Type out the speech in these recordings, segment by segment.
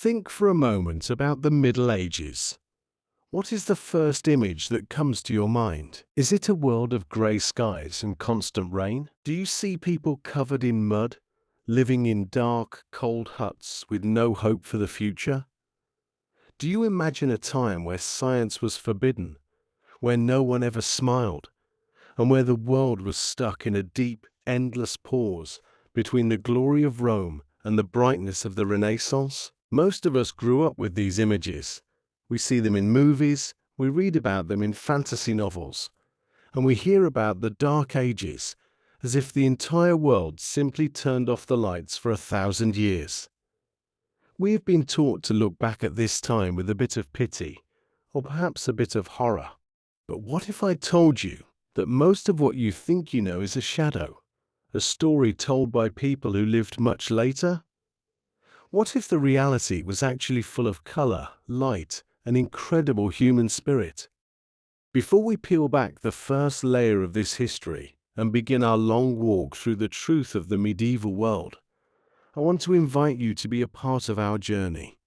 Think for a moment about the Middle Ages. What is the first image that comes to your mind? Is it a world of grey skies and constant rain? Do you see people covered in mud, living in dark, cold huts with no hope for the future? Do you imagine a time where science was forbidden, where no one ever smiled, and where the world was stuck in a deep, endless pause between the glory of Rome and the brightness of the Renaissance? Most of us grew up with these images. We see them in movies, we read about them in fantasy novels, and we hear about the Dark Ages as if the entire world simply turned off the lights for 1,000 years. We have been taught to look back at this time with a bit of pity, or perhaps a bit of horror. But what if I told you that most of what you think you know is a shadow, a story told by people who lived much later? What if the reality was actually full of color, light, and incredible human spirit? Before we peel back the first layer of this history and begin our long walk through the truth of the medieval world, I want to invite you to be a part of our journey.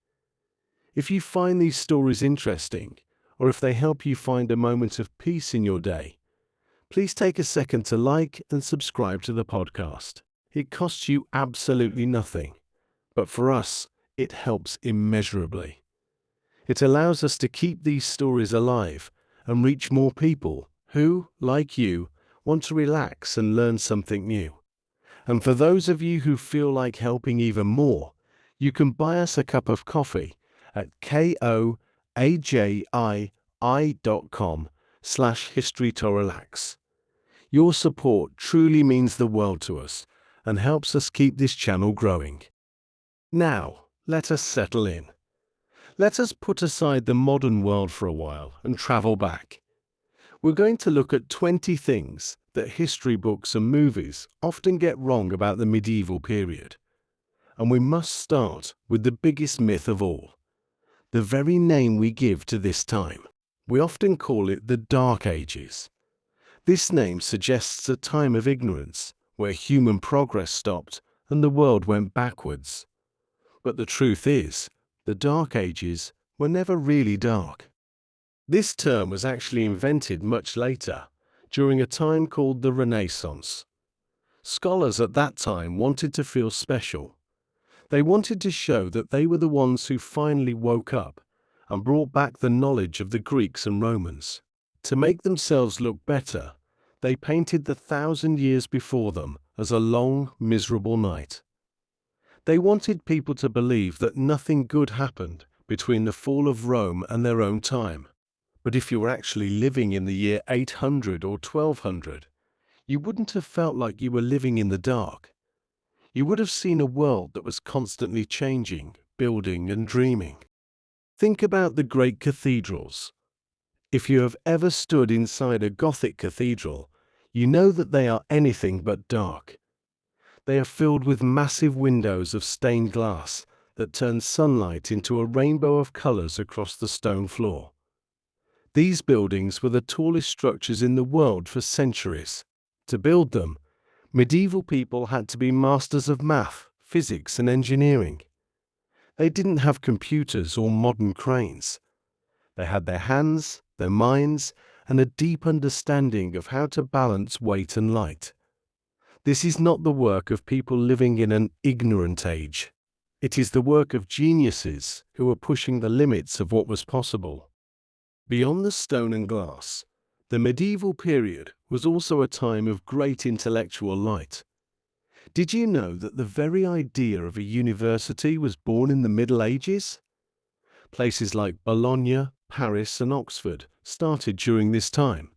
If you find these stories interesting, or if they help you find a moment of peace in your day, please take a second to like and subscribe to the podcast. It costs you absolutely nothing, but for us, it helps immeasurably. It allows us to keep these stories alive and reach more people who, like you, want to relax and learn something new. And for those of you who feel like helping even more, you can buy us a cup of coffee at koajii.com/history-to-relax. Your support truly means the world to us and helps us keep this channel growing. Now, let us settle in. Let us put aside the modern world for a while and travel back. We're going to look at 20 things that history books and movies often get wrong about the medieval period. And we must start with the biggest myth of all, the very name we give to this time. We often call it the Dark Ages. This name suggests a time of ignorance, where human progress stopped and the world went backwards. But the truth is, the Dark Ages were never really dark. This term was actually invented much later, during a time called the Renaissance. Scholars at that time wanted to feel special. They wanted to show that they were the ones who finally woke up and brought back the knowledge of the Greeks and Romans. To make themselves look better, they painted the 1,000 years before them as a long, miserable night. They wanted people to believe that nothing good happened between the fall of Rome and their own time. But if you were actually living in the year 800 or 1200, you wouldn't have felt like you were living in the dark. You would have seen a world that was constantly changing, building, and dreaming. Think about the great cathedrals. If you have ever stood inside a Gothic cathedral, you know that they are anything but dark. They are filled with massive windows of stained glass that turn sunlight into a rainbow of colors across the stone floor. These buildings were the tallest structures in the world for centuries. To build them, medieval people had to be masters of math, physics, and engineering. They didn't have computers or modern cranes. They had their hands, their minds, and a deep understanding of how to balance weight and light. This is not the work of people living in an ignorant age. It is the work of geniuses who were pushing the limits of what was possible. Beyond the stone and glass, the medieval period was also a time of great intellectual light. Did you know that the very idea of a university was born in the Middle Ages? Places like Bologna, Paris, and Oxford started during this time.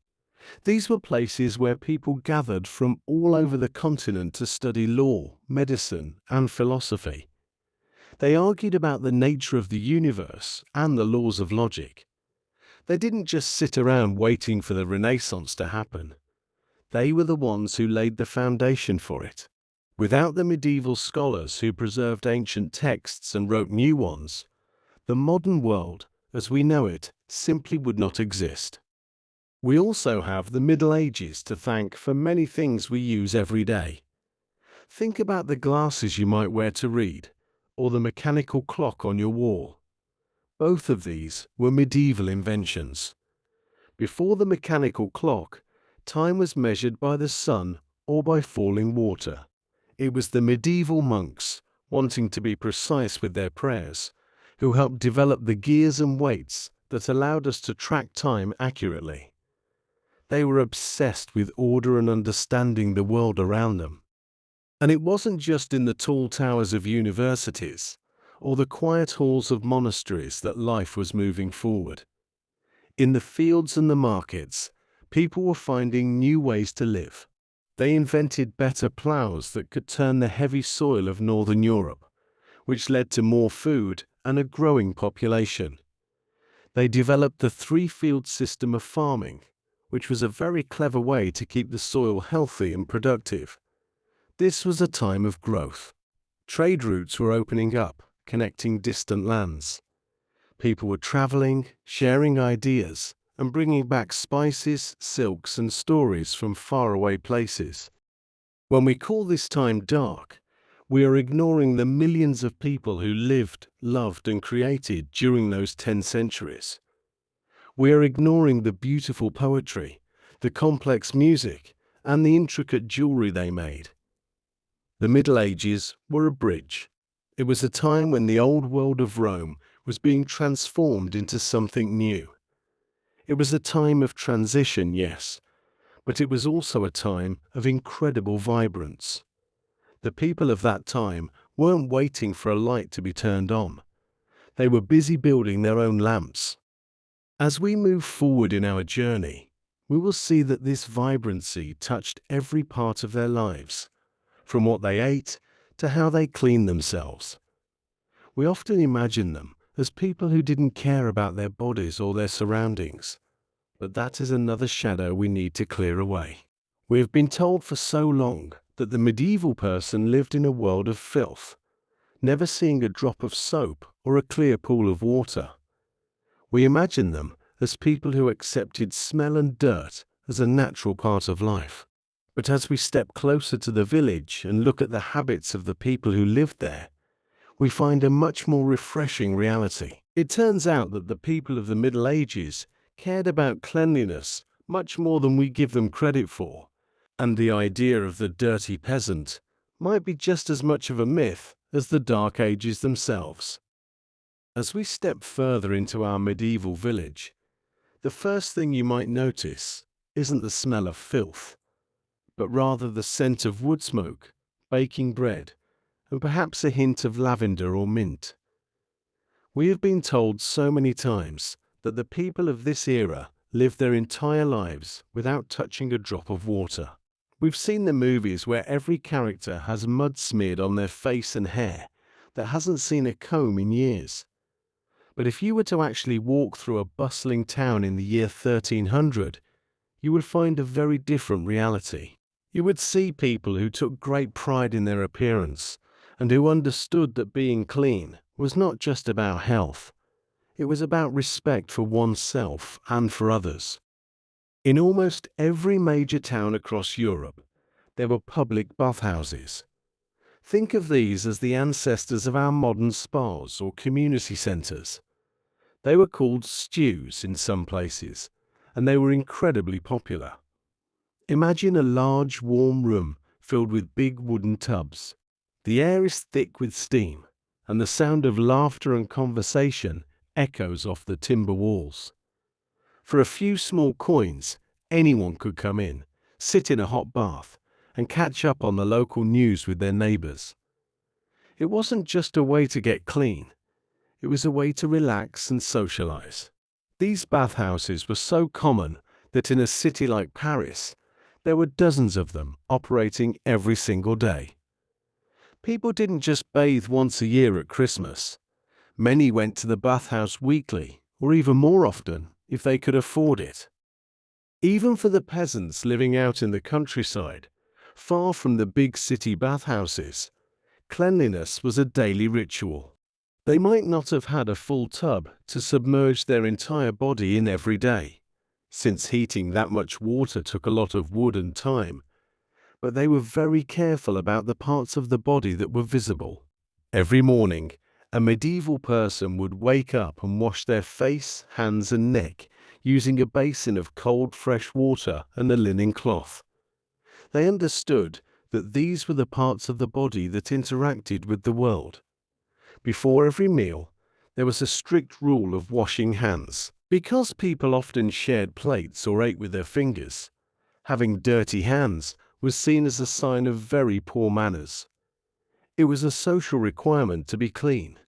These were places where people gathered from all over the continent to study law, medicine, and philosophy. They argued about the nature of the universe and the laws of logic. They didn't just sit around waiting for the Renaissance to happen. They were the ones who laid the foundation for it. Without the medieval scholars who preserved ancient texts and wrote new ones, the modern world, as we know it, simply would not exist. We also have the Middle Ages to thank for many things we use every day. Think about the glasses you might wear to read, or the mechanical clock on your wall. Both of these were medieval inventions. Before the mechanical clock, time was measured by the sun or by falling water. It was the medieval monks, wanting to be precise with their prayers, who helped develop the gears and weights that allowed us to track time accurately. They were obsessed with order and understanding the world around them. And it wasn't just in the tall towers of universities or the quiet halls of monasteries that life was moving forward. In the fields and the markets, people were finding new ways to live. They invented better plows that could turn the heavy soil of northern Europe, which led to more food and a growing population. They developed the three-field system of farming, which was a very clever way to keep the soil healthy and productive. This was a time of growth. Trade routes were opening up, connecting distant lands. People were traveling, sharing ideas, and bringing back spices, silks, and stories from faraway places. When we call this time dark, we are ignoring the millions of people who lived, loved, and created during those 10 centuries. We are ignoring the beautiful poetry, the complex music, and the intricate jewelry they made. The Middle Ages were a bridge. It was a time when the old world of Rome was being transformed into something new. It was a time of transition, yes, but it was also a time of incredible vibrance. The people of that time weren't waiting for a light to be turned on. They were busy building their own lamps. As we move forward in our journey, we will see that this vibrancy touched every part of their lives, from what they ate to how they cleaned themselves. We often imagine them as people who didn't care about their bodies or their surroundings, but that is another shadow we need to clear away. We have been told for so long that the medieval person lived in a world of filth, never seeing a drop of soap or a clear pool of water. We imagine them as people who accepted smell and dirt as a natural part of life. But as we step closer to the village and look at the habits of the people who lived there, we find a much more refreshing reality. It turns out that the people of the Middle Ages cared about cleanliness much more than we give them credit for, and the idea of the dirty peasant might be just as much of a myth as the Dark Ages themselves. As we step further into our medieval village, the first thing you might notice isn't the smell of filth, but rather the scent of wood smoke, baking bread, and perhaps a hint of lavender or mint. We have been told so many times that the people of this era lived their entire lives without touching a drop of water. We've seen the movies where every character has mud smeared on their face and hair that hasn't seen a comb in years. But if you were to actually walk through a bustling town in the year 1300, you would find a very different reality. You would see people who took great pride in their appearance and who understood that being clean was not just about health. It was about respect for oneself and for others. In almost every major town across Europe, there were public bathhouses. Think of these as the ancestors of our modern spas or community centers. They were called stews in some places, and they were incredibly popular. Imagine a large, warm room filled with big wooden tubs. The air is thick with steam, and the sound of laughter and conversation echoes off the timber walls. For a few small coins, anyone could come in, sit in a hot bath, and catch up on the local news with their neighbors. It wasn't just a way to get clean. It was a way to relax and socialize. These bathhouses were so common that in a city like Paris, there were dozens of them operating every single day. People didn't just bathe once a year at Christmas. Many went to the bathhouse weekly, or even more often, if they could afford it. Even for the peasants living out in the countryside, far from the big city bathhouses, cleanliness was a daily ritual. They might not have had a full tub to submerge their entire body in every day, since heating that much water took a lot of wood and time, but they were very careful about the parts of the body that were visible. Every morning, a medieval person would wake up and wash their face, hands, and neck using a basin of cold, fresh water and a linen cloth. They understood that these were the parts of the body that interacted with the world. Before every meal, there was a strict rule of washing hands. Because people often shared plates or ate with their fingers, having dirty hands was seen as a sign of very poor manners. It was a social requirement to be clean.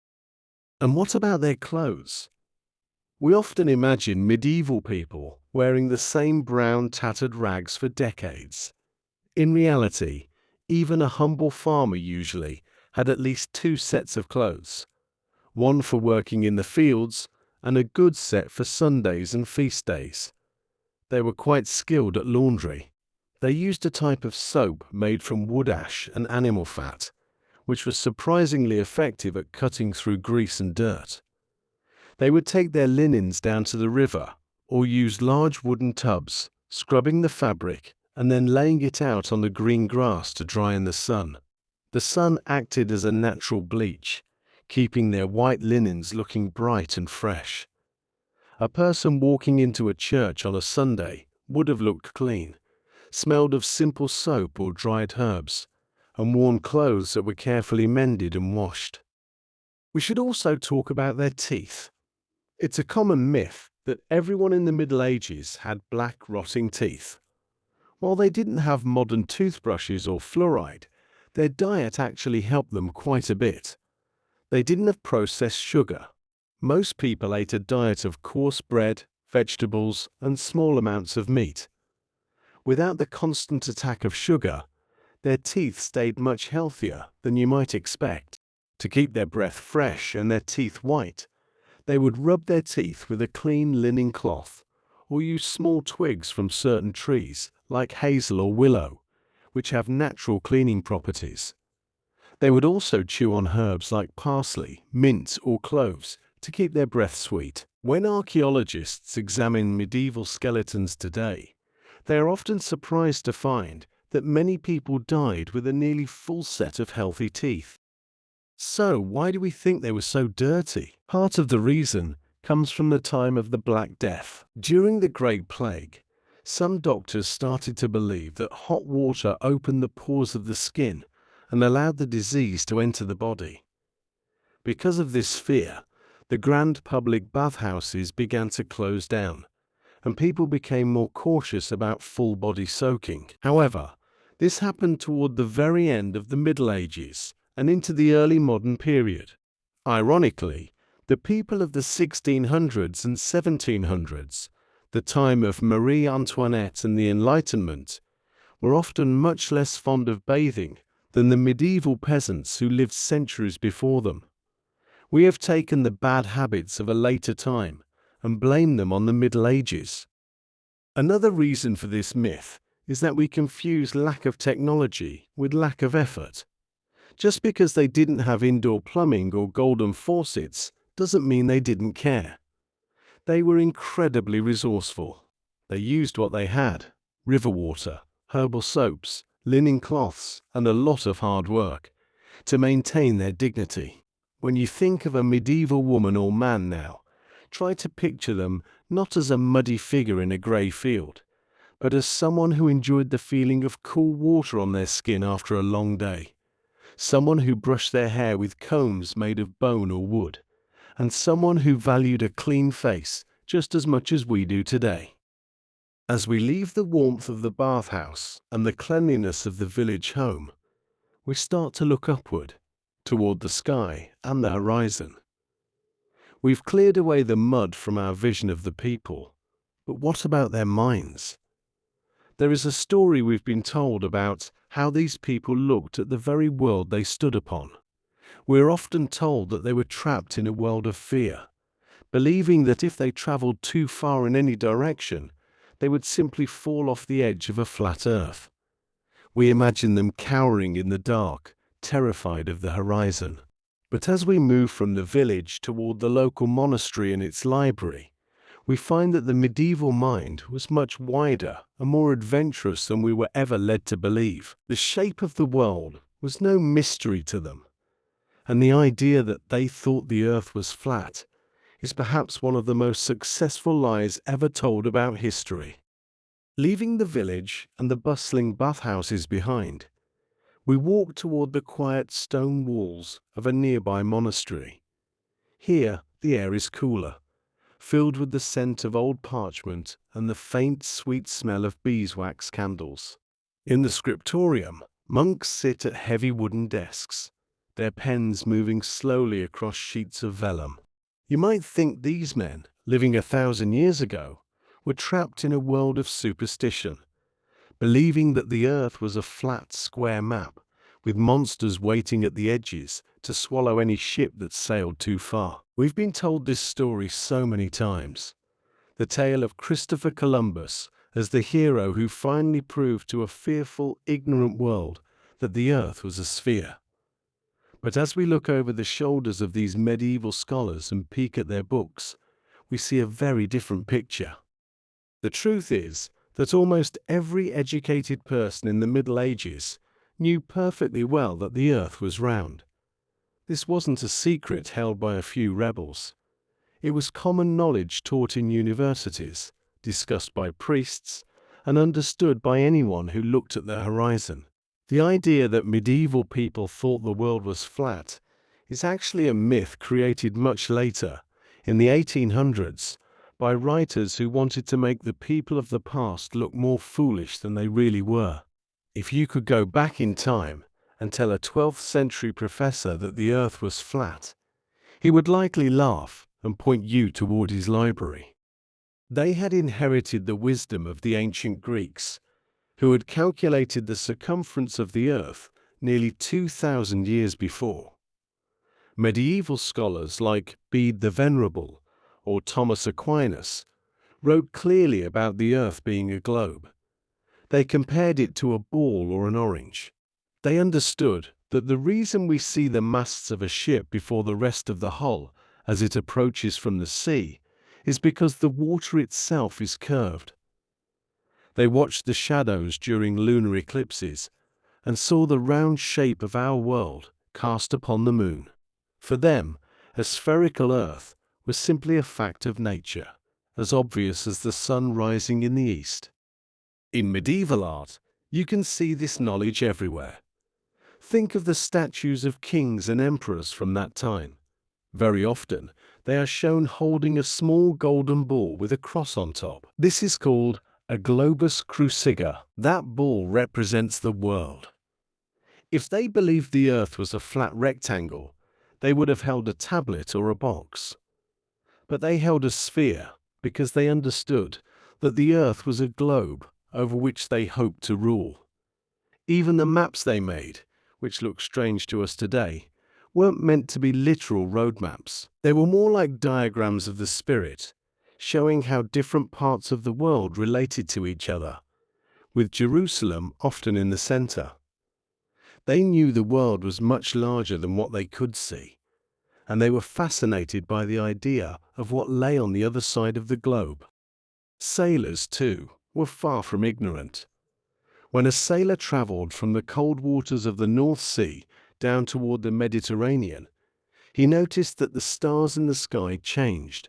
And what about their clothes? We often imagine medieval people wearing the same brown tattered rags for decades. In reality, even a humble farmer usually had at least 2 sets of clothes, one for working in the fields and a good set for Sundays and feast days. They were quite skilled at laundry. They used a type of soap made from wood ash and animal fat, which was surprisingly effective at cutting through grease and dirt. They would take their linens down to the river or use large wooden tubs, scrubbing the fabric and then laying it out on the green grass to dry in the sun. The sun acted as a natural bleach, keeping their white linens looking bright and fresh. A person walking into a church on a Sunday would have looked clean, smelled of simple soap or dried herbs, and worn clothes that were carefully mended and washed. We should also talk about their teeth. It's a common myth that everyone in the Middle Ages had black, rotting teeth. While they didn't have modern toothbrushes or fluoride, their diet actually helped them quite a bit. They didn't have processed sugar. Most people ate a diet of coarse bread, vegetables, and small amounts of meat. Without the constant attack of sugar, their teeth stayed much healthier than you might expect. To keep their breath fresh and their teeth white, they would rub their teeth with a clean linen cloth or use small twigs from certain trees like hazel or willow, which have natural cleaning properties. They would also chew on herbs like parsley, mint, or cloves to keep their breath sweet. When archaeologists examine medieval skeletons today, they are often surprised to find that many people died with a nearly full set of healthy teeth. So, why do we think they were so dirty? Part of the reason comes from the time of the Black Death. During the Great Plague, some doctors started to believe that hot water opened the pores of the skin and allowed the disease to enter the body. Because of this fear, the grand public bathhouses began to close down, and people became more cautious about full-body soaking. However, this happened toward the very end of the Middle Ages and into the early modern period. Ironically, the people of the 1600s and 1700s, the time of Marie Antoinette and the Enlightenment, were often much less fond of bathing than the medieval peasants who lived centuries before them. We have taken the bad habits of a later time and blamed them on the Middle Ages. Another reason for this myth is that we confuse lack of technology with lack of effort. Just because they didn't have indoor plumbing or golden faucets doesn't mean they didn't care. They were incredibly resourceful. They used what they had: river water, herbal soaps, linen cloths, and a lot of hard work to maintain their dignity. When you think of a medieval woman or man now, try to picture them not as a muddy figure in a grey field, but as someone who enjoyed the feeling of cool water on their skin after a long day, someone who brushed their hair with combs made of bone or wood, and someone who valued a clean face just as much as we do today. As we leave the warmth of the bathhouse and the cleanliness of the village home, we start to look upward, toward the sky and the horizon. We've cleared away the mud from our vision of the people, but what about their minds? There is a story we've been told about how these people looked at the very world they stood upon. We're often told that they were trapped in a world of fear, believing that if they traveled too far in any direction, they would simply fall off the edge of a flat earth. We imagine them cowering in the dark, terrified of the horizon. But as we move from the village toward the local monastery and its library, we find that the medieval mind was much wider and more adventurous than we were ever led to believe. The shape of the world was no mystery to them, and the idea that they thought the earth was flat is perhaps one of the most successful lies ever told about history. Leaving the village and the bustling bathhouses behind, we walk toward the quiet stone walls of a nearby monastery. Here, the air is cooler, filled with the scent of old parchment and the faint, sweet smell of beeswax candles. In the scriptorium, monks sit at heavy wooden desks, their pens moving slowly across sheets of vellum. You might think these men, living 1,000 years ago, were trapped in a world of superstition, believing that the earth was a flat, square map, with monsters waiting at the edges to swallow any ship that sailed too far. We've been told this story so many times. The tale of Christopher Columbus as the hero who finally proved to a fearful, ignorant world that the earth was a sphere. But as we look over the shoulders of these medieval scholars and peek at their books, we see a very different picture. The truth is that almost every educated person in the Middle Ages knew perfectly well that the earth was round. This wasn't a secret held by a few rebels. It was common knowledge taught in universities, discussed by priests, and understood by anyone who looked at the horizon. The idea that medieval people thought the world was flat is actually a myth created much later, in the 1800s, by writers who wanted to make the people of the past look more foolish than they really were. If you could go back in time and tell a 12th century professor that the earth was flat, he would likely laugh and point you toward his library. They had inherited the wisdom of the ancient Greeks, who had calculated the circumference of the earth nearly 2,000 years before. Medieval scholars like Bede the Venerable or Thomas Aquinas wrote clearly about the earth being a globe. They compared it to a ball or an orange. They understood that the reason we see the masts of a ship before the rest of the hull as it approaches from the sea is because the water itself is curved. They watched the shadows during lunar eclipses and saw the round shape of our world cast upon the moon. For them, a spherical earth was simply a fact of nature, as obvious as the sun rising in the east. In medieval art, you can see this knowledge everywhere. Think of the statues of kings and emperors from that time. Very often, they are shown holding a small golden ball with a cross on top. This is called a globus cruciger. That ball represents the world. If they believed the earth was a flat rectangle, they would have held a tablet or a box. But they held a sphere because they understood that the earth was a globe over which they hoped to rule. Even the maps they made, which look strange to us today, weren't meant to be literal roadmaps. They were more like diagrams of the spirit, showing how different parts of the world related to each other, with Jerusalem often in the center. They knew the world was much larger than what they could see, and they were fascinated by the idea of what lay on the other side of the globe. Sailors, too, were far from ignorant. When a sailor traveled from the cold waters of the North Sea down toward the Mediterranean, he noticed that the stars in the sky changed.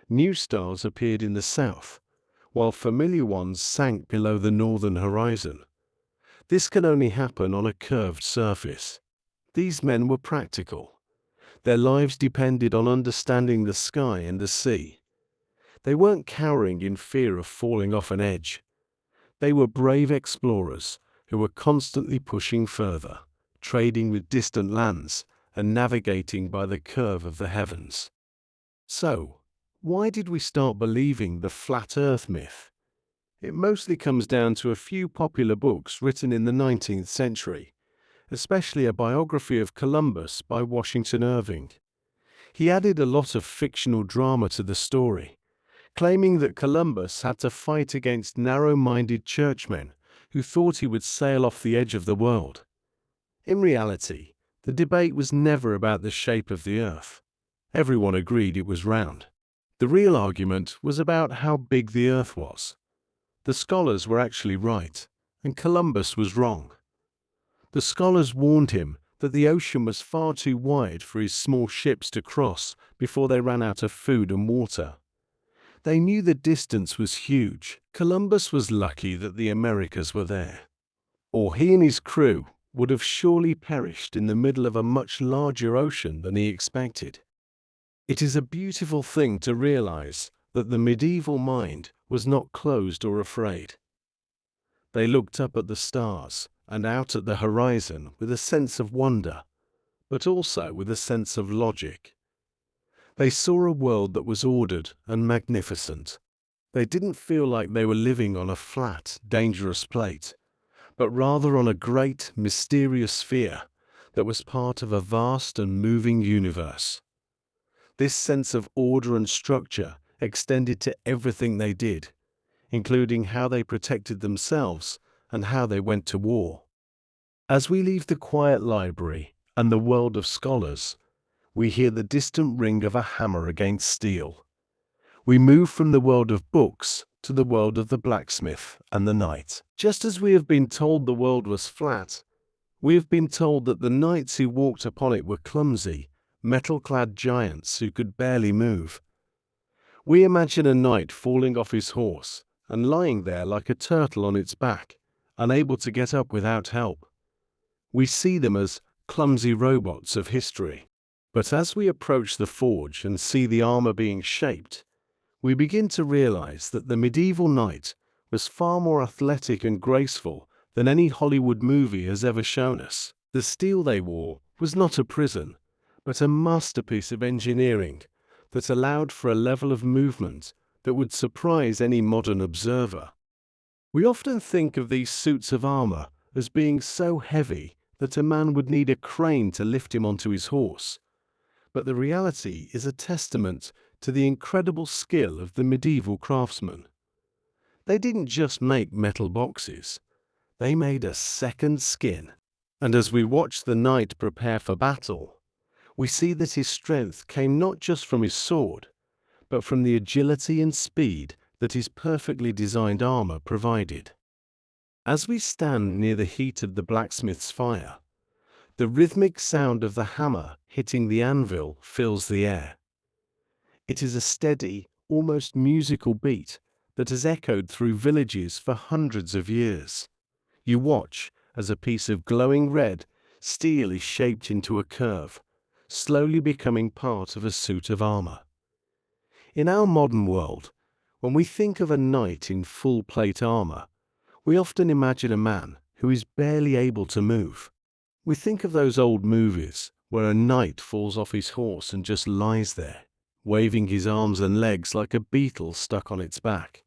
New stars appeared in the south, while familiar ones sank below the northern horizon. This can only happen on a curved surface. These men were practical. Their lives depended on understanding the sky and the sea. They weren't cowering in fear of falling off an edge. They were brave explorers who were constantly pushing further, trading with distant lands, and navigating by the curve of the heavens. So, why did we start believing the flat earth myth? It mostly comes down to a few popular books written in the 19th century, especially a biography of Columbus by Washington Irving. He added a lot of fictional drama to the story, claiming that Columbus had to fight against narrow-minded churchmen who thought he would sail off the edge of the world. In reality, the debate was never about the shape of the earth. Everyone agreed it was round. The real argument was about how big the earth was. The scholars were actually right, and Columbus was wrong. The scholars warned him that the ocean was far too wide for his small ships to cross before they ran out of food and water. They knew the distance was huge. Columbus was lucky that the Americas were there, or he and his crew would have surely perished in the middle of a much larger ocean than he expected. It is a beautiful thing to realize that the medieval mind was not closed or afraid. They looked up at the stars and out at the horizon with a sense of wonder, but also with a sense of logic. They saw a world that was ordered and magnificent. They didn't feel like they were living on a flat, dangerous plate, but rather on a great, mysterious sphere that was part of a vast and moving universe. This sense of order and structure extended to everything they did, including how they protected themselves and how they went to war. As we leave the quiet library and the world of scholars, we hear the distant ring of a hammer against steel. We move from the world of books to the world of the blacksmith and the knight. Just as we have been told the world was flat, we have been told that the knights who walked upon it were clumsy, metal-clad giants who could barely move. We imagine a knight falling off his horse and lying there like a turtle on its back, unable to get up without help. We see them as clumsy robots of history. But as we approach the forge and see the armor being shaped, we begin to realize that the medieval knight was far more athletic and graceful than any Hollywood movie has ever shown us. The steel they wore was not a prison, but a masterpiece of engineering that allowed for a level of movement that would surprise any modern observer. We often think of these suits of armor as being so heavy that a man would need a crane to lift him onto his horse. But the reality is a testament to the incredible skill of the medieval craftsmen. They didn't just make metal boxes, they made a second skin. And as we watch the knight prepare for battle, we see that his strength came not just from his sword, but from the agility and speed that his perfectly designed armor provided. As we stand near the heat of the blacksmith's fire, the rhythmic sound of the hammer hitting the anvil fills the air. It is a steady, almost musical beat that has echoed through villages for hundreds of years. You watch as a piece of glowing red steel is shaped into a curve, slowly becoming part of a suit of armor. In our modern world, when we think of a knight in full plate armor, we often imagine a man who is barely able to move. We think of those old movies where a knight falls off his horse and just lies there, waving his arms and legs like a beetle stuck on its back.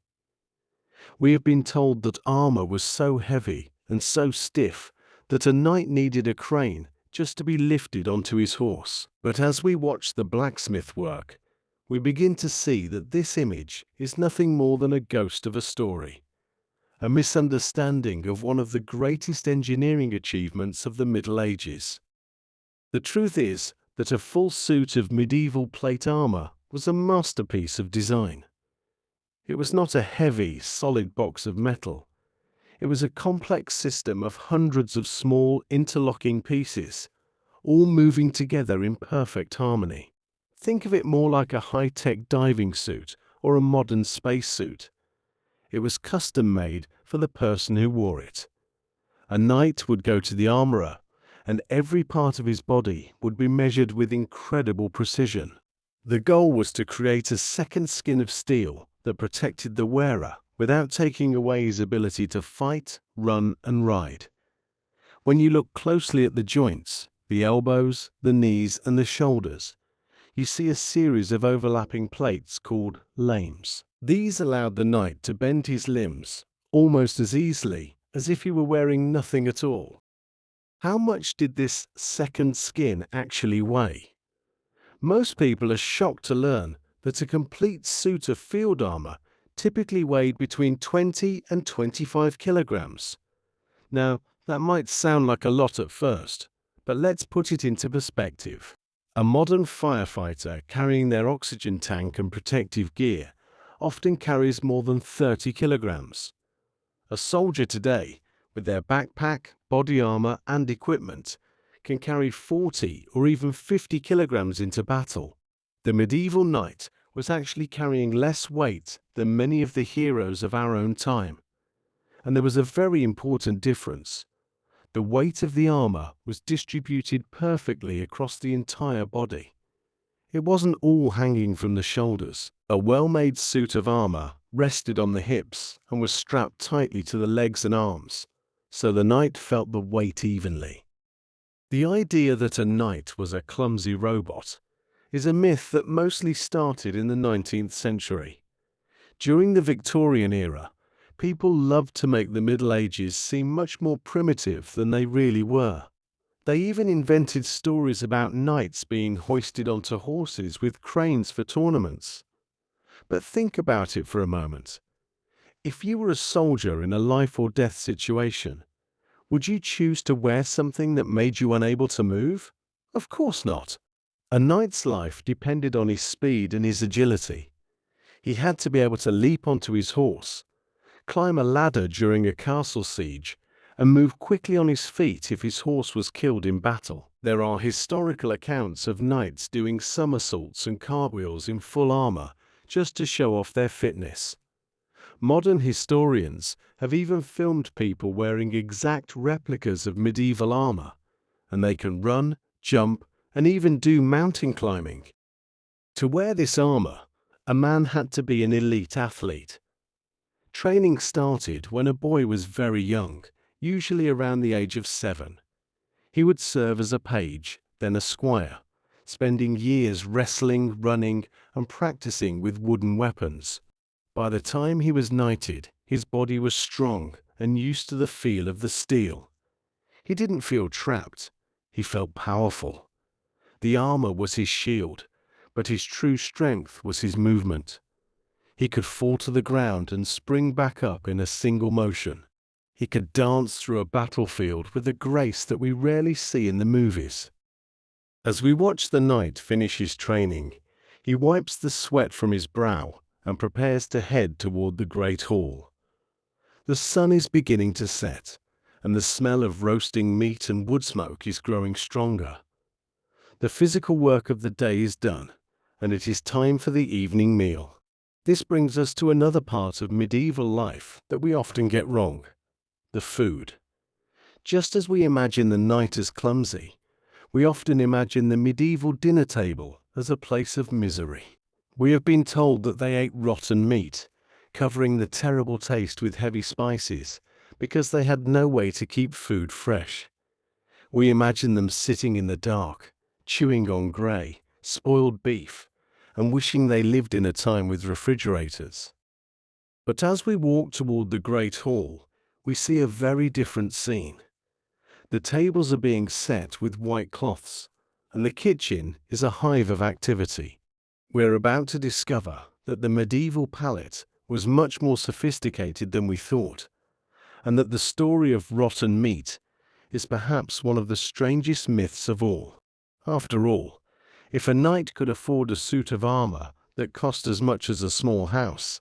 We have been told that armor was so heavy and so stiff that a knight needed a crane just to be lifted onto his horse. But as we watch the blacksmith work, we begin to see that this image is nothing more than a ghost of a story, a misunderstanding of one of the greatest engineering achievements of the Middle Ages. The truth is that a full suit of medieval plate armor was a masterpiece of design. It was not a heavy, solid box of metal. It was a complex system of hundreds of small, interlocking pieces, all moving together in perfect harmony. Think of it more like a high-tech diving suit or a modern spacesuit. It was custom-made for the person who wore it. A knight would go to the armorer, and every part of his body would be measured with incredible precision. The goal was to create a second skin of steel that protected the wearer without taking away his ability to fight, run, and ride. When you look closely at the joints, the elbows, the knees, and the shoulders, you see a series of overlapping plates called lames. These allowed the knight to bend his limbs almost as easily as if he were wearing nothing at all. How much did this second skin actually weigh? Most people are shocked to learn that a complete suit of field armor typically weighed between 20 and 25 kilograms. Now, that might sound like a lot at first, but let's put it into perspective. A modern firefighter carrying their oxygen tank and protective gear often carries more than 30 kilograms. A soldier today, with their backpack, body armor, and equipment, can carry 40 or even 50 kilograms into battle. The medieval knight was actually carrying less weight than many of the heroes of our own time. And there was a very important difference. The weight of the armor was distributed perfectly across the entire body. It wasn't all hanging from the shoulders. A well-made suit of armor rested on the hips and was strapped tightly to the legs and arms, so the knight felt the weight evenly. The idea that a knight was a clumsy robot is a myth that mostly started in the 19th century. During the Victorian era, people loved to make the Middle Ages seem much more primitive than they really were. They even invented stories about knights being hoisted onto horses with cranes for tournaments. But think about it for a moment. If you were a soldier in a life or death situation, would you choose to wear something that made you unable to move? Of course not. A knight's life depended on his speed and his agility. He had to be able to leap onto his horse, climb a ladder during a castle siege, and move quickly on his feet if his horse was killed in battle. There are historical accounts of knights doing somersaults and cartwheels in full armor just to show off their fitness. Modern historians have even filmed people wearing exact replicas of medieval armor, and they can run, jump, and even do mountain climbing. To wear this armor, a man had to be an elite athlete. Training started when a boy was very young, usually around the age of 7. He would serve as a page, then a squire, spending years wrestling, running, and practicing with wooden weapons. By the time he was knighted, his body was strong and used to the feel of the steel. He didn't feel trapped, he felt powerful. The armor was his shield, but his true strength was his movement. He could fall to the ground and spring back up in a single motion. He could dance through a battlefield with a grace that we rarely see in the movies. As we watch the knight finish his training, he wipes the sweat from his brow and prepares to head toward the great hall. The sun is beginning to set, and the smell of roasting meat and wood smoke is growing stronger. The physical work of the day is done, and it is time for the evening meal. This brings us to another part of medieval life that we often get wrong: the food. Just as we imagine the knight as clumsy, we often imagine the medieval dinner table as a place of misery. We have been told that they ate rotten meat, covering the terrible taste with heavy spices, because they had no way to keep food fresh. We imagine them sitting in the dark, chewing on grey, spoiled beef, and wishing they lived in a time with refrigerators. But as we walk toward the Great Hall, we see a very different scene. The tables are being set with white cloths, and the kitchen is a hive of activity. We're about to discover that the medieval palate was much more sophisticated than we thought, and that the story of rotten meat is perhaps one of the strangest myths of all. After all, if a knight could afford a suit of armor that cost as much as a small house,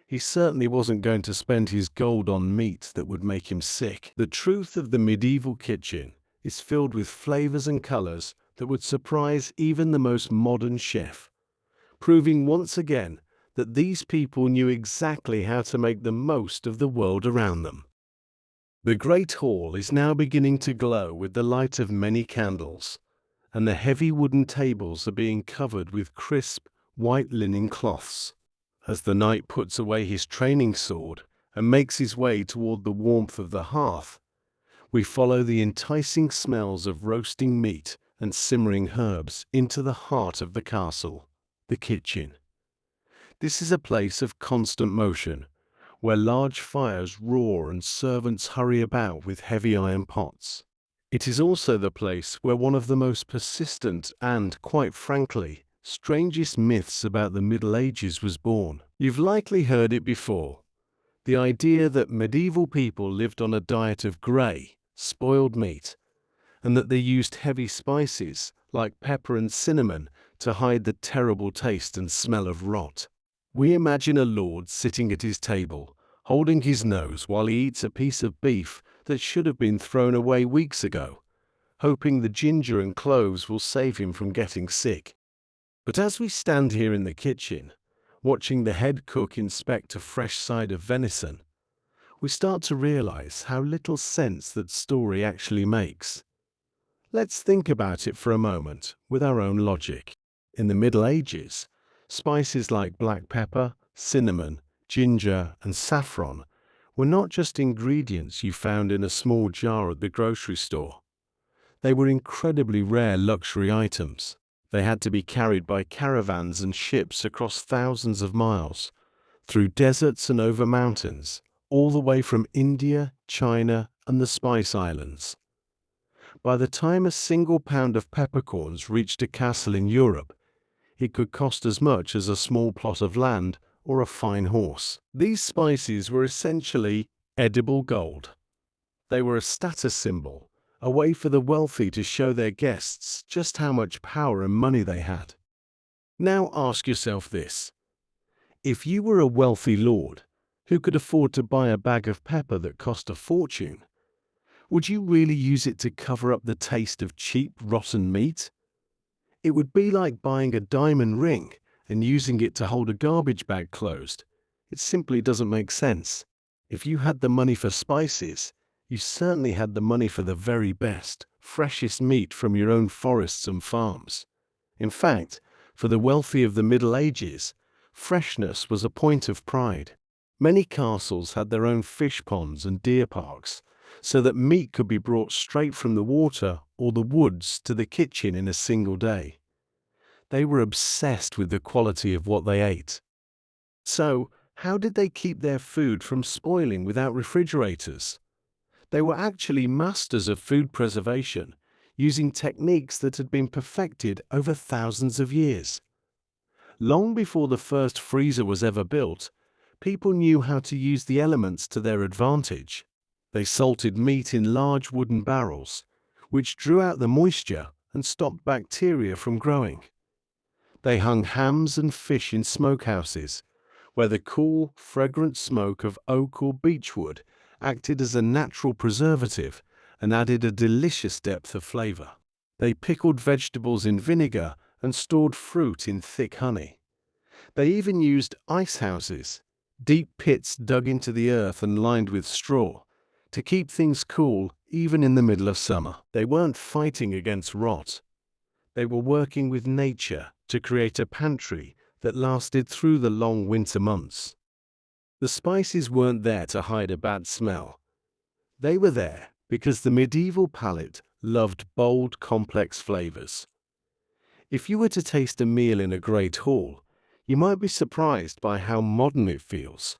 he certainly wasn't going to spend his gold on meat that would make him sick. The truth of the medieval kitchen is filled with flavors and colors that would surprise even the most modern chef, proving once again that these people knew exactly how to make the most of the world around them. The Great Hall is now beginning to glow with the light of many candles, and the heavy wooden tables are being covered with crisp, white linen cloths. As the knight puts away his training sword and makes his way toward the warmth of the hearth, we follow the enticing smells of roasting meat and simmering herbs into the heart of the castle, the kitchen. This is a place of constant motion, where large fires roar and servants hurry about with heavy iron pots. It is also the place where one of the most persistent and, quite frankly, strangest myths about the Middle Ages was born. You've likely heard it before. The idea that medieval people lived on a diet of grey, spoiled meat, and that they used heavy spices like pepper and cinnamon to hide the terrible taste and smell of rot. We imagine a lord sitting at his table, holding his nose while he eats a piece of beef that should have been thrown away weeks ago, hoping the ginger and cloves will save him from getting sick. But as we stand here in the kitchen, watching the head cook inspect a fresh side of venison, we start to realize how little sense that story actually makes. Let's think about it for a moment with our own logic. In the Middle Ages, spices like black pepper, cinnamon, ginger, and saffron were not just ingredients you found in a small jar at the grocery store. They were incredibly rare luxury items. They had to be carried by caravans and ships across thousands of miles, through deserts and over mountains, all the way from India, China, and the Spice Islands. By the time a single pound of peppercorns reached a castle in Europe, it could cost as much as a small plot of land or a fine horse. These spices were essentially edible gold. They were a status symbol, a way for the wealthy to show their guests just how much power and money they had. Now ask yourself this. If you were a wealthy lord who could afford to buy a bag of pepper that cost a fortune, would you really use it to cover up the taste of cheap, rotten meat? It would be like buying a diamond ring and using it to hold a garbage bag closed. It simply doesn't make sense. If you had the money for spices, you certainly had the money for the very best, freshest meat from your own forests and farms. In fact, for the wealthy of the Middle Ages, freshness was a point of pride. Many castles had their own fish ponds and deer parks, so that meat could be brought straight from the water or the woods to the kitchen in a single day. They were obsessed with the quality of what they ate. So, how did they keep their food from spoiling without refrigerators? They were actually masters of food preservation, using techniques that had been perfected over thousands of years. Long before the first freezer was ever built, people knew how to use the elements to their advantage. They salted meat in large wooden barrels, which drew out the moisture and stopped bacteria from growing. They hung hams and fish in smokehouses, where the cool, fragrant smoke of oak or beechwood acted as a natural preservative and added a delicious depth of flavor. They pickled vegetables in vinegar and stored fruit in thick honey. They even used ice houses, deep pits dug into the earth and lined with straw, to keep things cool even in the middle of summer. They weren't fighting against rot. They were working with nature to create a pantry that lasted through the long winter months. The spices weren't there to hide a bad smell. They were there because the medieval palate loved bold, complex flavors. If you were to taste a meal in a great hall, you might be surprised by how modern it feels.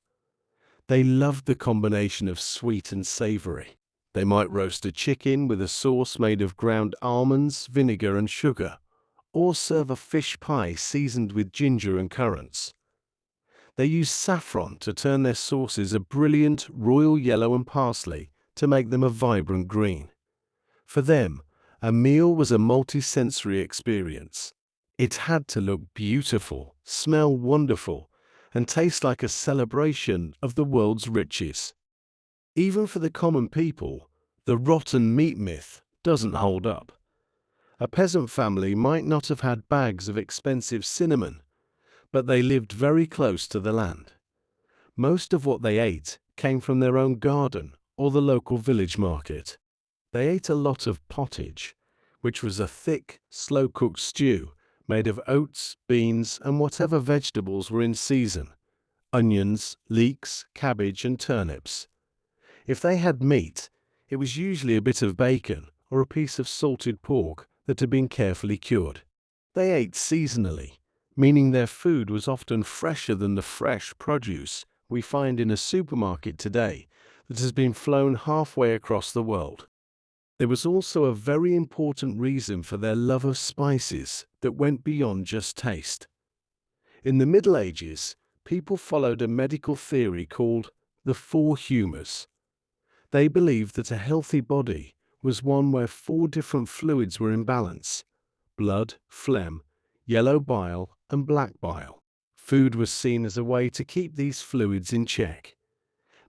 They loved the combination of sweet and savory. They might roast a chicken with a sauce made of ground almonds, vinegar, and sugar, or serve a fish pie seasoned with ginger and currants. They used saffron to turn their sauces a brilliant royal yellow and parsley to make them a vibrant green. For them, a meal was a multi-sensory experience. It had to look beautiful, smell wonderful, and taste like a celebration of the world's riches. Even for the common people, the rotten meat myth doesn't hold up. A peasant family might not have had bags of expensive cinnamon, but they lived very close to the land. Most of what they ate came from their own garden or the local village market. They ate a lot of pottage, which was a thick, slow-cooked stew made of oats, beans, and whatever vegetables were in season: onions, leeks, cabbage, and turnips. If they had meat, it was usually a bit of bacon or a piece of salted pork that had been carefully cured. They ate seasonally, meaning their food was often fresher than the fresh produce we find in a supermarket today that has been flown halfway across the world. There was also a very important reason for their love of spices that went beyond just taste. In the Middle Ages, people followed a medical theory called the four humours. They believed that a healthy body was one where four different fluids were in balance: blood, phlegm, yellow bile, and black bile. Food was seen as a way to keep these fluids in check.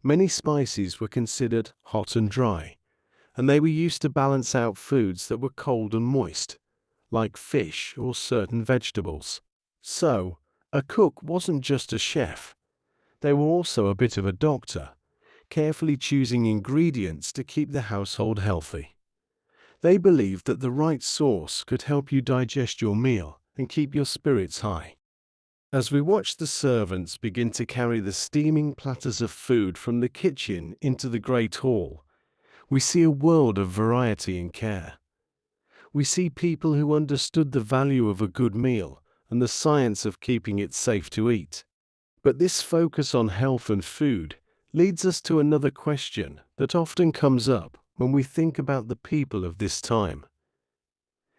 Many spices were considered hot and dry, and they were used to balance out foods that were cold and moist, like fish or certain vegetables. So, a cook wasn't just a chef, they were also a bit of a doctor, carefully choosing ingredients to keep the household healthy. They believed that the right sauce could help you digest your meal and keep your spirits high. As we watch the servants begin to carry the steaming platters of food from the kitchen into the great hall, we see a world of variety and care. We see people who understood the value of a good meal and the science of keeping it safe to eat. But this focus on health and food leads us to another question that often comes up when we think about the people of this time.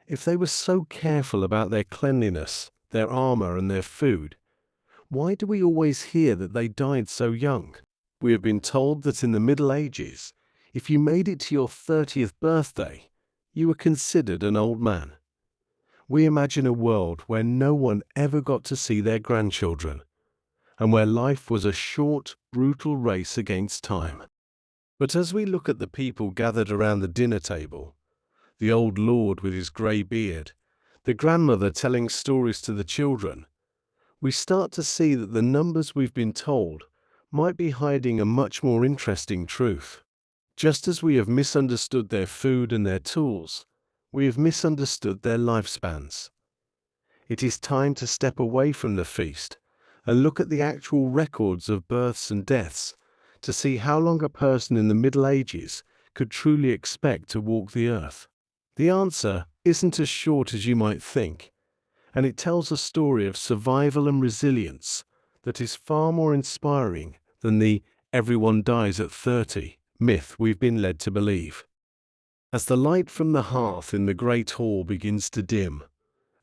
If they were so careful about their cleanliness, their armor, and their food, why do we always hear that they died so young? We have been told that in the Middle Ages, if you made it to your 30th birthday, you were considered an old man. We imagine a world where no one ever got to see their grandchildren, and where life was a short, brutal race against time. But as we look at the people gathered around the dinner table, the old lord with his grey beard, the grandmother telling stories to the children, we start to see that the numbers we've been told might be hiding a much more interesting truth. Just as we have misunderstood their food and their tools, we have misunderstood their lifespans. It is time to step away from the feast and look at the actual records of births and deaths to see how long a person in the Middle Ages could truly expect to walk the earth. The answer isn't as short as you might think, and it tells a story of survival and resilience that is far more inspiring than the "everyone dies at 30" myth we've been led to believe. As the light from the hearth in the great hall begins to dim,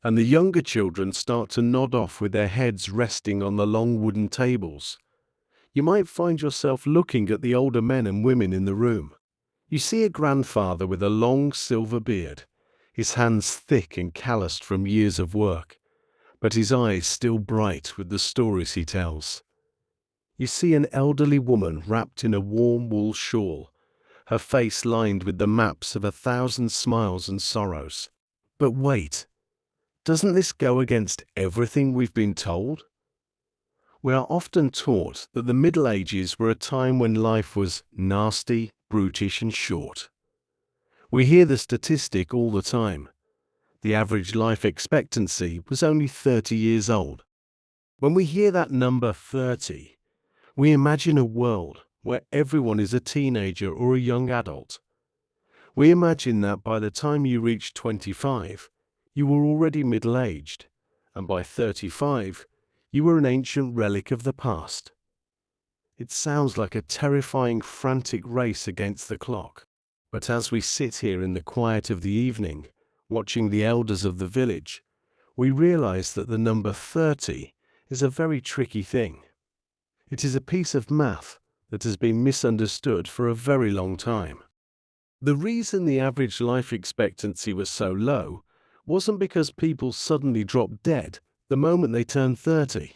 and the younger children start to nod off with their heads resting on the long wooden tables, you might find yourself looking at the older men and women in the room. You see a grandfather with a long silver beard, his hands thick and calloused from years of work, but his eyes still bright with the stories he tells. You see an elderly woman wrapped in a warm wool shawl, her face lined with the maps of 1,000 smiles and sorrows. But wait, doesn't this go against everything we've been told? We are often taught that the Middle Ages were a time when life was nasty, brutish, and short. We hear the statistic all the time. The average life expectancy was only 30 years old. When we hear that number 30, we imagine a world where everyone is a teenager or a young adult. We imagine that by the time you reach 25, you were already middle-aged, and by 35, you were an ancient relic of the past. It sounds like a terrifying, frantic race against the clock. But as we sit here in the quiet of the evening, watching the elders of the village, we realize that the number 30 is a very tricky thing. It is a piece of math that has been misunderstood for a very long time. The reason the average life expectancy was so low wasn't because people suddenly dropped dead the moment they turned 30.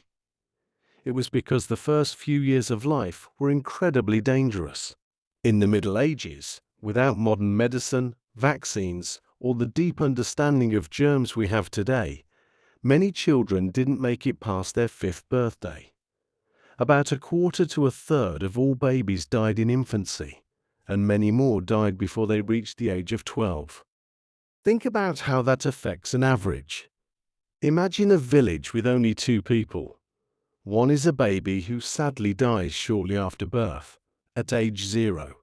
It was because the first few years of life were incredibly dangerous. In the Middle Ages, without modern medicine, vaccines, or the deep understanding of germs we have today, many children didn't make it past their 5th birthday. About a quarter to a third of all babies died in infancy, and many more died before they reached the age of 12. Think about how that affects an average. Imagine a village with only 2 people. One is a baby who sadly dies shortly after birth, at age 0.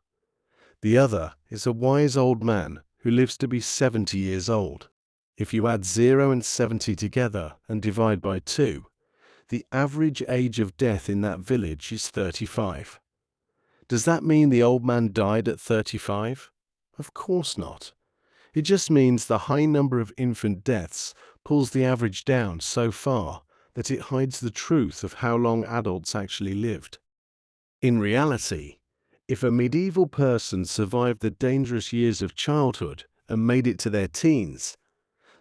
The other is a wise old man who lives to be 70 years old. If you add 0 and 70 together and divide by 2, the average age of death in that village is 35. Does that mean the old man died at 35? Of course not. It just means the high number of infant deaths pulls the average down so far that it hides the truth of how long adults actually lived. In reality, if a medieval person survived the dangerous years of childhood and made it to their teens,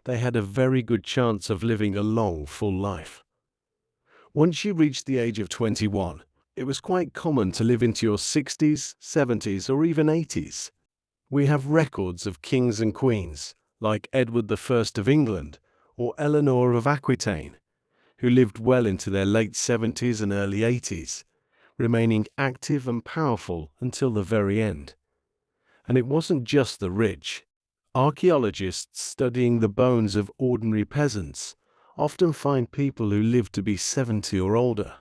they had a very good chance of living a long, full life. Once you reached the age of 21, it was quite common to live into your 60s, 70s, or even 80s. We have records of kings and queens, like Edward I of England or Eleanor of Aquitaine, who lived well into their late 70s and early 80s, remaining active and powerful until the very end. And it wasn't just the rich. Archaeologists studying the bones of ordinary peasants often find people who lived to be 70 or older.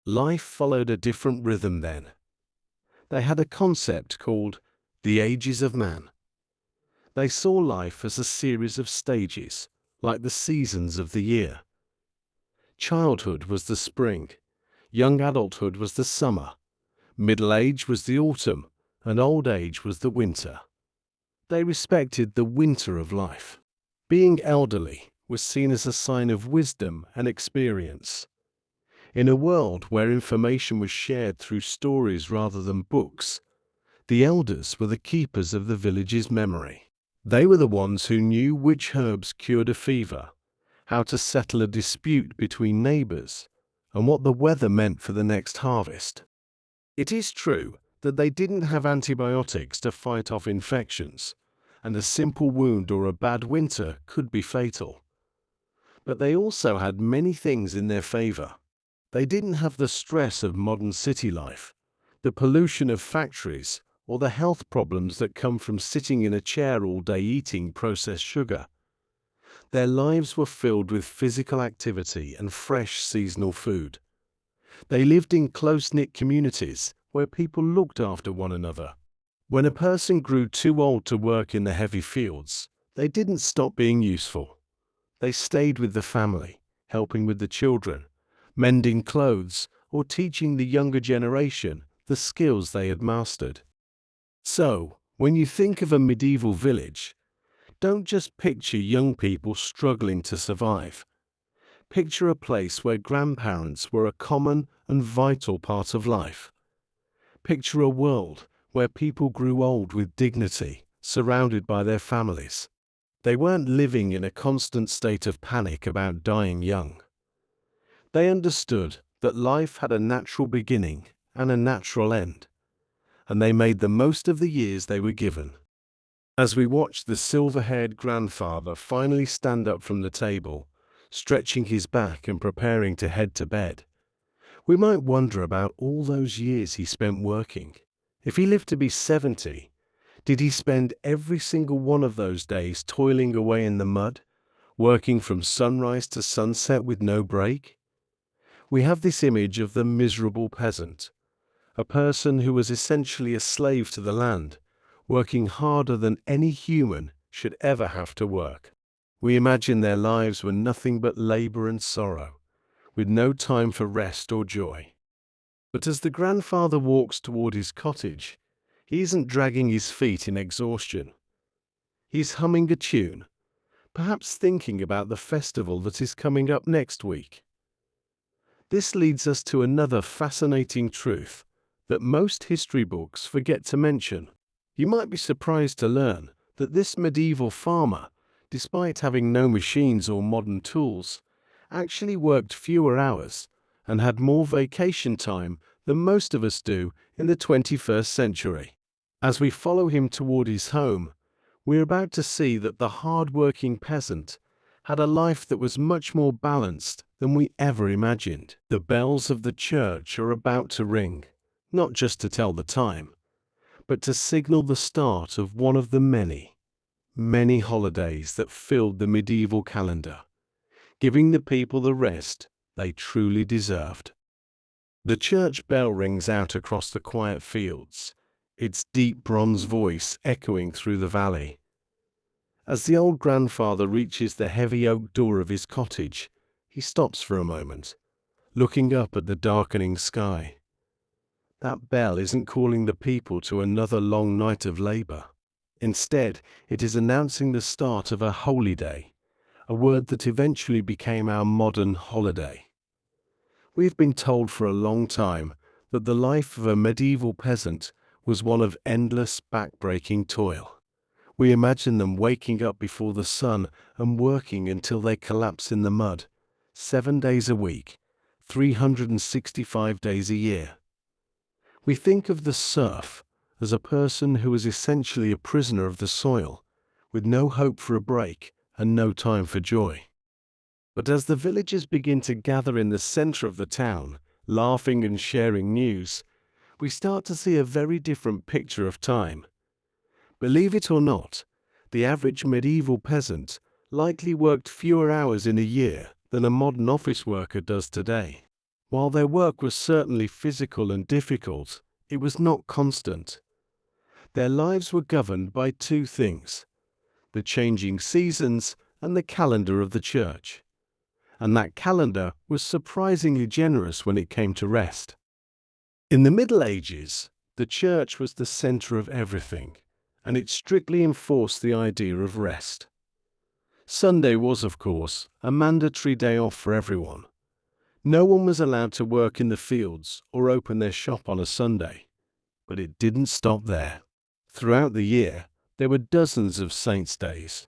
Life followed a different rhythm then. They had a concept called the ages of man. They saw life as a series of stages, like the seasons of the year. Childhood was the spring, young adulthood was the summer, middle age was the autumn, and old age was the winter. They respected the winter of life. Being elderly was seen as a sign of wisdom and experience. In a world where information was shared through stories rather than books, the elders were the keepers of the village's memory. They were the ones who knew which herbs cured a fever, how to settle a dispute between neighbors, and what the weather meant for the next harvest. It is true that they didn't have antibiotics to fight off infections, and a simple wound or a bad winter could be fatal. But they also had many things in their favor. They didn't have the stress of modern city life, the pollution of factories, or the health problems that come from sitting in a chair all day eating processed sugar. Their lives were filled with physical activity and fresh seasonal food. They lived in close-knit communities where people looked after one another. When a person grew too old to work in the heavy fields, they didn't stop being useful. They stayed with the family, helping with the children, mending clothes, or teaching the younger generation the skills they had mastered. So, when you think of a medieval village, don't just picture young people struggling to survive. Picture a place where grandparents were a common and vital part of life. Picture a world where people grew old with dignity, surrounded by their families. They weren't living in a constant state of panic about dying young. They understood that life had a natural beginning and a natural end, and they made the most of the years they were given. As we watched the silver-haired grandfather finally stand up from the table, stretching his back and preparing to head to bed, we might wonder about all those years he spent working. If he lived to be 70, did he spend every single one of those days toiling away in the mud, working from sunrise to sunset with no break? We have this image of the miserable peasant, a person who was essentially a slave to the land, working harder than any human should ever have to work. We imagine their lives were nothing but labor and sorrow, with no time for rest or joy. But as the grandfather walks toward his cottage, he isn't dragging his feet in exhaustion. He's humming a tune, perhaps thinking about the festival that is coming up next week. This leads us to another fascinating truth that most history books forget to mention. You might be surprised to learn that this medieval farmer, despite having no machines or modern tools, actually worked fewer hours and had more vacation time than most of us do in the 21st century. As we follow him toward his home, we're about to see that the hard-working peasant had a life that was much more balanced than we ever imagined. The bells of the church are about to ring, not just to tell the time, but to signal the start of one of the many, many holidays that filled the medieval calendar, giving the people the rest they truly deserved. The church bell rings out across the quiet fields, its deep bronze voice echoing through the valley. As the old grandfather reaches the heavy oak door of his cottage, he stops for a moment, looking up at the darkening sky. That bell isn't calling the people to another long night of labor. Instead, it is announcing the start of a holy day, a word that eventually became our modern holiday. We've been told for a long time that the life of a medieval peasant was one of endless, back-breaking toil. We imagine them waking up before the sun and working until they collapse in the mud, 7 days a week, 365 days a year. We think of the serf as a person who was essentially a prisoner of the soil, with no hope for a break and no time for joy. But as the villagers begin to gather in the center of the town, laughing and sharing news, we start to see a very different picture of time. Believe it or not, the average medieval peasant likely worked fewer hours in a year than a modern office worker does today. While their work was certainly physical and difficult, it was not constant. Their lives were governed by two things: the changing seasons and the calendar of the church. And that calendar was surprisingly generous when it came to rest. In the Middle Ages, the church was the center of everything, and it strictly enforced the idea of rest. Sunday was, of course, a mandatory day off for everyone. No one was allowed to work in the fields or open their shop on a Sunday. But it didn't stop there. Throughout the year, there were dozens of saints' days,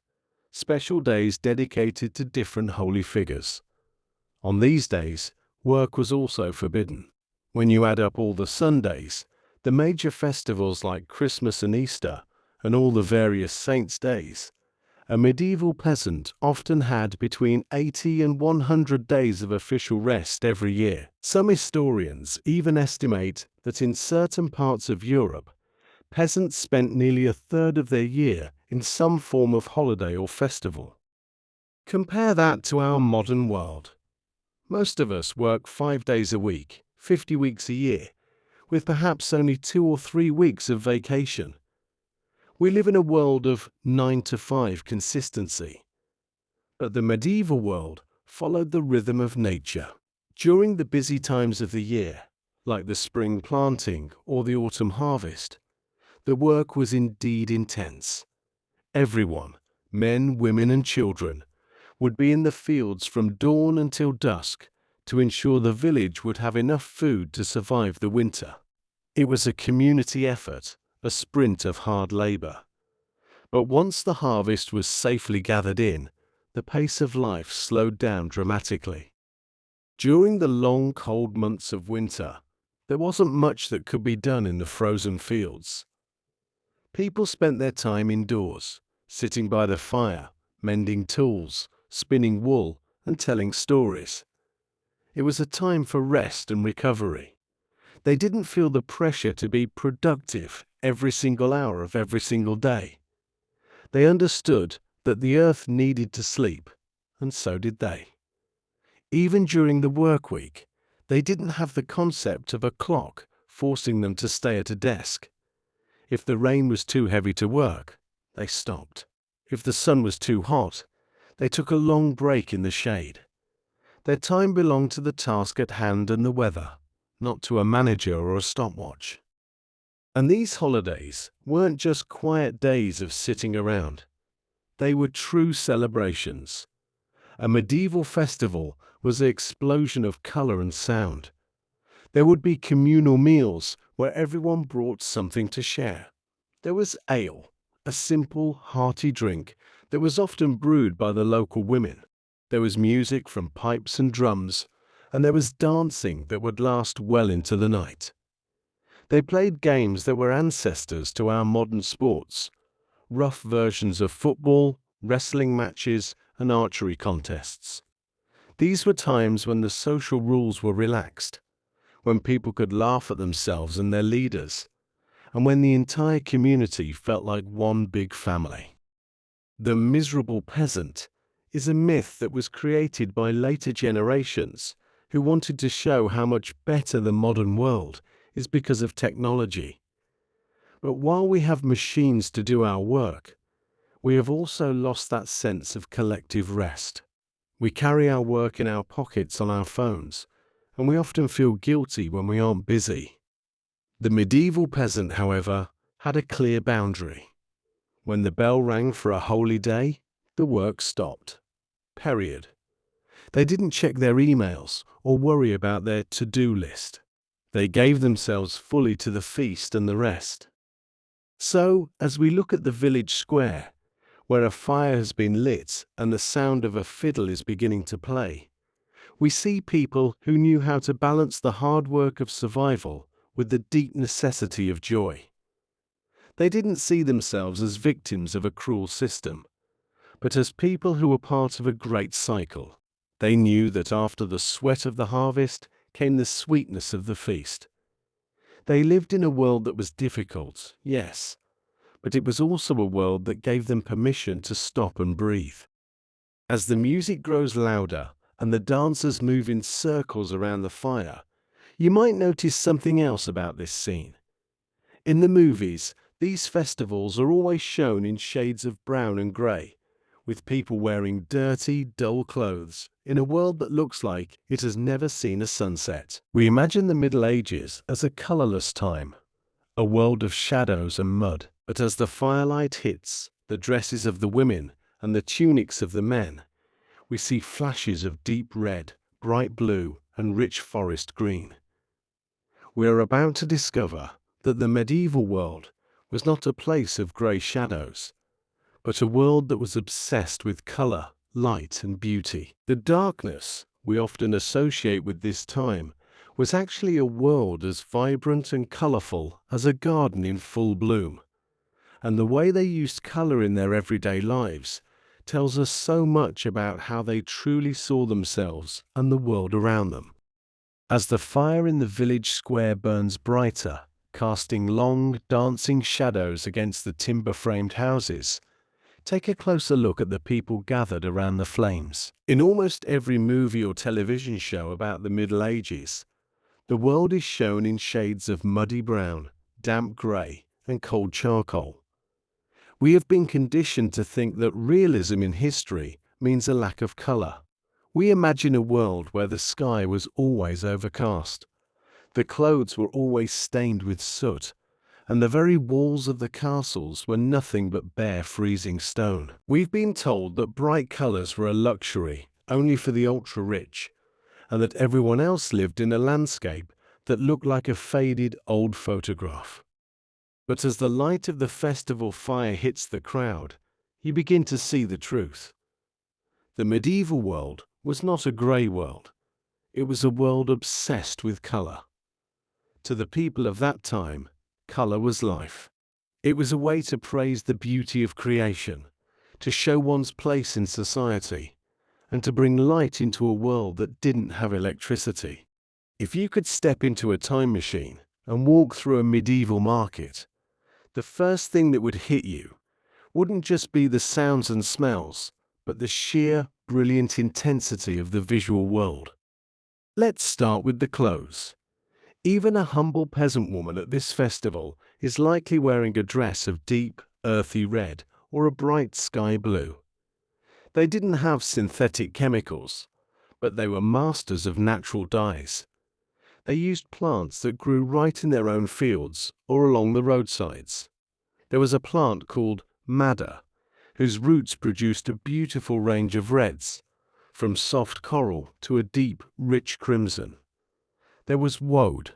special days dedicated to different holy figures. On these days, work was also forbidden. When you add up all the Sundays, the major festivals like Christmas and Easter, and all the various saints' days, a medieval peasant often had between 80 and 100 days of official rest every year. Some historians even estimate that in certain parts of Europe, peasants spent nearly a third of their year in some form of holiday or festival. Compare that to our modern world. Most of us work 5 days a week, 50 weeks a year, with perhaps only 2 or 3 weeks of vacation. We live in a world of 9 to 5 consistency. But the medieval world followed the rhythm of nature. During the busy times of the year, like the spring planting or the autumn harvest, the work was indeed intense. Everyone, men, women, and children, would be in the fields from dawn until dusk to ensure the village would have enough food to survive the winter. It was a community effort, a sprint of hard labor. But once the harvest was safely gathered in, the pace of life slowed down dramatically. During the long, cold months of winter, there wasn't much that could be done in the frozen fields. People spent their time indoors, sitting by the fire, mending tools, spinning wool, and telling stories. It was a time for rest and recovery. They didn't feel the pressure to be productive every single hour of every single day. They understood that the earth needed to sleep, and so did they. Even during the work week, they didn't have the concept of a clock forcing them to stay at a desk. If the rain was too heavy to work, they stopped. If the sun was too hot, they took a long break in the shade. Their time belonged to the task at hand and the weather, not to a manager or a stopwatch. And these holidays weren't just quiet days of sitting around. They were true celebrations. A medieval festival was an explosion of color and sound. There would be communal meals where everyone brought something to share. There was ale, a simple, hearty drink that was often brewed by the local women. There was music from pipes and drums, and there was dancing that would last well into the night. They played games that were ancestors to our modern sports, rough versions of football, wrestling matches, and archery contests. These were times when the social rules were relaxed, when people could laugh at themselves and their leaders, and when the entire community felt like one big family. The miserable peasant is a myth that was created by later generations who wanted to show how much better the modern world is because of technology. But while we have machines to do our work, we have also lost that sense of collective rest. We carry our work in our pockets on our phones, and we often feel guilty when we aren't busy. The medieval peasant, however, had a clear boundary. When the bell rang for a holy day, the work stopped. Period. They didn't check their emails or worry about their to-do list. They gave themselves fully to the feast and the rest. So, as we look at the village square, where a fire has been lit and the sound of a fiddle is beginning to play, we see people who knew how to balance the hard work of survival with the deep necessity of joy. They didn't see themselves as victims of a cruel system, but as people who were part of a great cycle. They knew that after the sweat of the harvest came the sweetness of the feast. They lived in a world that was difficult, yes, but it was also a world that gave them permission to stop and breathe. As the music grows louder and the dancers move in circles around the fire, you might notice something else about this scene. In the movies, these festivals are always shown in shades of brown and grey, with people wearing dirty, dull clothes in a world that looks like it has never seen a sunset. We imagine the Middle Ages as a colourless time, a world of shadows and mud. But as the firelight hits the dresses of the women and the tunics of the men, we see flashes of deep red, bright blue, and rich forest green. We are about to discover that the medieval world was not a place of grey shadows, but a world that was obsessed with colour, light, and beauty. The darkness we often associate with this time was actually a world as vibrant and colourful as a garden in full bloom. And the way they used colour in their everyday lives tells us so much about how they truly saw themselves and the world around them. As the fire in the village square burns brighter, casting long, dancing shadows against the timber-framed houses, take a closer look at the people gathered around the flames. In almost every movie or television show about the Middle Ages, the world is shown in shades of muddy brown, damp grey, and cold charcoal. We have been conditioned to think that realism in history means a lack of colour. We imagine a world where the sky was always overcast, the clothes were always stained with soot, and the very walls of the castles were nothing but bare freezing stone. We've been told that bright colours were a luxury only for the ultra-rich, and that everyone else lived in a landscape that looked like a faded old photograph. But as the light of the festival fire hits the crowd, you begin to see the truth. The medieval world was not a grey world. It was a world obsessed with colour. To the people of that time, colour was life. It was a way to praise the beauty of creation, to show one's place in society, and to bring light into a world that didn't have electricity. If you could step into a time machine and walk through a medieval market, the first thing that would hit you wouldn't just be the sounds and smells, but the sheer, brilliant intensity of the visual world. Let's start with the clothes. Even a humble peasant woman at this festival is likely wearing a dress of deep, earthy red or a bright sky blue. They didn't have synthetic chemicals, but they were masters of natural dyes. They used plants that grew right in their own fields or along the roadsides. There was a plant called madder, whose roots produced a beautiful range of reds, from soft coral to a deep, rich crimson. There was woad,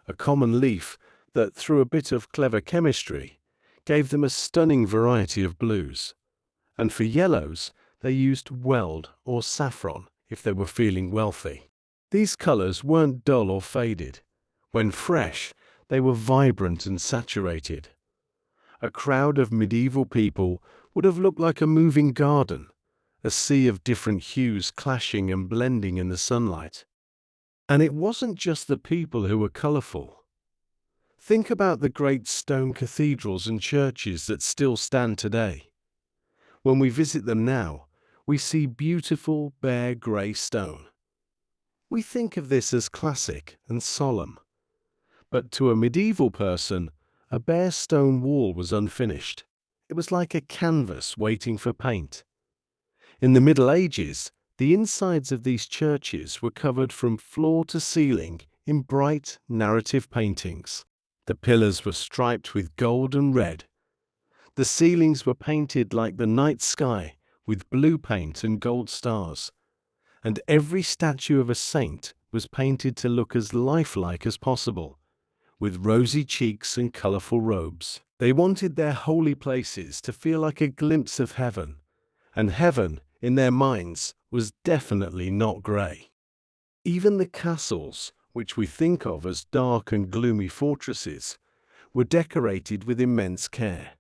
a common leaf that, through a bit of clever chemistry, gave them a stunning variety of blues. And for yellows, they used weld or saffron if they were feeling wealthy. These colors weren't dull or faded. When fresh, they were vibrant and saturated. A crowd of medieval people would have looked like a moving garden, a sea of different hues clashing and blending in the sunlight. And it wasn't just the people who were colorful. Think about the great stone cathedrals and churches that still stand today. When we visit them now, we see beautiful, bare grey stone. We think of this as classic and solemn. But to a medieval person, a bare stone wall was unfinished. It was like a canvas waiting for paint. In the Middle Ages, the insides of these churches were covered from floor to ceiling in bright, narrative paintings. The pillars were striped with gold and red. The ceilings were painted like the night sky with blue paint and gold stars. And every statue of a saint was painted to look as lifelike as possible, with rosy cheeks and colorful robes. They wanted their holy places to feel like a glimpse of heaven, and heaven, in their minds, was definitely not grey. Even the castles, which we think of as dark and gloomy fortresses, were decorated with immense care.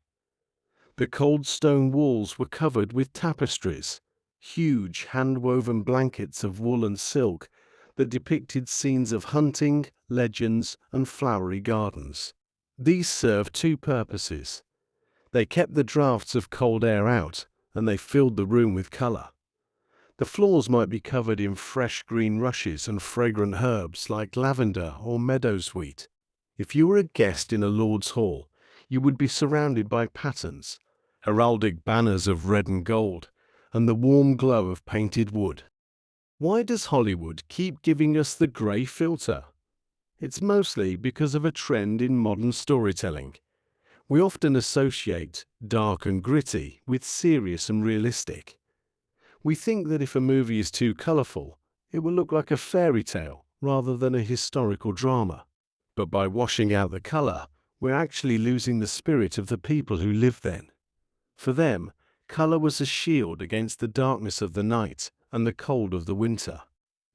The cold stone walls were covered with tapestries, huge hand-woven blankets of wool and silk that depicted scenes of hunting, legends, and flowery gardens. These served two purposes. They kept the drafts of cold air out, and they filled the room with color. The floors might be covered in fresh green rushes and fragrant herbs like lavender or meadowsweet. If you were a guest in a lord's hall, you would be surrounded by patterns, heraldic banners of red and gold, and the warm glow of painted wood. Why does Hollywood keep giving us the grey filter? It's mostly because of a trend in modern storytelling. We often associate dark and gritty with serious and realistic. We think that if a movie is too colorful, it will look like a fairy tale rather than a historical drama. But by washing out the color, we're actually losing the spirit of the people who lived then. For them, color was a shield against the darkness of the night and the cold of the winter.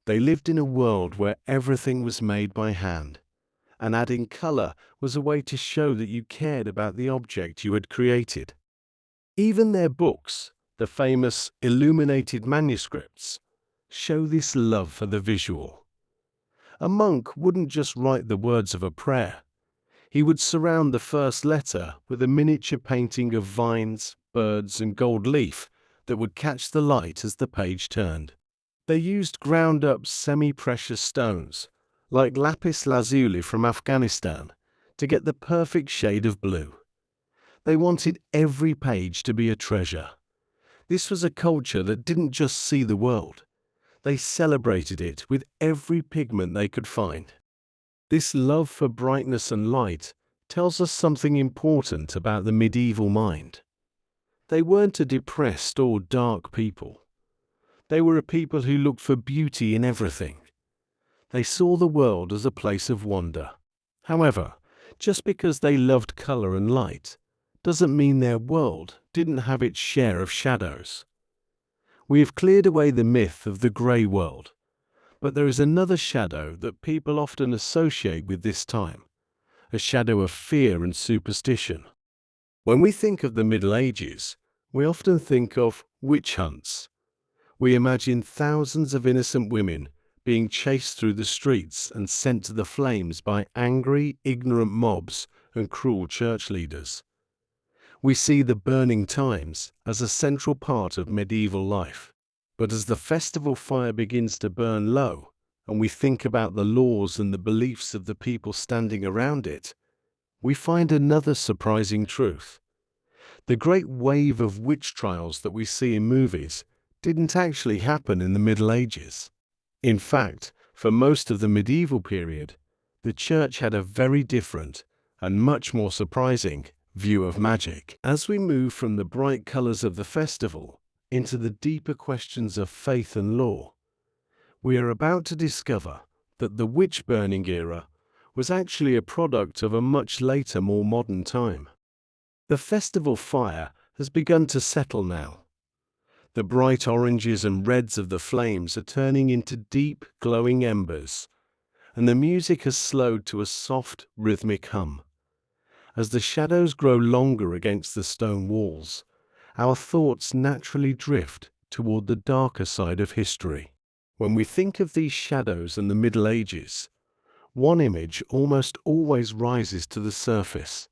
They lived in a world where everything was made by hand, and adding color was a way to show that you cared about the object you had created. Even their books, the famous illuminated manuscripts, show this love for the visual. A monk wouldn't just write the words of a prayer. He would surround the first letter with a miniature painting of vines, birds, and gold leaf that would catch the light as the page turned. They used ground-up semi-precious stones, like lapis lazuli from Afghanistan, to get the perfect shade of blue. They wanted every page to be a treasure. This was a culture that didn't just see the world. They celebrated it with every pigment they could find. This love for brightness and light tells us something important about the medieval mind. They weren't a depressed or dark people. They were a people who looked for beauty in everything. They saw the world as a place of wonder. However, just because they loved color and light doesn't mean their world didn't have its share of shadows. We have cleared away the myth of the gray world, but there is another shadow that people often associate with this time, a shadow of fear and superstition. When we think of the Middle Ages, we often think of witch hunts. We imagine thousands of innocent women being chased through the streets and sent to the flames by angry, ignorant mobs and cruel church leaders. We see the burning times as a central part of medieval life. But as the festival fire begins to burn low, and we think about the laws and the beliefs of the people standing around it, we find another surprising truth. The great wave of witch trials that we see in movies didn't actually happen in the Middle Ages. In fact, for most of the medieval period, the church had a very different and much more surprising view of magic. As we move from the bright colors of the festival into the deeper questions of faith and law, we are about to discover that the witch-burning era was actually a product of a much later, more modern time. The festival fire has begun to settle now. The bright oranges and reds of the flames are turning into deep, glowing embers, and the music has slowed to a soft, rhythmic hum. As the shadows grow longer against the stone walls, our thoughts naturally drift toward the darker side of history. When we think of these shadows and the Middle Ages, one image almost always rises to the surface.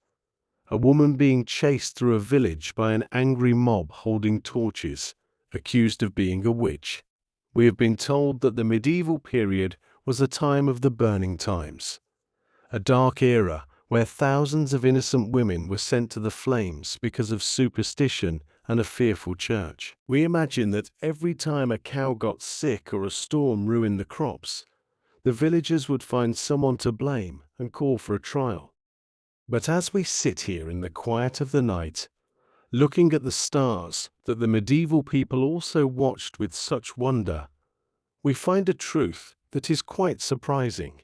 A woman being chased through a village by an angry mob holding torches, accused of being a witch. We have been told that the medieval period was a time of the burning times, a dark era where thousands of innocent women were sent to the flames because of superstition and a fearful church. We imagine that every time a cow got sick or a storm ruined the crops, the villagers would find someone to blame and call for a trial. But as we sit here in the quiet of the night, looking at the stars that the medieval people also watched with such wonder, we find a truth that is quite surprising.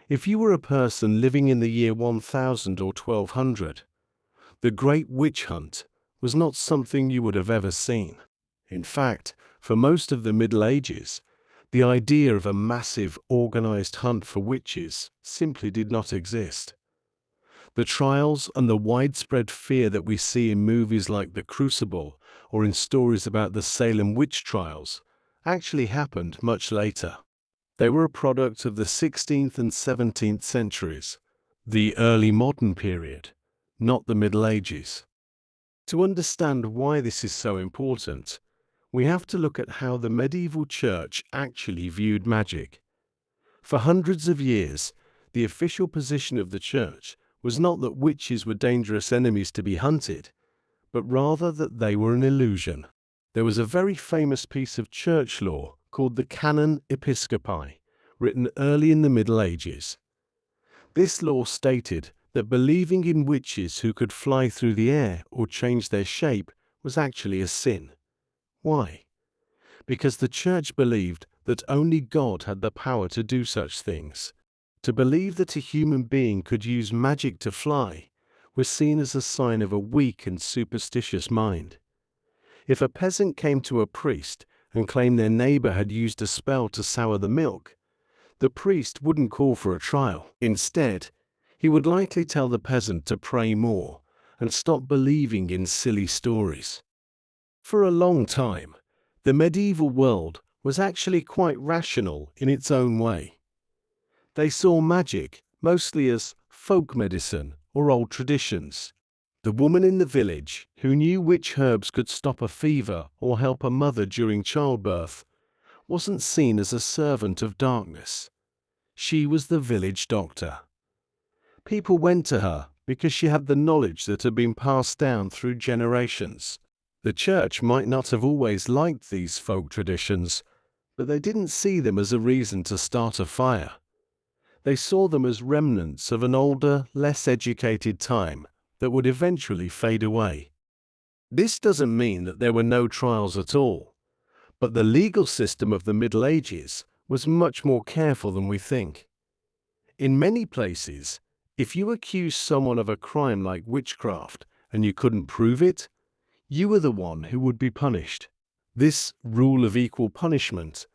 If you were a person living in the year 1000 or 1200, the Great Witch Hunt was not something you would have ever seen. In fact, for most of the Middle Ages, the idea of a massive, organized hunt for witches simply did not exist. The trials and the widespread fear that we see in movies like The Crucible or in stories about the Salem witch trials actually happened much later. They were a product of the 16th and 17th centuries, the early modern period, not the Middle Ages. To understand why this is so important, we have to look at how the medieval church actually viewed magic. For hundreds of years, the official position of the church was not that witches were dangerous enemies to be hunted, but rather that they were an illusion. There was a very famous piece of church law called the Canon Episcopi, written early in the Middle Ages. This law stated that believing in witches who could fly through the air or change their shape was actually a sin. Why? Because the church believed that only God had the power to do such things. To believe that a human being could use magic to fly was seen as a sign of a weak and superstitious mind. If a peasant came to a priest and claimed their neighbor had used a spell to sour the milk, the priest wouldn't call for a trial. Instead, he would likely tell the peasant to pray more and stop believing in silly stories. For a long time, the medieval world was actually quite rational in its own way. They saw magic mostly as folk medicine or old traditions. The woman in the village who knew which herbs could stop a fever or help a mother during childbirth wasn't seen as a servant of darkness. She was the village doctor. People went to her because she had the knowledge that had been passed down through generations. The church might not have always liked these folk traditions, but they didn't see them as a reason to start a fire. They saw them as remnants of an older, less educated time that would eventually fade away. This doesn't mean that there were no trials at all, but the legal system of the Middle Ages was much more careful than we think. In many places, if you accused someone of a crime like witchcraft and you couldn't prove it, you were the one who would be punished. This rule of equal punishment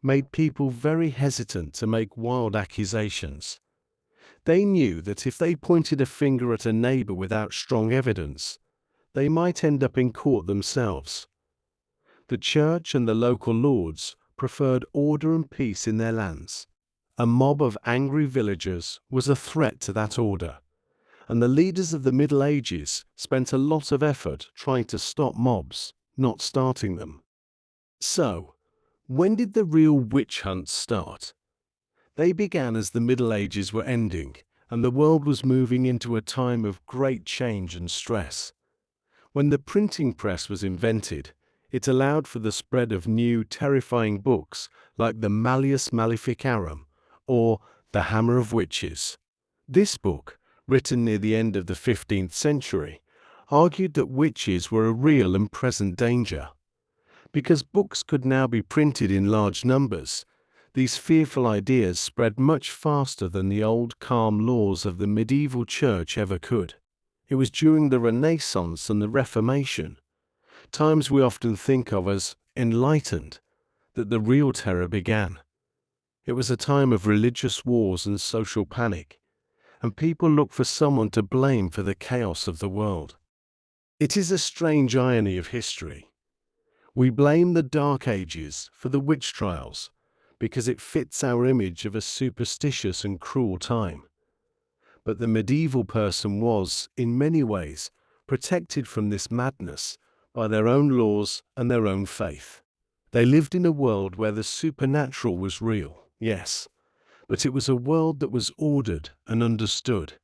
made people very hesitant to make wild accusations. They knew that if they pointed a finger at a neighbor without strong evidence, they might end up in court themselves. The church and the local lords preferred order and peace in their lands. A mob of angry villagers was a threat to that order, and the leaders of the Middle Ages spent a lot of effort trying to stop mobs, not starting them. So, when did the real witch hunts start? They began as the Middle Ages were ending, and the world was moving into a time of great change and stress. When the printing press was invented, it allowed for the spread of new, terrifying books like the Malleus Maleficarum or The Hammer of Witches. This book, written near the end of the 15th century, argued that witches were a real and present danger. Because books could now be printed in large numbers, these fearful ideas spread much faster than the old calm laws of the medieval church ever could. It was during the Renaissance and the Reformation, times we often think of as enlightened, that the real terror began. It was a time of religious wars and social panic, and people looked for someone to blame for the chaos of the world. It is a strange irony of history. We blame the Dark Ages for the witch trials because it fits our image of a superstitious and cruel time. But the medieval person was, in many ways, protected from this madness by their own laws and their own faith. They lived in a world where the supernatural was real, yes, but it was a world that was ordered and understood.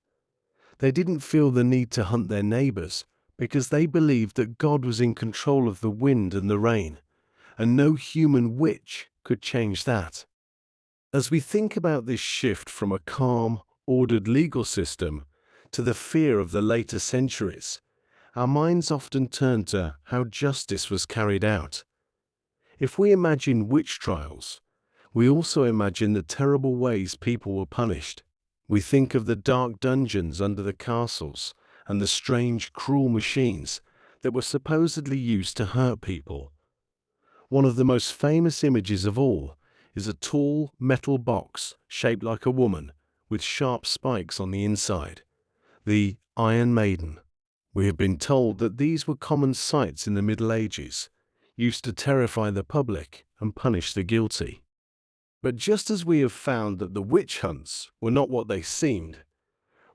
They didn't feel the need to hunt their neighbors because they believed that God was in control of the wind and the rain, and no human witch could change that. As we think about this shift from a calm, ordered legal system to the fear of the later centuries, our minds often turn to how justice was carried out. If we imagine witch trials, we also imagine the terrible ways people were punished. We think of the dark dungeons under the castles and the strange, cruel machines that were supposedly used to hurt people. One of the most famous images of all is a tall metal box shaped like a woman with sharp spikes on the inside. The Iron Maiden. We have been told that these were common sights in the Middle Ages, used to terrify the public and punish the guilty. But just as we have found that the witch hunts were not what they seemed,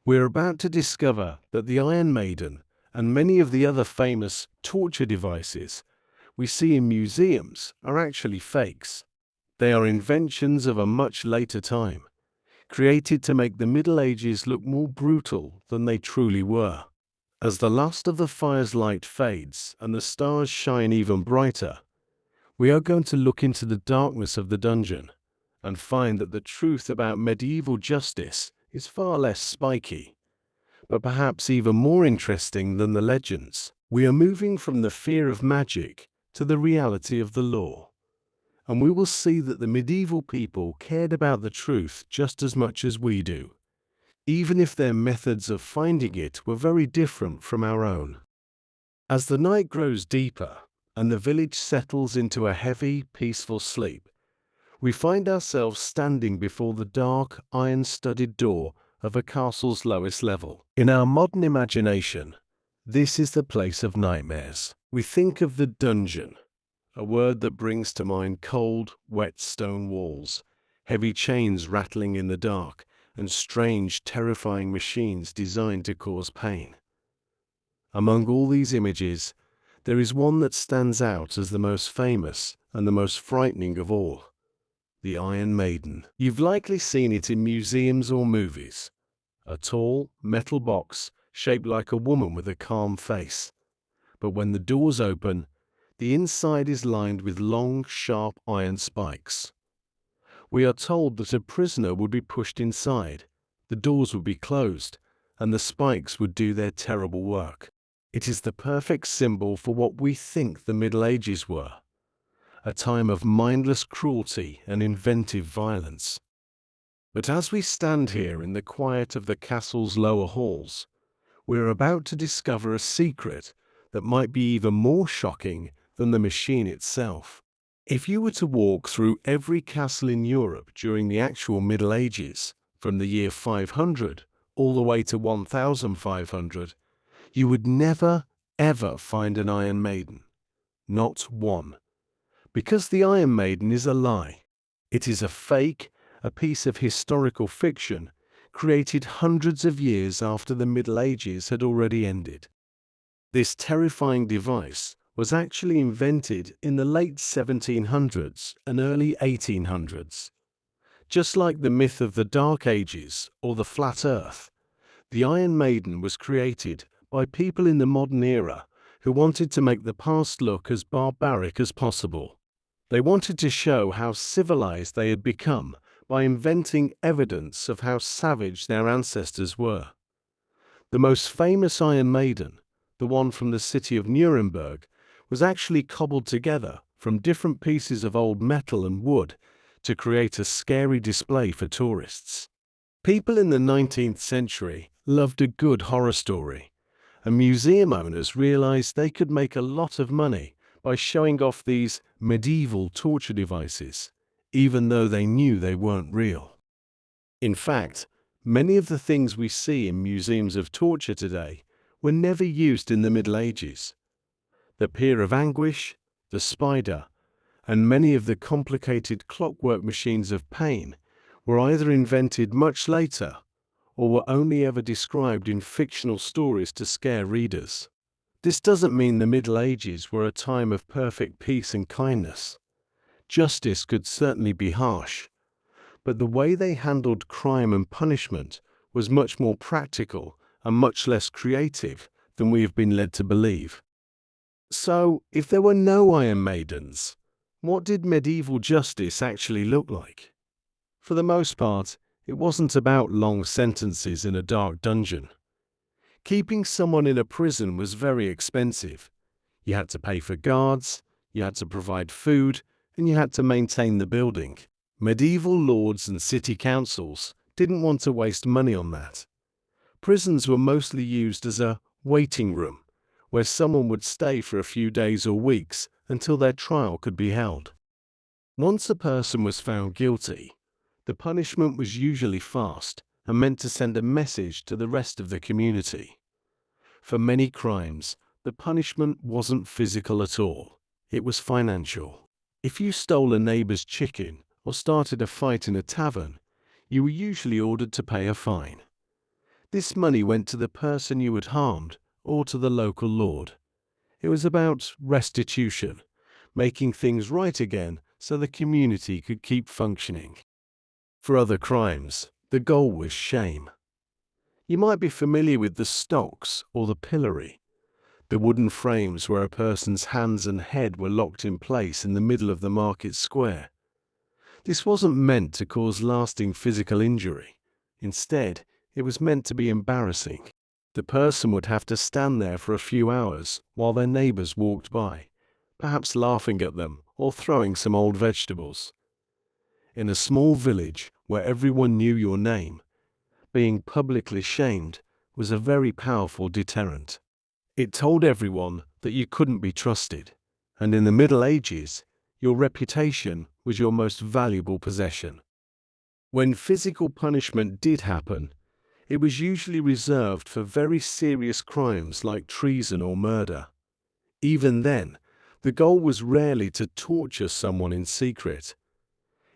we are about to discover that the Iron Maiden and many of the other famous torture devices we see in museums are actually fakes. They are inventions of a much later time, created to make the Middle Ages look more brutal than they truly were. As the last of the fire's light fades and the stars shine even brighter, we are going to look into the darkness of the dungeon and find that the truth about medieval justice is far less spiky, but perhaps even more interesting than the legends. We are moving from the fear of magic to the reality of the law, and we will see that the medieval people cared about the truth just as much as we do, even if their methods of finding it were very different from our own. As the night grows deeper and the village settles into a heavy, peaceful sleep, we find ourselves standing before the dark, iron-studded door of a castle's lowest level. In our modern imagination, this is the place of nightmares. We think of the dungeon, a word that brings to mind cold, wet stone walls, heavy chains rattling in the dark, and strange, terrifying machines designed to cause pain. Among all these images, there is one that stands out as the most famous and the most frightening of all: the Iron Maiden. You've likely seen it in museums or movies. A tall, metal box shaped like a woman with a calm face. But when the doors open, the inside is lined with long, sharp iron spikes. We are told that a prisoner would be pushed inside, the doors would be closed, and the spikes would do their terrible work. It is the perfect symbol for what we think the Middle Ages were: a time of mindless cruelty and inventive violence. But as we stand here in the quiet of the castle's lower halls, we are about to discover a secret that might be even more shocking than the machine itself. If you were to walk through every castle in Europe during the actual Middle Ages, from the year 500 all the way to 1500, you would never, ever find an Iron Maiden. Not one. Because the Iron Maiden is a lie. It is a fake, a piece of historical fiction created hundreds of years after the Middle Ages had already ended. This terrifying device was actually invented in the late 1700s and early 1800s. Just like the myth of the Dark Ages or the Flat Earth, the Iron Maiden was created by people in the modern era who wanted to make the past look as barbaric as possible. They wanted to show how civilized they had become by inventing evidence of how savage their ancestors were. The most famous Iron Maiden, the one from the city of Nuremberg, was actually cobbled together from different pieces of old metal and wood to create a scary display for tourists. People in the 19th century loved a good horror story, and museum owners realized they could make a lot of money by showing off these medieval torture devices, even though they knew they weren't real. In fact, many of the things we see in museums of torture today were never used in the Middle Ages. The Pier of Anguish, the spider, and many of the complicated clockwork machines of pain were either invented much later or were only ever described in fictional stories to scare readers. This doesn't mean the Middle Ages were a time of perfect peace and kindness. Justice could certainly be harsh, but the way they handled crime and punishment was much more practical and much less creative than we have been led to believe. So, if there were no Iron Maidens, what did medieval justice actually look like? For the most part, it wasn't about long sentences in a dark dungeon. Keeping someone in a prison was very expensive. You had to pay for guards, you had to provide food, and you had to maintain the building. Medieval lords and city councils didn't want to waste money on that. Prisons were mostly used as a waiting room, where someone would stay for a few days or weeks until their trial could be held. Once a person was found guilty, the punishment was usually fast and meant to send a message to the rest of the community. For many crimes, the punishment wasn't physical at all. It was financial. If you stole a neighbor's chicken or started a fight in a tavern, you were usually ordered to pay a fine. This money went to the person you had harmed or to the local lord. It was about restitution, making things right again so the community could keep functioning. For other crimes, the goal was shame. You might be familiar with the stocks or the pillory, the wooden frames where a person's hands and head were locked in place in the middle of the market square. This wasn't meant to cause lasting physical injury. Instead, it was meant to be embarrassing. The person would have to stand there for a few hours while their neighbors walked by, perhaps laughing at them or throwing some old vegetables. In a small village where everyone knew your name, being publicly shamed was a very powerful deterrent. It told everyone that you couldn't be trusted, and in the Middle Ages, your reputation was your most valuable possession. When physical punishment did happen, it was usually reserved for very serious crimes like treason or murder. Even then, the goal was rarely to torture someone in secret.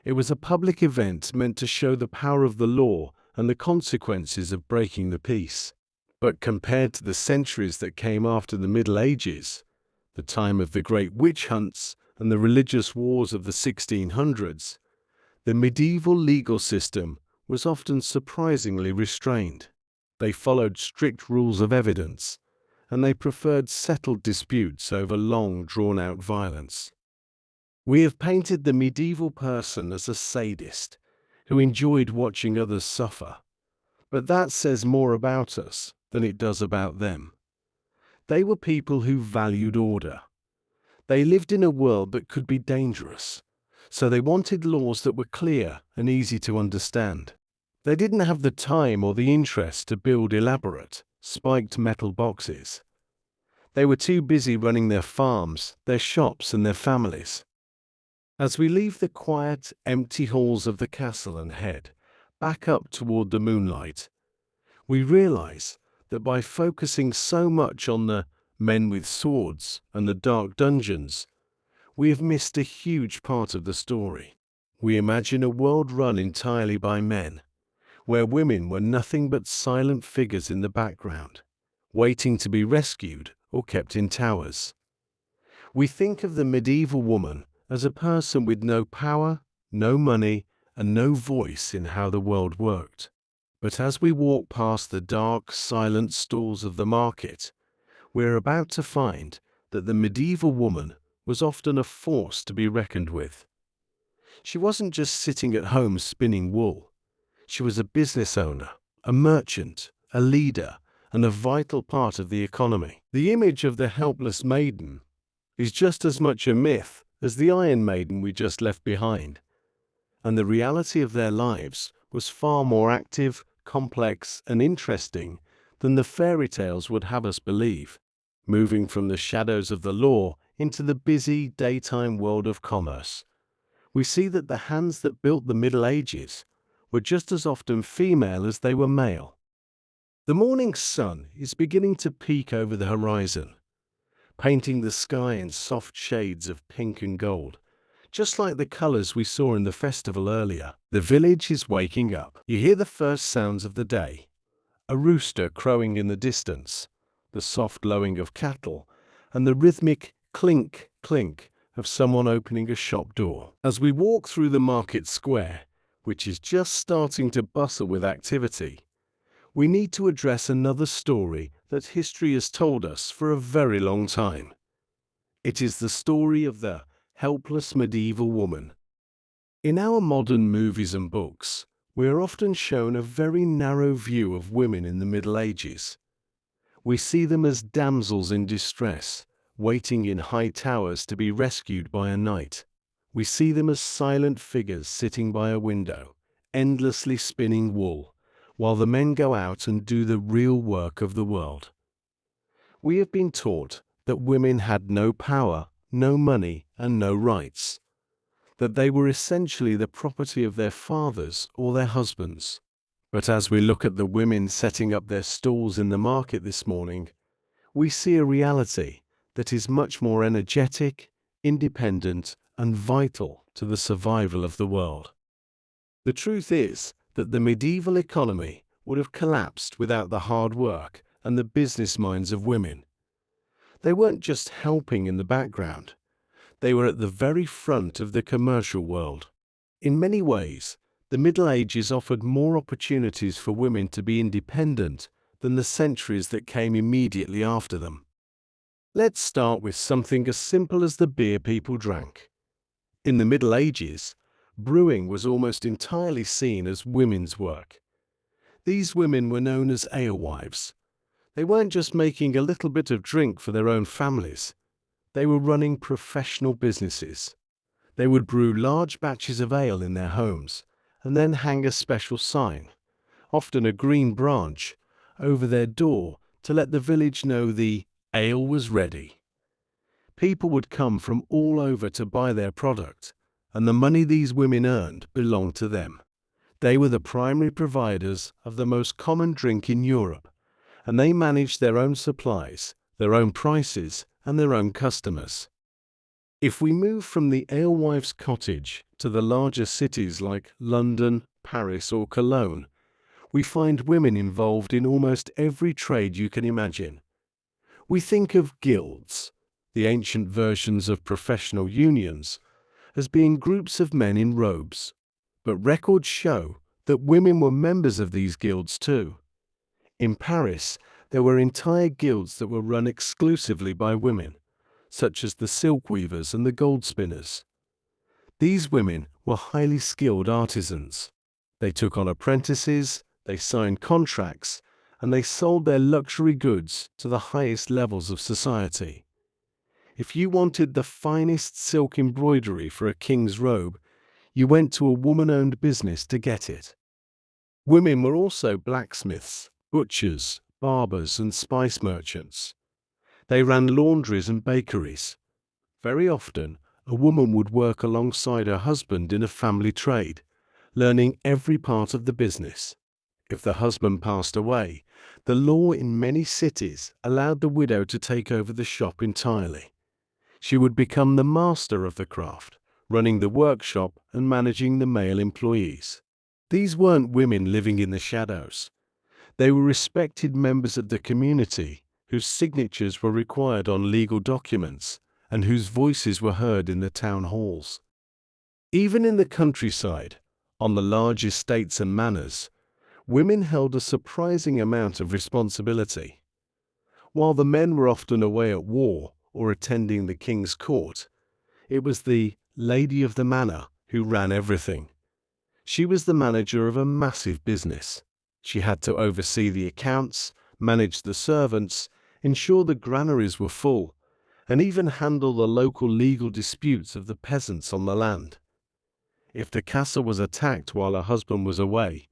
It was a public event meant to show the power of the law and the consequences of breaking the peace. But compared to the centuries that came after the Middle Ages, the time of the great witch hunts and the religious wars of the 1600s, the medieval legal system was often surprisingly restrained. They followed strict rules of evidence, and they preferred settled disputes over long, drawn-out violence. We have painted the medieval person as a sadist who enjoyed watching others suffer, but that says more about us than it does about them. They were people who valued order. They lived in a world that could be dangerous, so they wanted laws that were clear and easy to understand. They didn't have the time or the interest to build elaborate, spiked metal boxes. They were too busy running their farms, their shops, and their families. As we leave the quiet, empty halls of the castle and head back up toward the moonlight, we realize that by focusing so much on the men with swords and the dark dungeons, we have missed a huge part of the story. We imagine a world run entirely by men, where women were nothing but silent figures in the background, waiting to be rescued or kept in towers. We think of the medieval woman as a person with no power, no money, and no voice in how the world worked. But as we walk past the dark, silent stalls of the market, we're about to find that the medieval woman was often a force to be reckoned with. She wasn't just sitting at home spinning wool. She was a business owner, a merchant, a leader, and a vital part of the economy. The image of the helpless maiden is just as much a myth as the Iron Maiden we just left behind, and the reality of their lives was far more active, complex, and interesting than the fairy tales would have us believe. Moving from the shadows of the law into the busy daytime world of commerce, we see that the hands that built the Middle Ages were just as often female as they were male. The morning sun is beginning to peek over the horizon, painting the sky in soft shades of pink and gold, just like the colors we saw in the festival earlier. The village is waking up. You hear the first sounds of the day, a rooster crowing in the distance, the soft lowing of cattle, and the rhythmic clink, clink of someone opening a shop door. As we walk through the market square, which is just starting to bustle with activity, we need to address another story that history has told us for a very long time. It is the story of the helpless medieval woman. In our modern movies and books, we are often shown a very narrow view of women in the Middle Ages. We see them as damsels in distress, waiting in high towers to be rescued by a knight. We see them as silent figures sitting by a window, endlessly spinning wool, while the men go out and do the real work of the world. We have been taught that women had no power, no money, and no rights, that they were essentially the property of their fathers or their husbands. But as we look at the women setting up their stalls in the market this morning, we see a reality that is much more energetic, independent, and vital to the survival of the world. The truth is that the medieval economy would have collapsed without the hard work and the business minds of women. They weren't just helping in the background, they were at the very front of the commercial world. In many ways, the Middle Ages offered more opportunities for women to be independent than the centuries that came immediately after them. Let's start with something as simple as the beer people drank. In the Middle Ages, brewing was almost entirely seen as women's work. These women were known as alewives. They weren't just making a little bit of drink for their own families. They were running professional businesses. They would brew large batches of ale in their homes and then hang a special sign, often a green branch, over their door to let the village know the ale was ready. People would come from all over to buy their product, and the money these women earned belonged to them. They were the primary providers of the most common drink in Europe, and they managed their own supplies, their own prices, and their own customers. If we move from the alewives' cottage to the larger cities like London, Paris, or Cologne, we find women involved in almost every trade you can imagine. We think of guilds, the ancient versions of professional unions, as being groups of men in robes, but records show that women were members of these guilds too. In Paris, there were entire guilds that were run exclusively by women, such as the silk weavers and the goldspinners. These women were highly skilled artisans. They took on apprentices, they signed contracts, and they sold their luxury goods to the highest levels of society. If you wanted the finest silk embroidery for a king's robe, you went to a woman-owned business to get it. Women were also blacksmiths, butchers, barbers, and spice merchants. They ran laundries and bakeries. Very often, a woman would work alongside her husband in a family trade, learning every part of the business. If the husband passed away, the law in many cities allowed the widow to take over the shop entirely. She would become the master of the craft, running the workshop and managing the male employees. These weren't women living in the shadows. They were respected members of the community whose signatures were required on legal documents and whose voices were heard in the town halls. Even in the countryside, on the large estates and manors, women held a surprising amount of responsibility. While the men were often away at war or attending the king's court, it was the lady of the manor who ran everything. She was the manager of a massive business. She had to oversee the accounts, manage the servants, ensure the granaries were full, and even handle the local legal disputes of the peasants on the land. If the castle was attacked while her husband was away,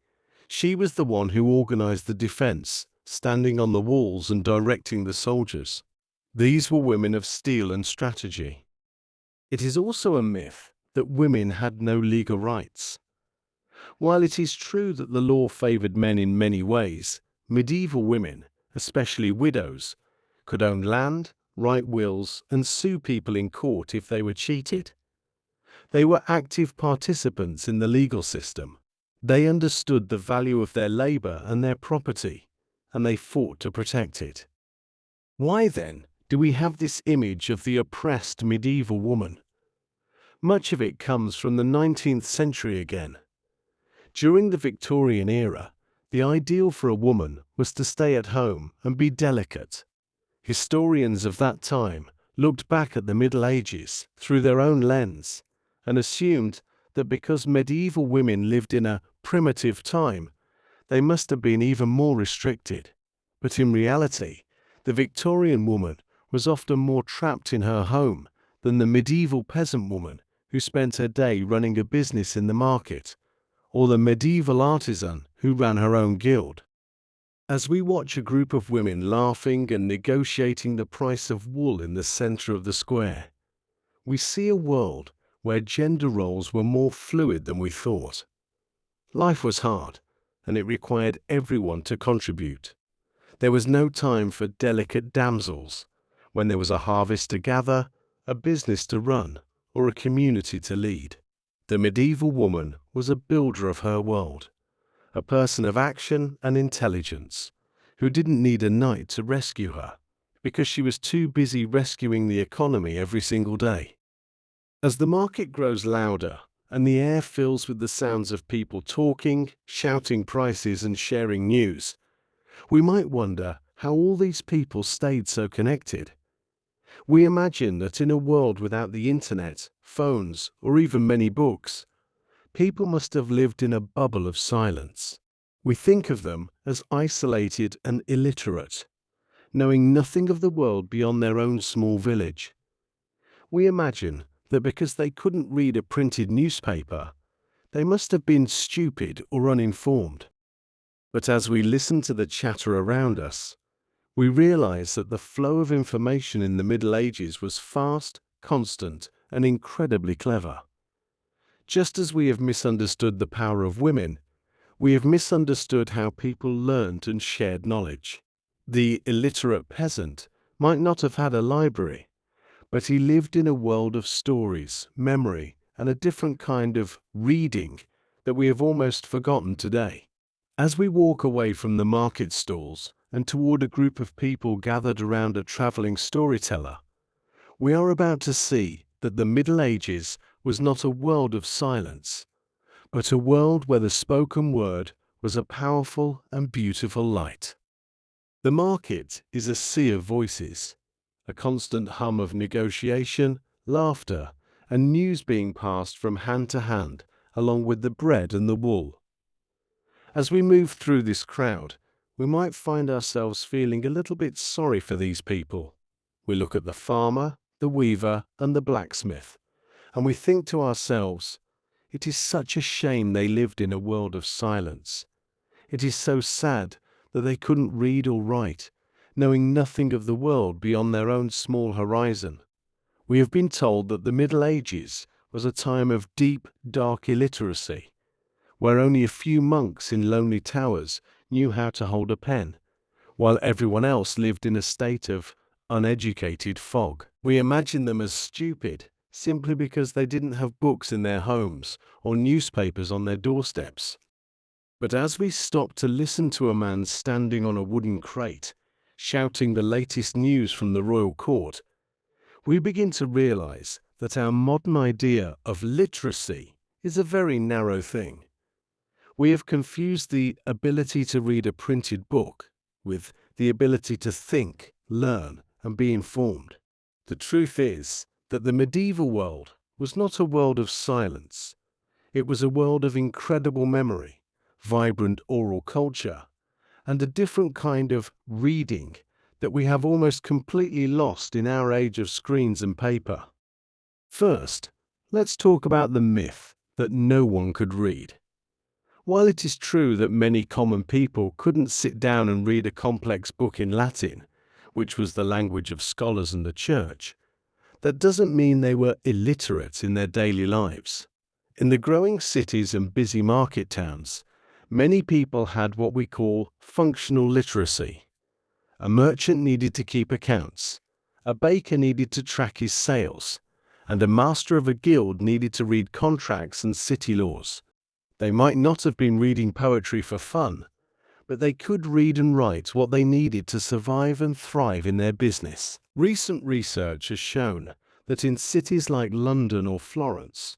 she was the one who organized the defense, standing on the walls and directing the soldiers. These were women of steel and strategy. It is also a myth that women had no legal rights. While it is true that the law favored men in many ways, medieval women, especially widows, could own land, write wills, and sue people in court if they were cheated. They were active participants in the legal system. They understood the value of their labor and their property, and they fought to protect it. Why then do we have this image of the oppressed medieval woman? Much of it comes from the 19th century again. During the Victorian era, the ideal for a woman was to stay at home and be delicate. Historians of that time looked back at the Middle Ages through their own lens and assumed that because medieval women lived in a primitive time, they must have been even more restricted. But in reality, the Victorian woman was often more trapped in her home than the medieval peasant woman who spent her day running a business in the market, or the medieval artisan who ran her own guild. As we watch a group of women laughing and negotiating the price of wool in the center of the square, we see a world where gender roles were more fluid than we thought. Life was hard, and it required everyone to contribute. There was no time for delicate damsels, when there was a harvest to gather, a business to run, or a community to lead. The medieval woman was a builder of her world, a person of action and intelligence, who didn't need a knight to rescue her, because she was too busy rescuing the economy every single day. As the market grows louder, and the air fills with the sounds of people talking, shouting prices and sharing news, we might wonder how all these people stayed so connected. We imagine that in a world without the internet, phones, or even many books, people must have lived in a bubble of silence. We think of them as isolated and illiterate, knowing nothing of the world beyond their own small village. We imagine that because they couldn't read a printed newspaper, they must have been stupid or uninformed. But as we listen to the chatter around us, we realize that the flow of information in the Middle Ages was fast, constant, and incredibly clever. Just as we have misunderstood the power of women, we have misunderstood how people learned and shared knowledge. The illiterate peasant might not have had a library, but he lived in a world of stories, memory, and a different kind of reading that we have almost forgotten today. As we walk away from the market stalls and toward a group of people gathered around a traveling storyteller, we are about to see that the Middle Ages was not a world of silence, but a world where the spoken word was a powerful and beautiful light. The market is a sea of voices, a constant hum of negotiation, laughter, and news being passed from hand to hand, along with the bread and the wool. As we move through this crowd, we might find ourselves feeling a little bit sorry for these people. We look at the farmer, the weaver, and the blacksmith, and we think to ourselves, it is such a shame they lived in a world of silence. It is so sad that they couldn't read or write, knowing nothing of the world beyond their own small horizon. We have been told that the Middle Ages was a time of deep, dark illiteracy, where only a few monks in lonely towers knew how to hold a pen, while everyone else lived in a state of uneducated fog. We imagine them as stupid, simply because they didn't have books in their homes or newspapers on their doorsteps. But as we stop to listen to a man standing on a wooden crate, shouting the latest news from the royal court, we begin to realize that our modern idea of literacy is a very narrow thing. We have confused the ability to read a printed book with the ability to think, learn, and be informed. The truth is that the medieval world was not a world of silence. It was a world of incredible memory, vibrant oral culture, and a different kind of reading that we have almost completely lost in our age of screens and paper. First, let's talk about the myth that no one could read. While it is true that many common people couldn't sit down and read a complex book in Latin, which was the language of scholars and the church, that doesn't mean they were illiterate in their daily lives. In the growing cities and busy market towns, many people had what we call functional literacy. A merchant needed to keep accounts, a baker needed to track his sales, and a master of a guild needed to read contracts and city laws. They might not have been reading poetry for fun, but they could read and write what they needed to survive and thrive in their business. Recent research has shown that in cities like London or Florence,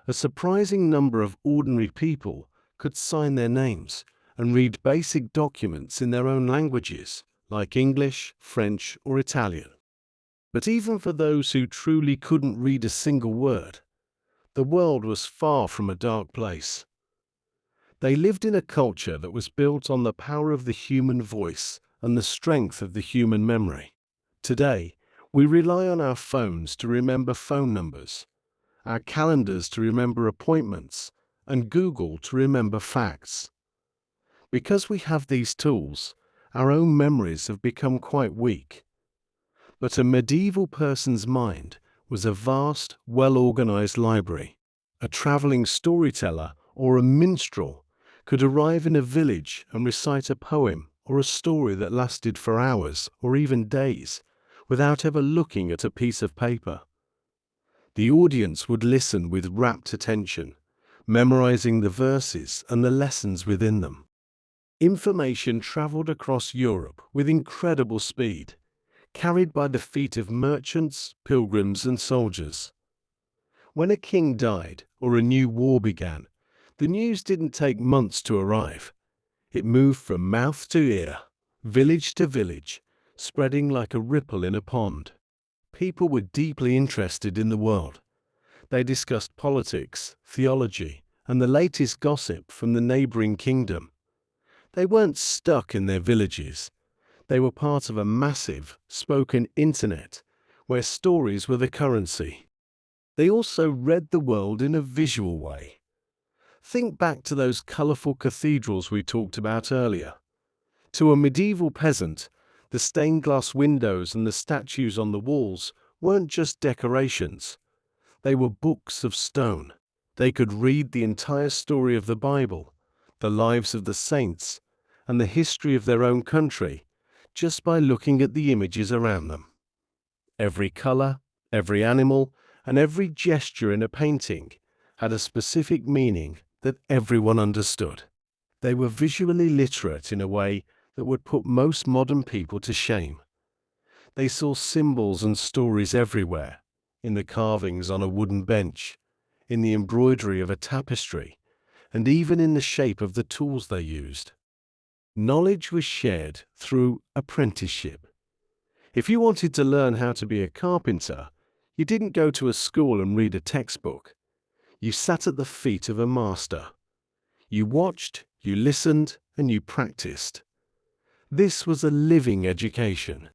a surprising number of ordinary people could sign their names and read basic documents in their own languages, like English, French, or Italian. But even for those who truly couldn't read a single word, the world was far from a dark place. They lived in a culture that was built on the power of the human voice and the strength of the human memory. Today, we rely on our phones to remember phone numbers, our calendars to remember appointments, and Google to remember facts. Because we have these tools, our own memories have become quite weak. But a medieval person's mind was a vast, well-organized library. A traveling storyteller or a minstrel could arrive in a village and recite a poem or a story that lasted for hours or even days without ever looking at a piece of paper. The audience would listen with rapt attention, memorizing the verses and the lessons within them. Information traveled across Europe with incredible speed, carried by the feet of merchants, pilgrims, and soldiers. When a king died or a new war began, the news didn't take months to arrive. It moved from mouth to ear, village to village, spreading like a ripple in a pond. People were deeply interested in the world. They discussed politics, theology, and the latest gossip from the neighboring kingdom. They weren't stuck in their villages. They were part of a massive, spoken internet where stories were the currency. They also read the world in a visual way. Think back to those colorful cathedrals we talked about earlier. To a medieval peasant, the stained glass windows and the statues on the walls weren't just decorations. They were books of stone. They could read the entire story of the Bible, the lives of the saints, and the history of their own country just by looking at the images around them. Every color, every animal, and every gesture in a painting had a specific meaning that everyone understood. They were visually literate in a way that would put most modern people to shame. They saw symbols and stories everywhere, in the carvings on a wooden bench, in the embroidery of a tapestry, and even in the shape of the tools they used. Knowledge was shared through apprenticeship. If you wanted to learn how to be a carpenter, you didn't go to a school and read a textbook. You sat at the feet of a master. You watched, you listened, and you practiced. This was a living education.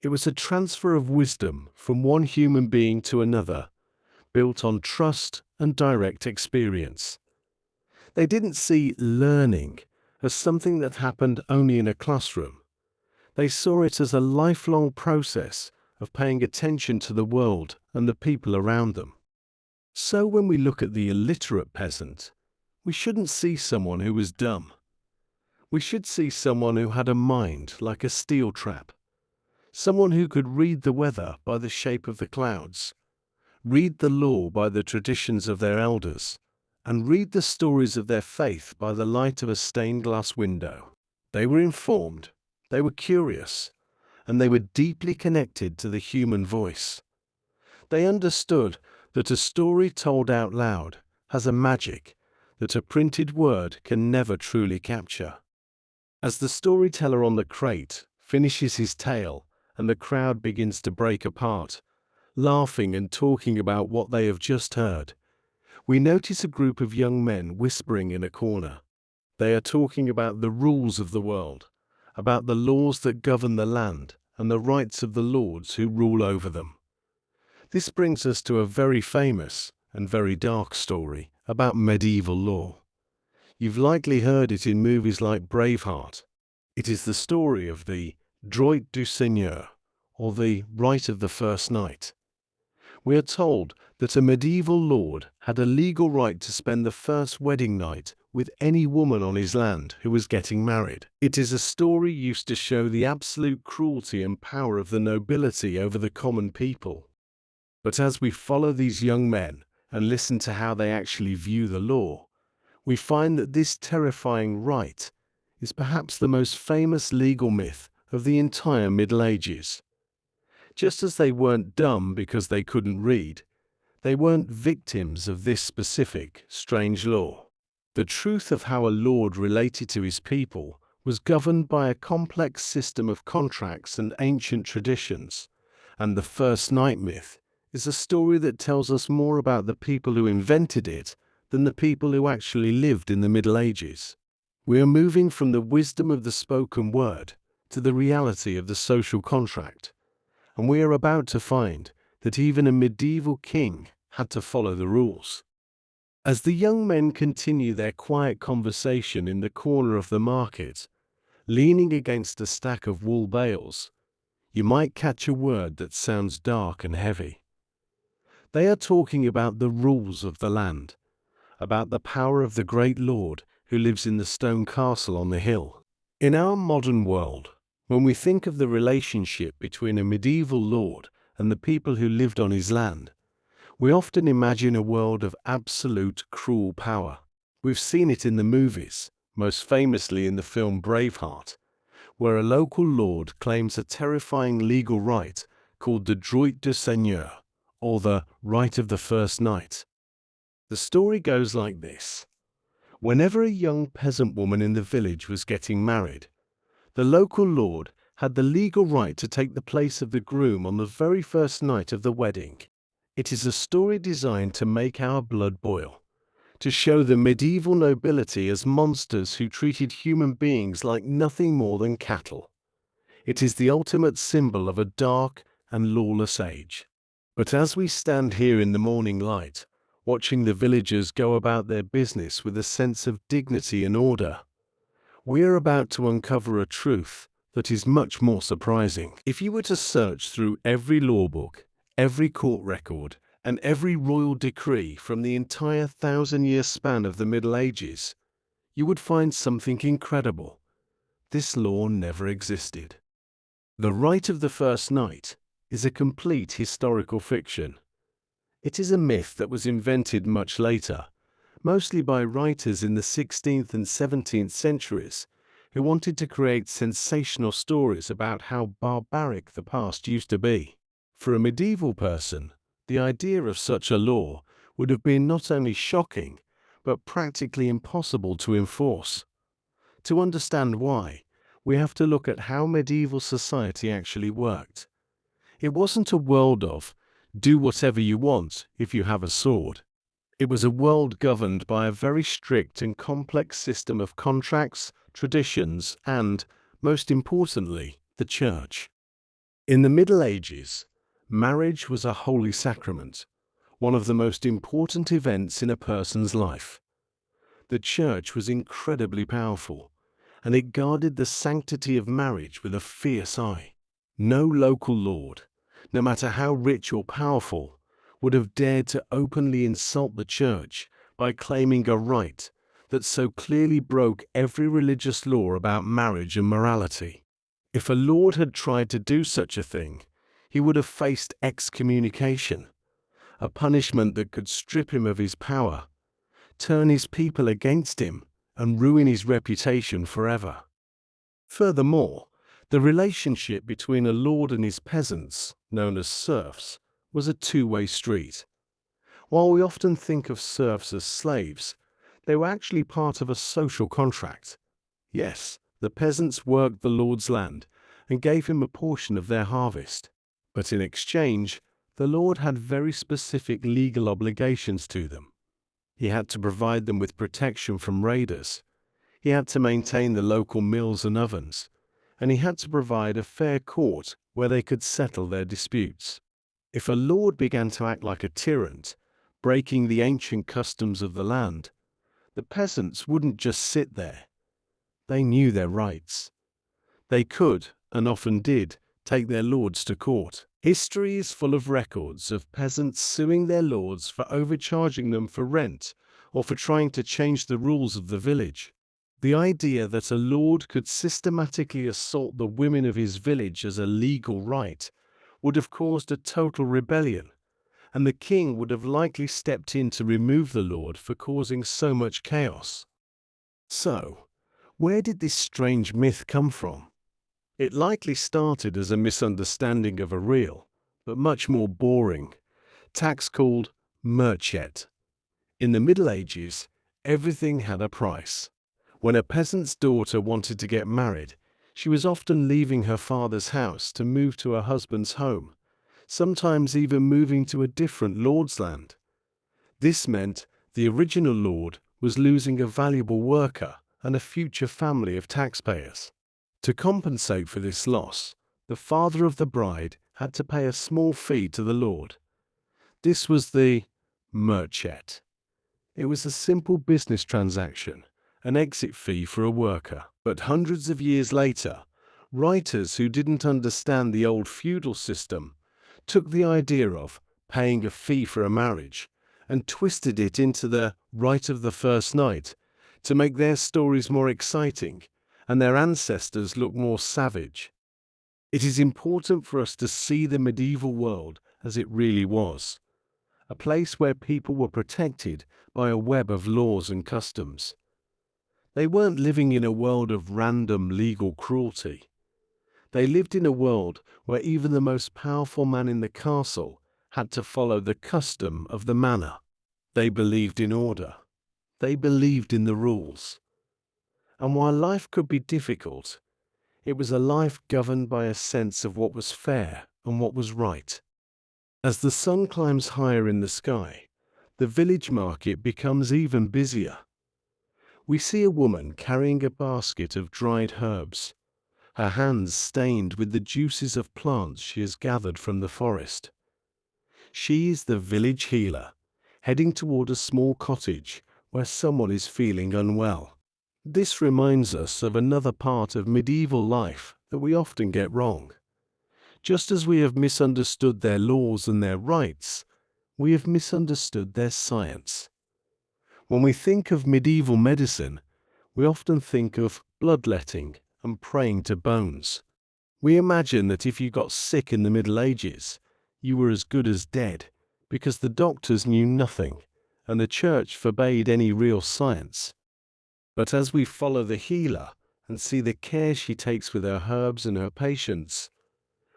It was a transfer of wisdom from one human being to another, built on trust and direct experience. They didn't see learning as something that happened only in a classroom. They saw it as a lifelong process of paying attention to the world and the people around them. So when we look at the illiterate peasant, we shouldn't see someone who was dumb. We should see someone who had a mind like a steel trap. Someone who could read the weather by the shape of the clouds, read the law by the traditions of their elders, and read the stories of their faith by the light of a stained glass window. They were informed, they were curious, and they were deeply connected to the human voice. They understood that a story told out loud has a magic that a printed word can never truly capture. As the storyteller on the crate finishes his tale and the crowd begins to break apart, laughing and talking about what they have just heard, we notice a group of young men whispering in a corner. They are talking about the rules of the world, about the laws that govern the land and the rights of the lords who rule over them. This brings us to a very famous and very dark story about medieval law. You've likely heard it in movies like Braveheart. It is the story of the droit du seigneur, or the right of the first night. We are told that a medieval lord had a legal right to spend the first wedding night with any woman on his land who was getting married. It is a story used to show the absolute cruelty and power of the nobility over the common people. But as we follow these young men and listen to how they actually view the law, we find that this terrifying right is perhaps the most famous legal myth of the entire Middle Ages. Just as they weren't dumb because they couldn't read, they weren't victims of this specific, strange law. The truth of how a lord related to his people was governed by a complex system of contracts and ancient traditions, and the first night myth is a story that tells us more about the people who invented it than the people who actually lived in the Middle Ages. We are moving from the wisdom of the spoken word to the reality of the social contract, and we are about to find that even a medieval king had to follow the rules. As the young men continue their quiet conversation in the corner of the market, leaning against a stack of wool bales, you might catch a word that sounds dark and heavy. They are talking about the rules of the land, about the power of the great Lord who lives in the stone castle on the hill. In our modern world, when we think of the relationship between a medieval lord and the people who lived on his land, we often imagine a world of absolute cruel power. We've seen it in the movies, most famously in the film Braveheart, where a local lord claims a terrifying legal right called the droit de seigneur, or the right of the first night. The story goes like this. Whenever a young peasant woman in the village was getting married, the local lord had the legal right to take the place of the groom on the very first night of the wedding. It is a story designed to make our blood boil, to show the medieval nobility as monsters who treated human beings like nothing more than cattle. It is the ultimate symbol of a dark and lawless age. But as we stand here in the morning light, watching the villagers go about their business with a sense of dignity and order, we are about to uncover a truth that is much more surprising. If you were to search through every law book, every court record, and every royal decree from the entire 1,000-year span of the Middle Ages, you would find something incredible. This law never existed. The right of the first night is a complete historical fiction. It is a myth that was invented much later, mostly by writers in the 16th and 17th centuries who wanted to create sensational stories about how barbaric the past used to be. For a medieval person, the idea of such a law would have been not only shocking, but practically impossible to enforce. To understand why, we have to look at how medieval society actually worked. It wasn't a world of, do whatever you want if you have a sword. It was a world governed by a very strict and complex system of contracts, traditions, and, most importantly, the church. In the Middle Ages, marriage was a holy sacrament, one of the most important events in a person's life. The church was incredibly powerful, and it guarded the sanctity of marriage with a fierce eye. No local lord, no matter how rich or powerful, would have dared to openly insult the church by claiming a right that so clearly broke every religious law about marriage and morality. If a lord had tried to do such a thing, he would have faced excommunication, a punishment that could strip him of his power, turn his people against him, and ruin his reputation forever. Furthermore, the relationship between a lord and his peasants, known as serfs, was a two-way street. While we often think of serfs as slaves, they were actually part of a social contract. Yes, the peasants worked the lord's land and gave him a portion of their harvest. But in exchange, the lord had very specific legal obligations to them. He had to provide them with protection from raiders. He had to maintain the local mills and ovens, and he had to provide a fair court where they could settle their disputes. If a lord began to act like a tyrant, breaking the ancient customs of the land, the peasants wouldn't just sit there. They knew their rights. They could, and often did, take their lords to court. History is full of records of peasants suing their lords for overcharging them for rent or for trying to change the rules of the village. The idea that a lord could systematically assault the women of his village as a legal right would have caused a total rebellion, and the king would have likely stepped in to remove the lord for causing so much chaos. So, where did this strange myth come from? It likely started as a misunderstanding of a real, but much more boring, tax called merchet. In the Middle Ages, everything had a price. When a peasant's daughter wanted to get married, she was often leaving her father's house to move to her husband's home, sometimes even moving to a different lord's land. This meant the original lord was losing a valuable worker and a future family of taxpayers. To compensate for this loss, the father of the bride had to pay a small fee to the lord. This was the merchet. It was a simple business transaction, an exit fee for a worker. But hundreds of years later, writers who didn't understand the old feudal system took the idea of paying a fee for a marriage and twisted it into the right of the first night to make their stories more exciting and their ancestors look more savage. It is important for us to see the medieval world as it really was, a place where people were protected by a web of laws and customs. They weren't living in a world of random legal cruelty. They lived in a world where even the most powerful man in the castle had to follow the custom of the manor. They believed in order. They believed in the rules. And while life could be difficult, it was a life governed by a sense of what was fair and what was right. As the sun climbs higher in the sky, the village market becomes even busier. We see a woman carrying a basket of dried herbs, her hands stained with the juices of plants she has gathered from the forest. She is the village healer, heading toward a small cottage where someone is feeling unwell. This reminds us of another part of medieval life that we often get wrong. Just as we have misunderstood their laws and their rights, we have misunderstood their science. When we think of medieval medicine, we often think of bloodletting and praying to bones. We imagine that if you got sick in the Middle Ages, you were as good as dead, because the doctors knew nothing, and the church forbade any real science. But as we follow the healer and see the care she takes with her herbs and her patients,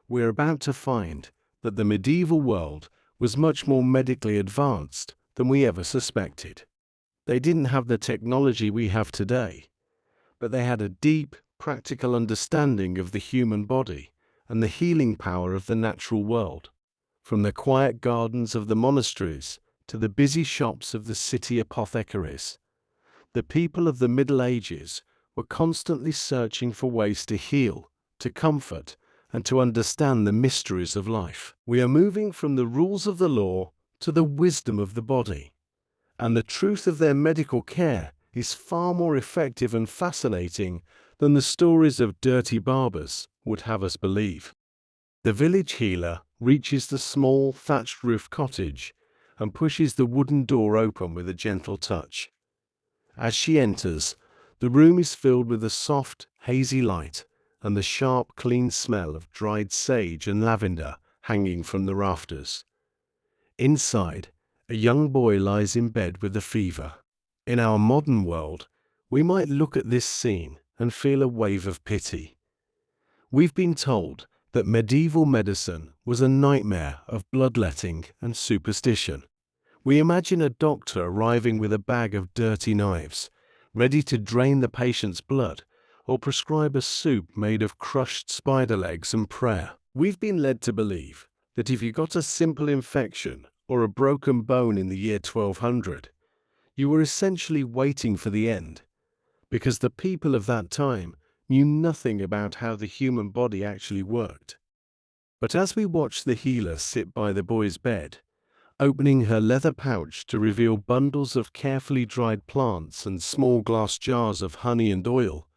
we're about to find that the medieval world was much more medically advanced than we ever suspected. They didn't have the technology we have today, but they had a deep, practical understanding of the human body and the healing power of the natural world. From the quiet gardens of the monasteries to the busy shops of the city apothecaries, the people of the Middle Ages were constantly searching for ways to heal, to comfort, and to understand the mysteries of life. We are moving from the rules of the law to the wisdom of the body, and the truth of their medical care is far more effective and fascinating than the stories of dirty barbers would have us believe. The village healer reaches the small thatched roof cottage and pushes the wooden door open with a gentle touch. As she enters, the room is filled with a soft, hazy light and the sharp, clean smell of dried sage and lavender hanging from the rafters. Inside, a young boy lies in bed with a fever. In our modern world, we might look at this scene and feel a wave of pity. We've been told that medieval medicine was a nightmare of bloodletting and superstition. We imagine a doctor arriving with a bag of dirty knives, ready to drain the patient's blood or prescribe a soup made of crushed spider legs and prayer. We've been led to believe that if you got a simple infection or a broken bone in the year 1200, you were essentially waiting for the end, because the people of that time knew nothing about how the human body actually worked. But as we watch the healer sit by the boy's bed, opening her leather pouch to reveal bundles of carefully dried plants and small glass jars of honey and oil,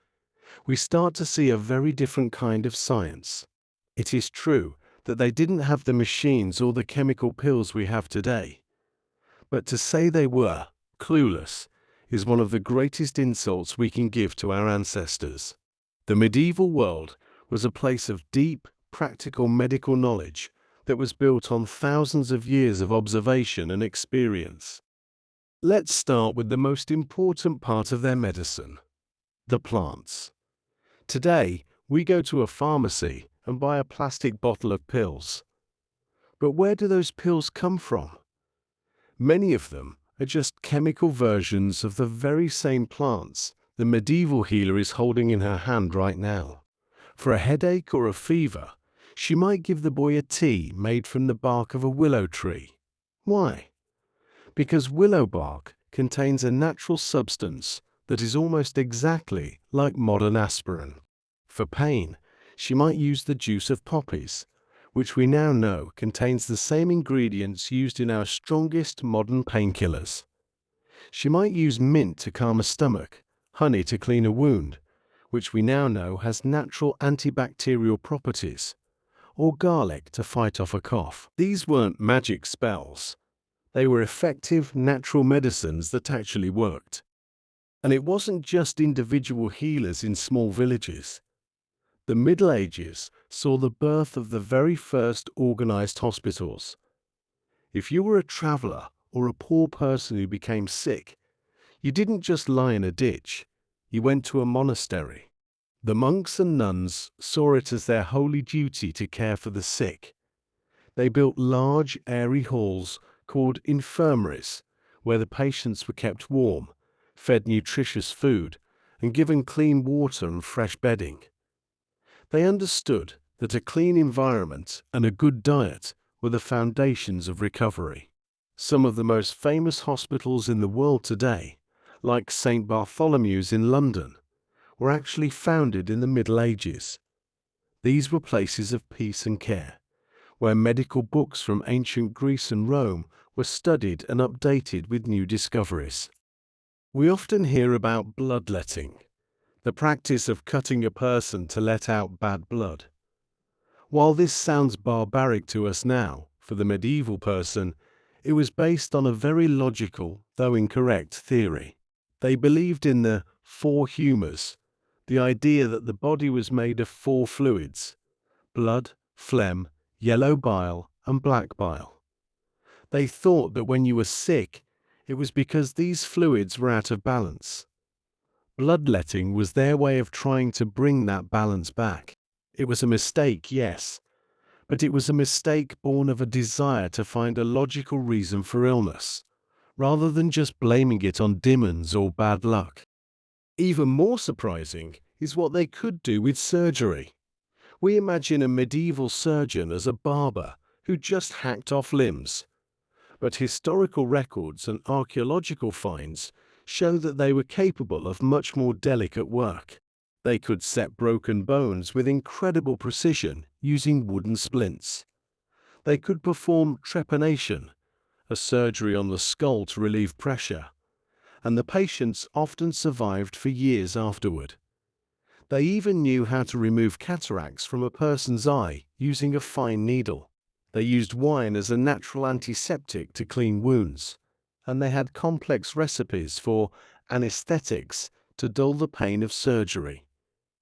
we start to see a very different kind of science. It is true that they didn't have the machines or the chemical pills we have today, but to say they were clueless is one of the greatest insults we can give to our ancestors. The medieval world was a place of deep, practical medical knowledge that was built on thousands of years of observation and experience. Let's start with the most important part of their medicine: the plants. Today, we go to a pharmacy and buy a plastic bottle of pills. But where do those pills come from? Many of them are just chemical versions of the very same plants the medieval healer is holding in her hand right now. For a headache or a fever, she might give the boy a tea made from the bark of a willow tree. Why? Because willow bark contains a natural substance that is almost exactly like modern aspirin. For pain, she might use the juice of poppies, which we now know contains the same ingredients used in our strongest modern painkillers. She might use mint to calm a stomach, honey to clean a wound, which we now know has natural antibacterial properties, or garlic to fight off a cough. These weren't magic spells. They were effective, natural medicines that actually worked. And it wasn't just individual healers in small villages. The Middle Ages saw the birth of the very first organized hospitals. If you were a traveler or a poor person who became sick, you didn't just lie in a ditch, you went to a monastery. The monks and nuns saw it as their holy duty to care for the sick. They built large, airy halls called infirmaries, where the patients were kept warm, fed nutritious food, and given clean water and fresh bedding. They understood that a clean environment and a good diet were the foundations of recovery. Some of the most famous hospitals in the world today, like St. Bartholomew's in London, were actually founded in the Middle Ages. These were places of peace and care, where medical books from ancient Greece and Rome were studied and updated with new discoveries. We often hear about bloodletting, the practice of cutting a person to let out bad blood. While this sounds barbaric to us now, for the medieval person, it was based on a very logical, though incorrect, theory. They believed in the four humours, the idea that the body was made of four fluids: blood, phlegm, yellow bile, and black bile. They thought that when you were sick, it was because these fluids were out of balance. Bloodletting was their way of trying to bring that balance back. It was a mistake, yes, but it was a mistake born of a desire to find a logical reason for illness, rather than just blaming it on demons or bad luck. Even more surprising is what they could do with surgery. We imagine a medieval surgeon as a barber who just hacked off limbs. But historical records and archaeological finds show that they were capable of much more delicate work. They could set broken bones with incredible precision using wooden splints. They could perform trepanation, a surgery on the skull to relieve pressure, and the patients often survived for years afterward. They even knew how to remove cataracts from a person's eye using a fine needle. They used wine as a natural antiseptic to clean wounds, and they had complex recipes for anesthetics to dull the pain of surgery.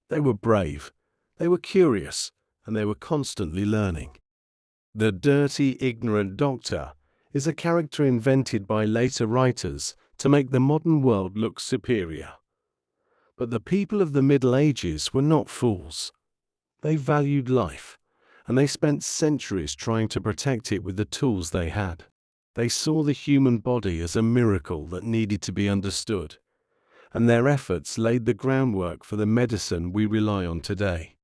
They were brave, they were curious, and they were constantly learning. The dirty, ignorant doctor is a character invented by later writers to make the modern world look superior. But the people of the Middle Ages were not fools. They valued life, and they spent centuries trying to protect it with the tools they had. They saw the human body as a miracle that needed to be understood, and their efforts laid the groundwork for the medicine we rely on today.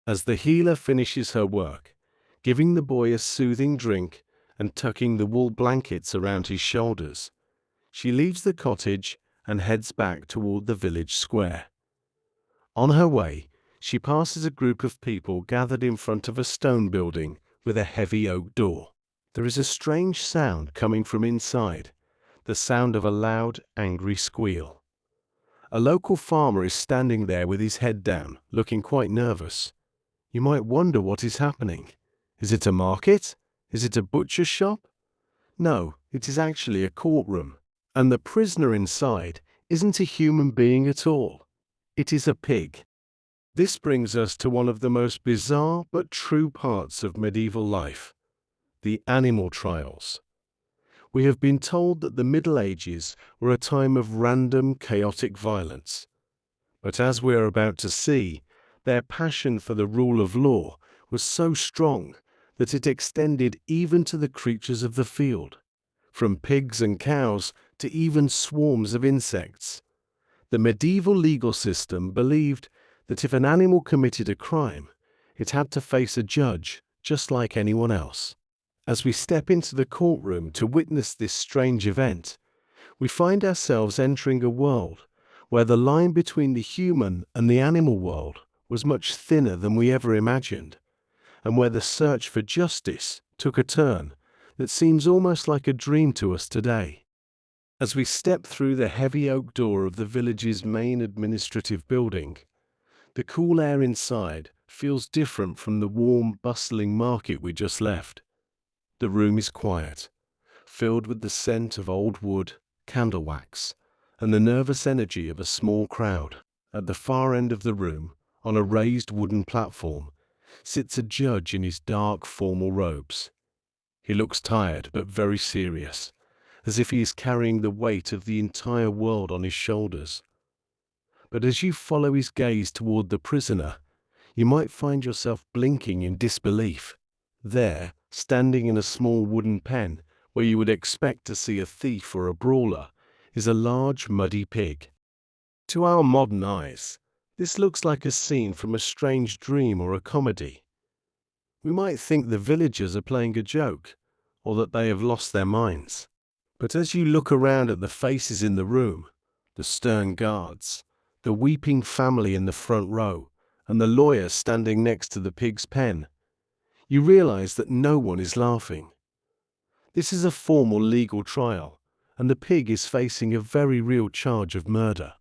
As the healer finishes her work, giving the boy a soothing drink and tucking the wool blankets around his shoulders, she leaves the cottage and heads back toward the village square. On her way, she passes a group of people gathered in front of a stone building with a heavy oak door. There is a strange sound coming from inside, the sound of a loud, angry squeal. A local farmer is standing there with his head down, looking quite nervous. You might wonder what is happening. Is it a market? Is it a butcher's shop? No, it is actually a courtroom. And the prisoner inside isn't a human being at all. It is a pig. This brings us to one of the most bizarre but true parts of medieval life: the animal trials. We have been told that the Middle Ages were a time of random, chaotic violence. But as we are about to see, their passion for the rule of law was so strong that it extended even to the creatures of the field, from pigs and cows to even swarms of insects. The medieval legal system believed that if an animal committed a crime, it had to face a judge just like anyone else. As we step into the courtroom to witness this strange event, we find ourselves entering a world where the line between the human and the animal world was much thinner than we ever imagined, and where the search for justice took a turn that seems almost like a dream to us today. As we step through the heavy oak door of the village's main administrative building, the cool air inside feels different from the warm, bustling market we just left. The room is quiet, filled with the scent of old wood, candle wax, and the nervous energy of a small crowd. At the far end of the room, on a raised wooden platform, sits a judge in his dark formal robes. He looks tired but very serious, as if he is carrying the weight of the entire world on his shoulders. But as you follow his gaze toward the prisoner, you might find yourself blinking in disbelief. There, standing in a small wooden pen, where you would expect to see a thief or a brawler, is a large muddy pig. To our modern eyes, this looks like a scene from a strange dream or a comedy. We might think the villagers are playing a joke, or that they have lost their minds. But as you look around at the faces in the room, the stern guards, the weeping family in the front row, and the lawyer standing next to the pig's pen, you realize that no one is laughing. This is a formal legal trial, and the pig is facing a very real charge of murder.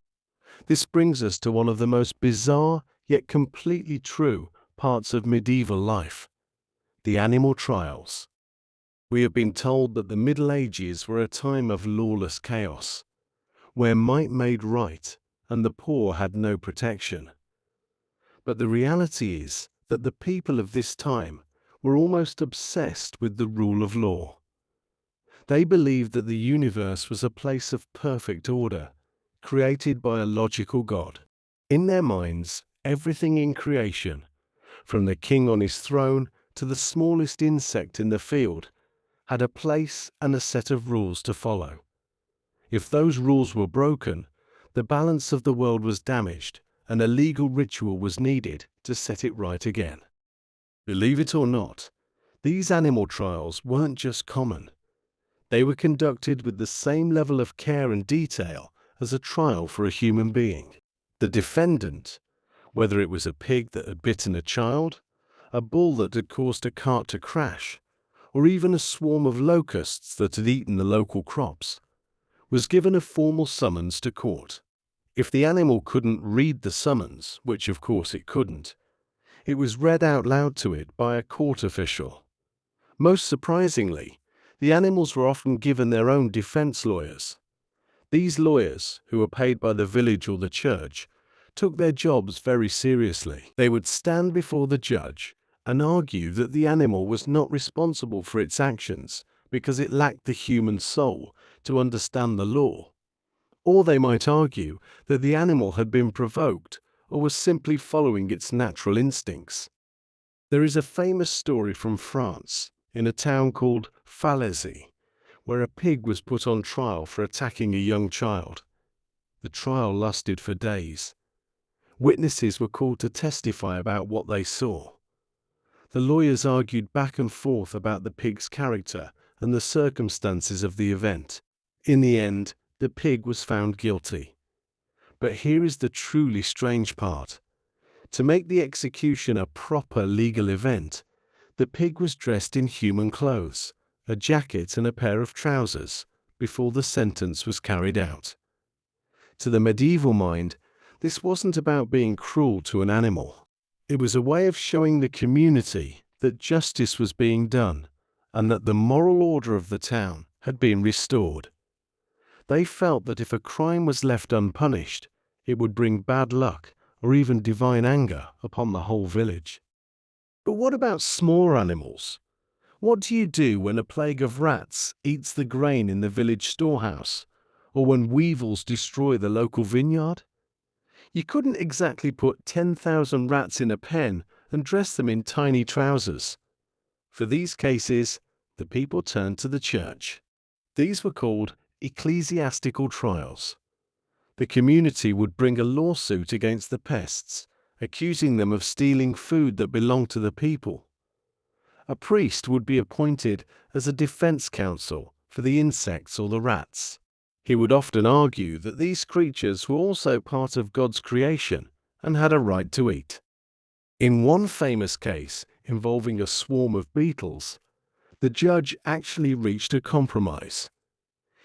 This brings us to one of the most bizarre, yet completely true, parts of medieval life: the animal trials. We have been told that the Middle Ages were a time of lawless chaos, where might made right and the poor had no protection. But the reality is that the people of this time were almost obsessed with the rule of law. They believed that the universe was a place of perfect order, created by a logical God. In their minds, everything in creation, from the king on his throne to the smallest insect in the field, had a place and a set of rules to follow. If those rules were broken, the balance of the world was damaged, and a legal ritual was needed to set it right again. Believe it or not, these animal trials weren't just common. They were conducted with the same level of care and detail as a trial for a human being. The defendant, whether it was a pig that had bitten a child, a bull that had caused a cart to crash, or even a swarm of locusts that had eaten the local crops, was given a formal summons to court. If the animal couldn't read the summons, which of course it couldn't, it was read out loud to it by a court official. Most surprisingly, the animals were often given their own defense lawyers. These lawyers, who were paid by the village or the church, took their jobs very seriously. They would stand before the judge and argue that the animal was not responsible for its actions because it lacked the human soul to understand the law. Or they might argue that the animal had been provoked or was simply following its natural instincts. There is a famous story from France, in a town called Falaise, where a pig was put on trial for attacking a young child. The trial lasted for days. Witnesses were called to testify about what they saw. The lawyers argued back and forth about the pig's character and the circumstances of the event. In the end, the pig was found guilty. But here is the truly strange part. To make the execution a proper legal event, the pig was dressed in human clothes, a jacket and a pair of trousers, before the sentence was carried out. To the medieval mind, this wasn't about being cruel to an animal. It was a way of showing the community that justice was being done and that the moral order of the town had been restored. They felt that if a crime was left unpunished, it would bring bad luck or even divine anger upon the whole village. But what about smaller animals? What do you do when a plague of rats eats the grain in the village storehouse, or when weevils destroy the local vineyard? You couldn't exactly put 10,000 rats in a pen and dress them in tiny trousers. For these cases, the people turned to the church. These were called ecclesiastical trials. The community would bring a lawsuit against the pests, accusing them of stealing food that belonged to the people. A priest would be appointed as a defense counsel for the insects or the rats. He would often argue that these creatures were also part of God's creation and had a right to eat. In one famous case involving a swarm of beetles, the judge actually reached a compromise.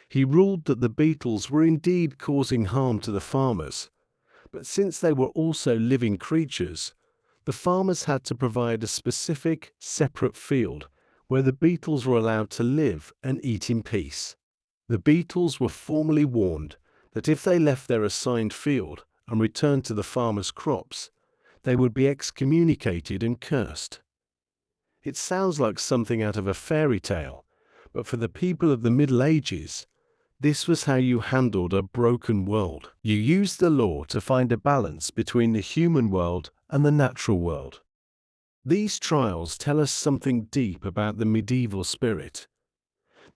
He ruled that the beetles were indeed causing harm to the farmers, but since they were also living creatures, the farmers had to provide a specific, separate field where the beetles were allowed to live and eat in peace. The beetles were formally warned that if they left their assigned field and returned to the farmer's crops, they would be excommunicated and cursed. It sounds like something out of a fairy tale, but for the people of the Middle Ages, this was how you handled a broken world. You used the law to find a balance between the human world and the natural world. These trials tell us something deep about the medieval spirit.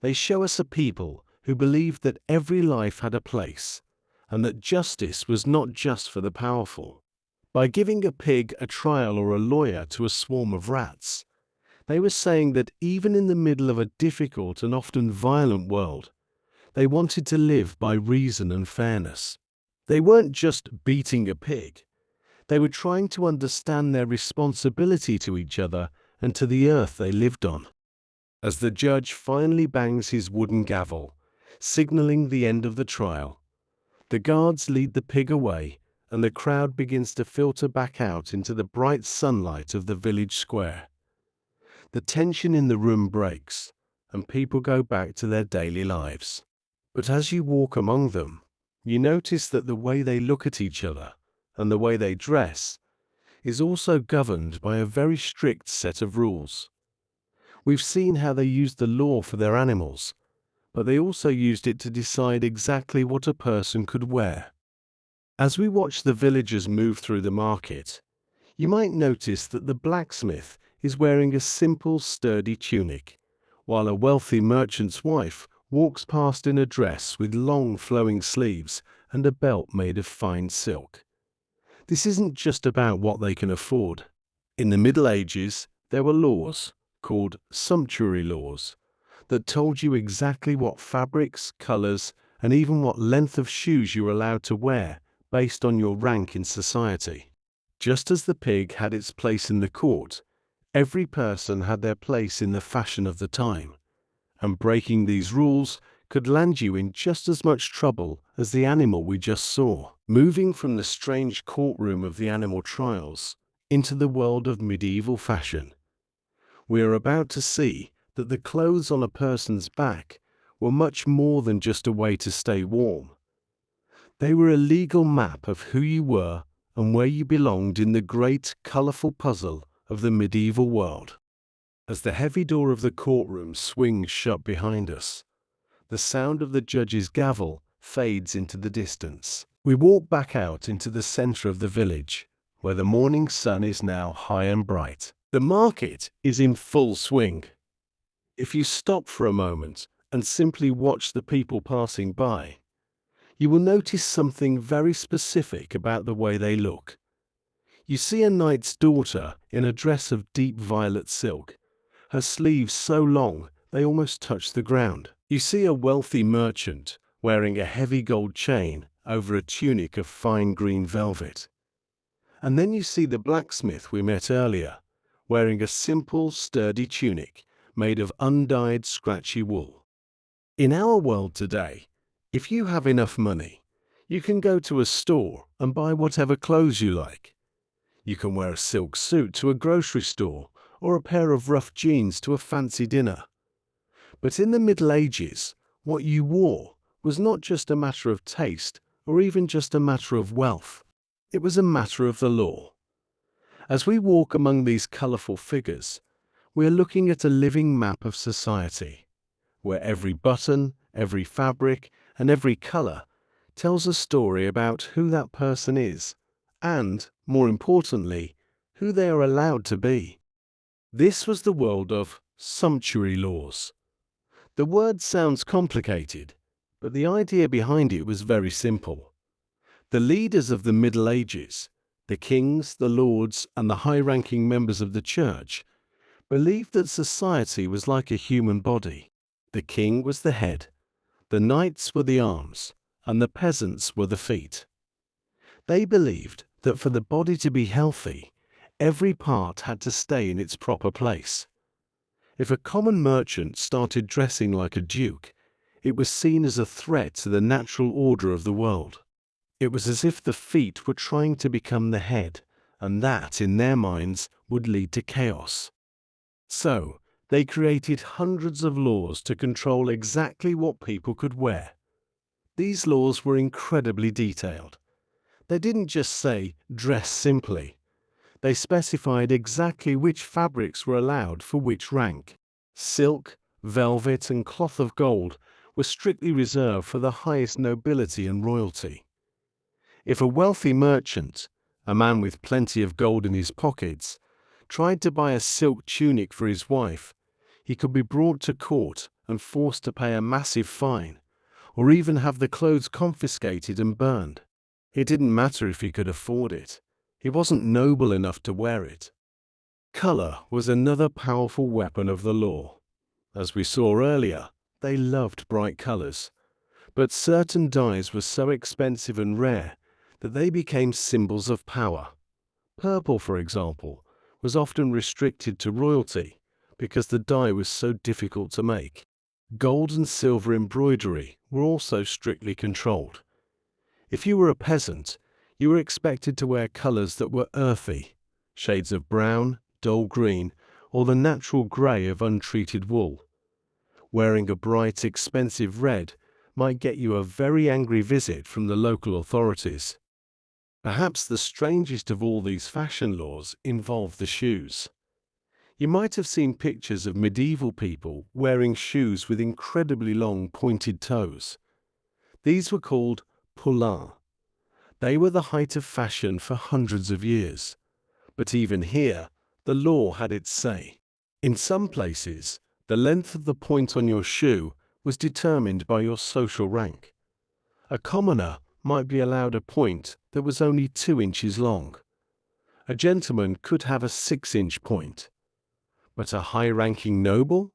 They show us a people who believed that every life had a place, and that justice was not just for the powerful. By giving a pig a trial or a lawyer to a swarm of rats, they were saying that even in the middle of a difficult and often violent world, they wanted to live by reason and fairness. They weren't just beating a pig. They were trying to understand their responsibility to each other and to the earth they lived on. As the judge finally bangs his wooden gavel, signaling the end of the trial, the guards lead the pig away, and the crowd begins to filter back out into the bright sunlight of the village square. The tension in the room breaks, and people go back to their daily lives. But as you walk among them, you notice that the way they look at each other and the way they dress is also governed by a very strict set of rules. We've seen how they used the law for their animals, but they also used it to decide exactly what a person could wear. As we watch the villagers move through the market, you might notice that the blacksmith is wearing a simple, sturdy tunic, while a wealthy merchant's wife walks past in a dress with long flowing sleeves and a belt made of fine silk. This isn't just about what they can afford. In the Middle Ages, there were laws, called sumptuary laws, that told you exactly what fabrics, colors, and even what length of shoes you were allowed to wear based on your rank in society. Just as the pig had its place in the court, every person had their place in the fashion of the time, and breaking these rules could land you in just as much trouble as the animal we just saw. Moving from the strange courtroom of the animal trials into the world of medieval fashion, we are about to see that the clothes on a person's back were much more than just a way to stay warm. They were a legal map of who you were and where you belonged in the great, colorful puzzle of the medieval world. As the heavy door of the courtroom swings shut behind us, the sound of the judge's gavel fades into the distance. We walk back out into the center of the village, where the morning sun is now high and bright. The market is in full swing. If you stop for a moment and simply watch the people passing by, you will notice something very specific about the way they look. You see a knight's daughter in a dress of deep violet silk, her sleeves so long they almost touch the ground. You see a wealthy merchant wearing a heavy gold chain over a tunic of fine green velvet. And then you see the blacksmith we met earlier, wearing a simple, sturdy tunic made of undyed, scratchy wool. In our world today, if you have enough money, you can go to a store and buy whatever clothes you like. You can wear a silk suit to a grocery store or a pair of rough jeans to a fancy dinner. But in the Middle Ages, what you wore was not just a matter of taste or even just a matter of wealth. It was a matter of the law. As we walk among these colorful figures, we are looking at a living map of society, where every button, every fabric, and every color tells a story about who that person is, and, more importantly, who they are allowed to be. This was the world of sumptuary laws. The word sounds complicated, but the idea behind it was very simple. The leaders of the Middle Ages, the kings, the lords, and the high-ranking members of the church, believed that society was like a human body. The king was the head, the knights were the arms, and the peasants were the feet. They believed that for the body to be healthy, every part had to stay in its proper place. If a common merchant started dressing like a duke, it was seen as a threat to the natural order of the world. It was as if the feet were trying to become the head, and that, in their minds, would lead to chaos. So, they created hundreds of laws to control exactly what people could wear. These laws were incredibly detailed. They didn't just say, dress simply. They specified exactly which fabrics were allowed for which rank. Silk, velvet, and cloth of gold were strictly reserved for the highest nobility and royalty. If a wealthy merchant, a man with plenty of gold in his pockets, tried to buy a silk tunic for his wife, he could be brought to court and forced to pay a massive fine, or even have the clothes confiscated and burned. It didn't matter if he could afford it. He wasn't noble enough to wear it. Color was another powerful weapon of the law. As we saw earlier, they loved bright colors. But certain dyes were so expensive and rare that they became symbols of power. Purple, for example, was often restricted to royalty because the dye was so difficult to make. Gold and silver embroidery were also strictly controlled. If you were a peasant, you were expected to wear colors that were earthy, shades of brown, dull green, or the natural gray of untreated wool. Wearing a bright, expensive red might get you a very angry visit from the local authorities. Perhaps the strangest of all these fashion laws involved the shoes. You might have seen pictures of medieval people wearing shoes with incredibly long pointed toes. These were called poulains. They were the height of fashion for hundreds of years. But even here, the law had its say. In some places, the length of the point on your shoe was determined by your social rank. A commoner might be allowed a point that was only 2 inches long. A gentleman could have a 6-inch point. But a high-ranking noble?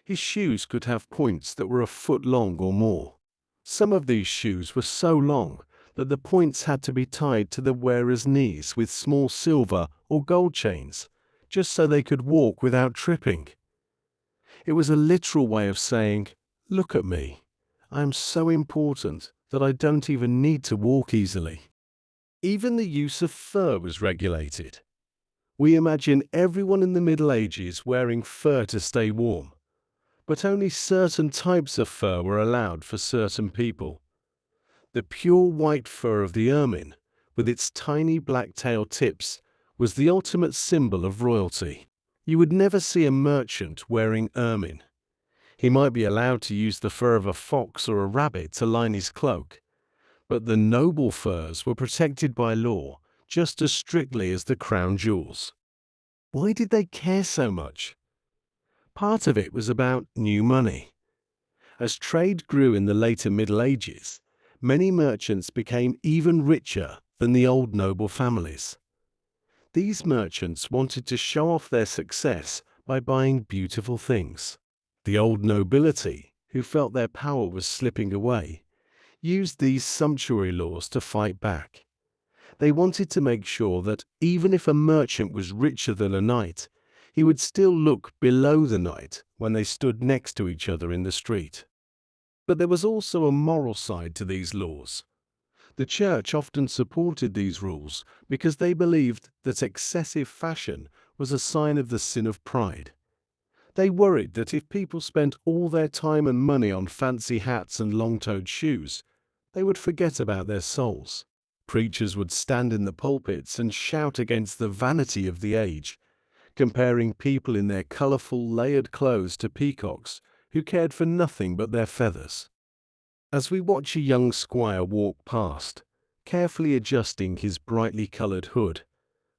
His shoes could have points that were a foot long or more. Some of these shoes were so long that the points had to be tied to the wearer's knees with small silver or gold chains, just so they could walk without tripping. It was a literal way of saying, "Look at me. I am so important that I don't even need to walk easily." Even the use of fur was regulated. We imagine everyone in the Middle Ages wearing fur to stay warm, but only certain types of fur were allowed for certain people. The pure white fur of the ermine, with its tiny black tail tips, was the ultimate symbol of royalty. You would never see a merchant wearing ermine. He might be allowed to use the fur of a fox or a rabbit to line his cloak, but the noble furs were protected by law just as strictly as the crown jewels. Why did they care so much? Part of it was about new money. As trade grew in the later Middle Ages, many merchants became even richer than the old noble families. These merchants wanted to show off their success by buying beautiful things. The old nobility, who felt their power was slipping away, used these sumptuary laws to fight back. They wanted to make sure that even if a merchant was richer than a knight, he would still look below the knight when they stood next to each other in the street. But there was also a moral side to these laws. The church often supported these rules because they believed that excessive fashion was a sign of the sin of pride. They worried that if people spent all their time and money on fancy hats and long-toed shoes, they would forget about their souls. Preachers would stand in the pulpits and shout against the vanity of the age, comparing people in their colorful, layered clothes to peacocks who cared for nothing but their feathers. As we watch a young squire walk past, carefully adjusting his brightly colored hood,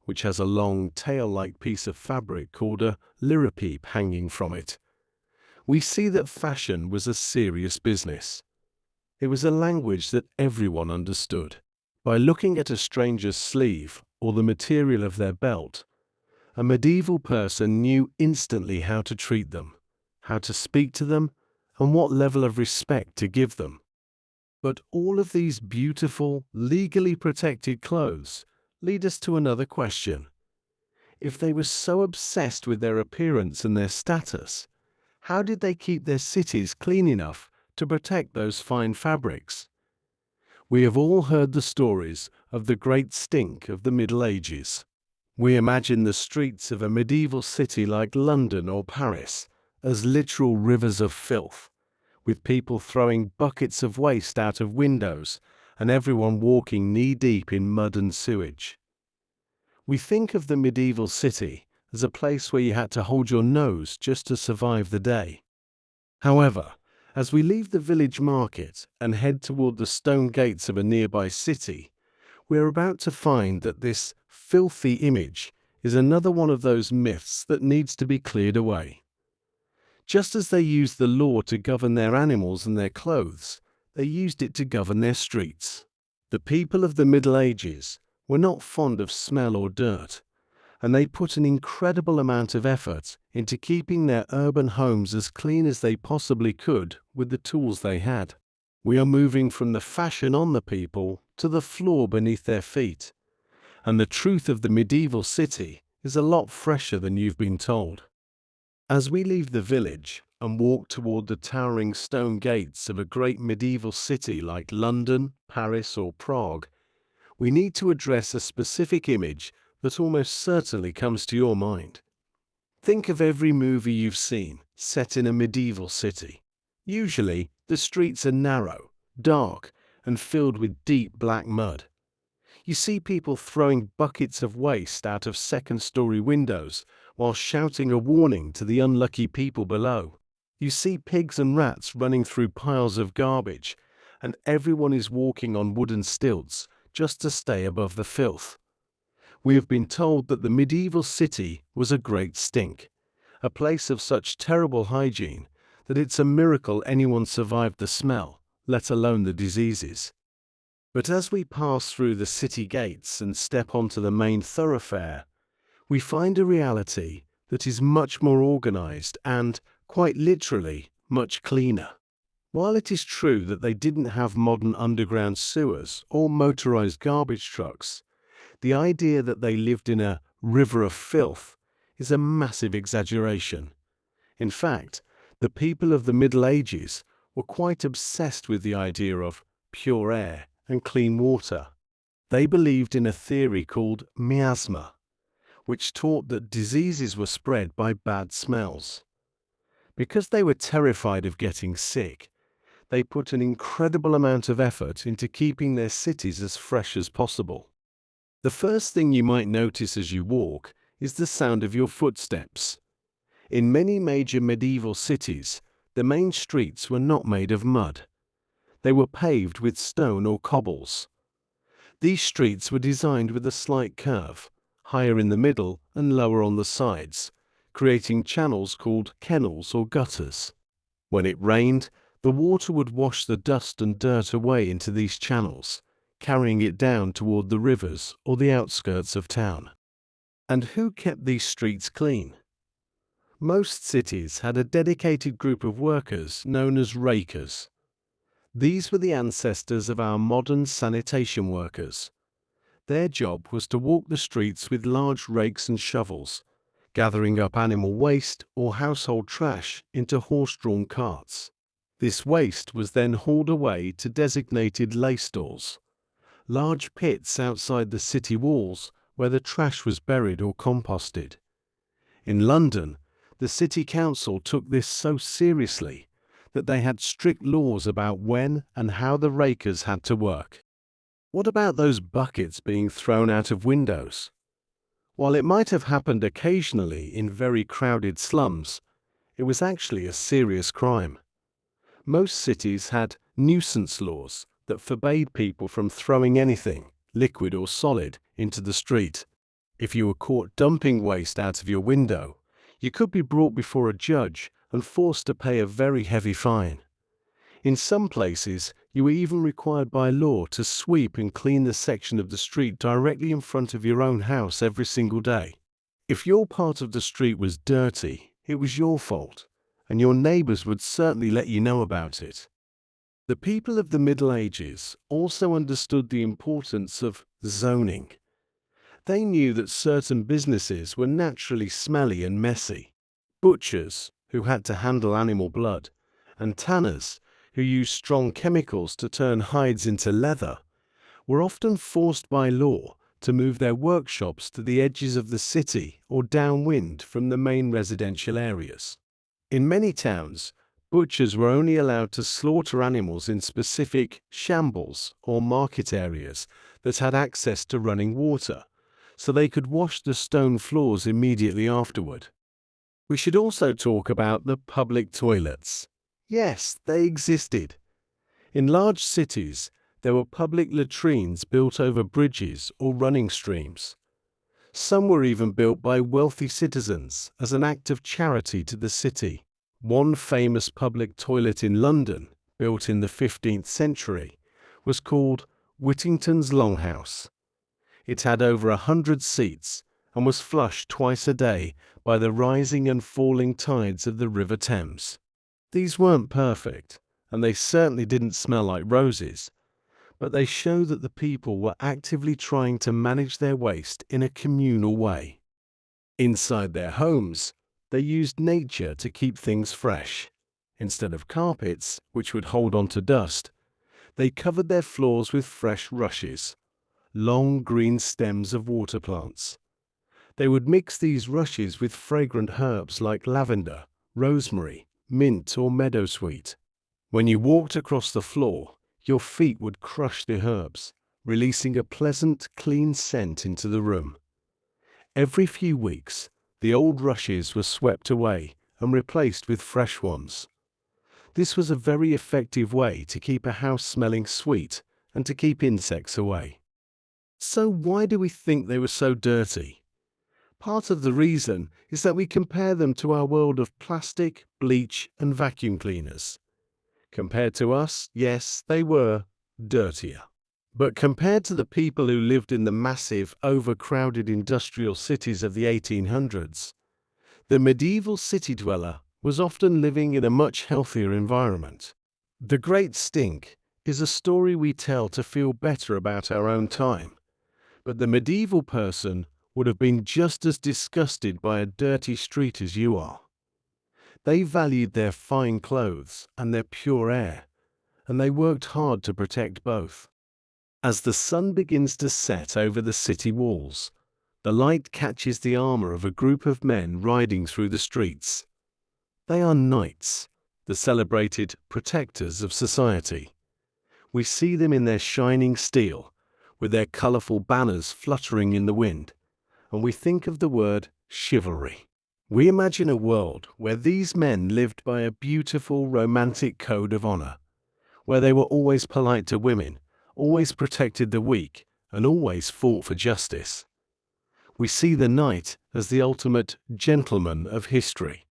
which has a long tail-like piece of fabric called a liripeep hanging from it, we see that fashion was a serious business. It was a language that everyone understood. By looking at a stranger's sleeve or the material of their belt, a medieval person knew instantly how to treat them, how to speak to them, and what level of respect to give them. But all of these beautiful, legally protected clothes lead us to another question. If they were so obsessed with their appearance and their status, how did they keep their cities clean enough to protect those fine fabrics? We have all heard the stories of the great stink of the Middle Ages. We imagine the streets of a medieval city like London or Paris as literal rivers of filth, with people throwing buckets of waste out of windows and everyone walking knee-deep in mud and sewage. We think of the medieval city as a place where you had to hold your nose just to survive the day. However, as we leave the village market and head toward the stone gates of a nearby city, we're about to find that this filthy image is another one of those myths that needs to be cleared away. Just as they used the law to govern their animals and their clothes, they used it to govern their streets. The people of the Middle Ages were not fond of smell or dirt, and they put an incredible amount of effort into keeping their urban homes as clean as they possibly could with the tools they had. We are moving from the fashion on the people to the floor beneath their feet, and the truth of the medieval city is a lot fresher than you've been told. As we leave the village and walk toward the towering stone gates of a great medieval city like London, Paris, or Prague, we need to address a specific image that almost certainly comes to your mind. Think of every movie you've seen set in a medieval city. Usually, the streets are narrow, dark, and filled with deep black mud. You see people throwing buckets of waste out of second-story windows while shouting a warning to the unlucky people below. You see pigs and rats running through piles of garbage, and everyone is walking on wooden stilts just to stay above the filth. We have been told that the medieval city was a great stink, a place of such terrible hygiene that it's a miracle anyone survived the smell, let alone the diseases. But as we pass through the city gates and step onto the main thoroughfare, we find a reality that is much more organized and, quite literally, much cleaner. While it is true that they didn't have modern underground sewers or motorized garbage trucks, the idea that they lived in a river of filth is a massive exaggeration. In fact, the people of the Middle Ages were quite obsessed with the idea of pure air and clean water. They believed in a theory called miasma, which taught that diseases were spread by bad smells. Because they were terrified of getting sick, they put an incredible amount of effort into keeping their cities as fresh as possible. The first thing you might notice as you walk is the sound of your footsteps. In many major medieval cities, the main streets were not made of mud. They were paved with stone or cobbles. These streets were designed with a slight curve, higher in the middle and lower on the sides, creating channels called kennels or gutters. When it rained, the water would wash the dust and dirt away into these channels, carrying it down toward the rivers or the outskirts of town. And who kept these streets clean? Most cities had a dedicated group of workers known as rakers. These were the ancestors of our modern sanitation workers. Their job was to walk the streets with large rakes and shovels, gathering up animal waste or household trash into horse-drawn carts. This waste was then hauled away to designated lay stalls, large pits outside the city walls where the trash was buried or composted. In London, the city council took this so seriously that they had strict laws about when and how the rakers had to work. What about those buckets being thrown out of windows? While it might have happened occasionally in very crowded slums, it was actually a serious crime. Most cities had nuisance laws that forbade people from throwing anything, liquid or solid, into the street. If you were caught dumping waste out of your window, you could be brought before a judge and forced to pay a very heavy fine. In some places, you were even required by law to sweep and clean the section of the street directly in front of your own house every single day. If your part of the street was dirty, it was your fault, and your neighbors would certainly let you know about it. The people of the Middle Ages also understood the importance of zoning. They knew that certain businesses were naturally smelly and messy. Butchers, who had to handle animal blood, and tanners, who used strong chemicals to turn hides into leather, were often forced by law to move their workshops to the edges of the city or downwind from the main residential areas. In many towns, Butchers were only allowed to slaughter animals in specific shambles or market areas that had access to running water, so they could wash the stone floors immediately afterward. We should also talk about the public toilets. Yes, they existed. In large cities, there were public latrines built over bridges or running streams. Some were even built by wealthy citizens as an act of charity to the city. One famous public toilet in London, built in the 15th century, was called Whittington's Longhouse. It had over 100 seats and was flushed twice a day by the rising and falling tides of the River Thames. These weren't perfect, and they certainly didn't smell like roses, but they show that the people were actively trying to manage their waste in a communal way. Inside their homes, they used nature to keep things fresh. Instead of carpets, which would hold on to dust, they covered their floors with fresh rushes, long green stems of water plants. They would mix these rushes with fragrant herbs like lavender, rosemary, mint, or meadowsweet. When you walked across the floor, your feet would crush the herbs, releasing a pleasant, clean scent into the room. Every few weeks, the old rushes were swept away and replaced with fresh ones. This was a very effective way to keep a house smelling sweet and to keep insects away. So why do we think they were so dirty? Part of the reason is that we compare them to our world of plastic, bleach, and vacuum cleaners. Compared to us, yes, they were dirtier. But compared to the people who lived in the massive, overcrowded industrial cities of the 1800s, the medieval city dweller was often living in a much healthier environment. The Great Stink is a story we tell to feel better about our own time, but the medieval person would have been just as disgusted by a dirty street as you are. They valued their fine clothes and their pure air, and they worked hard to protect both. As the sun begins to set over the city walls, the light catches the armor of a group of men riding through the streets. They are knights, the celebrated protectors of society. We see them in their shining steel, with their colorful banners fluttering in the wind, and we think of the word chivalry. We imagine a world where these men lived by a beautiful romantic code of honor, where they were always polite to women, always protected the weak, and always fought for justice. We see the knight as the ultimate gentleman of history.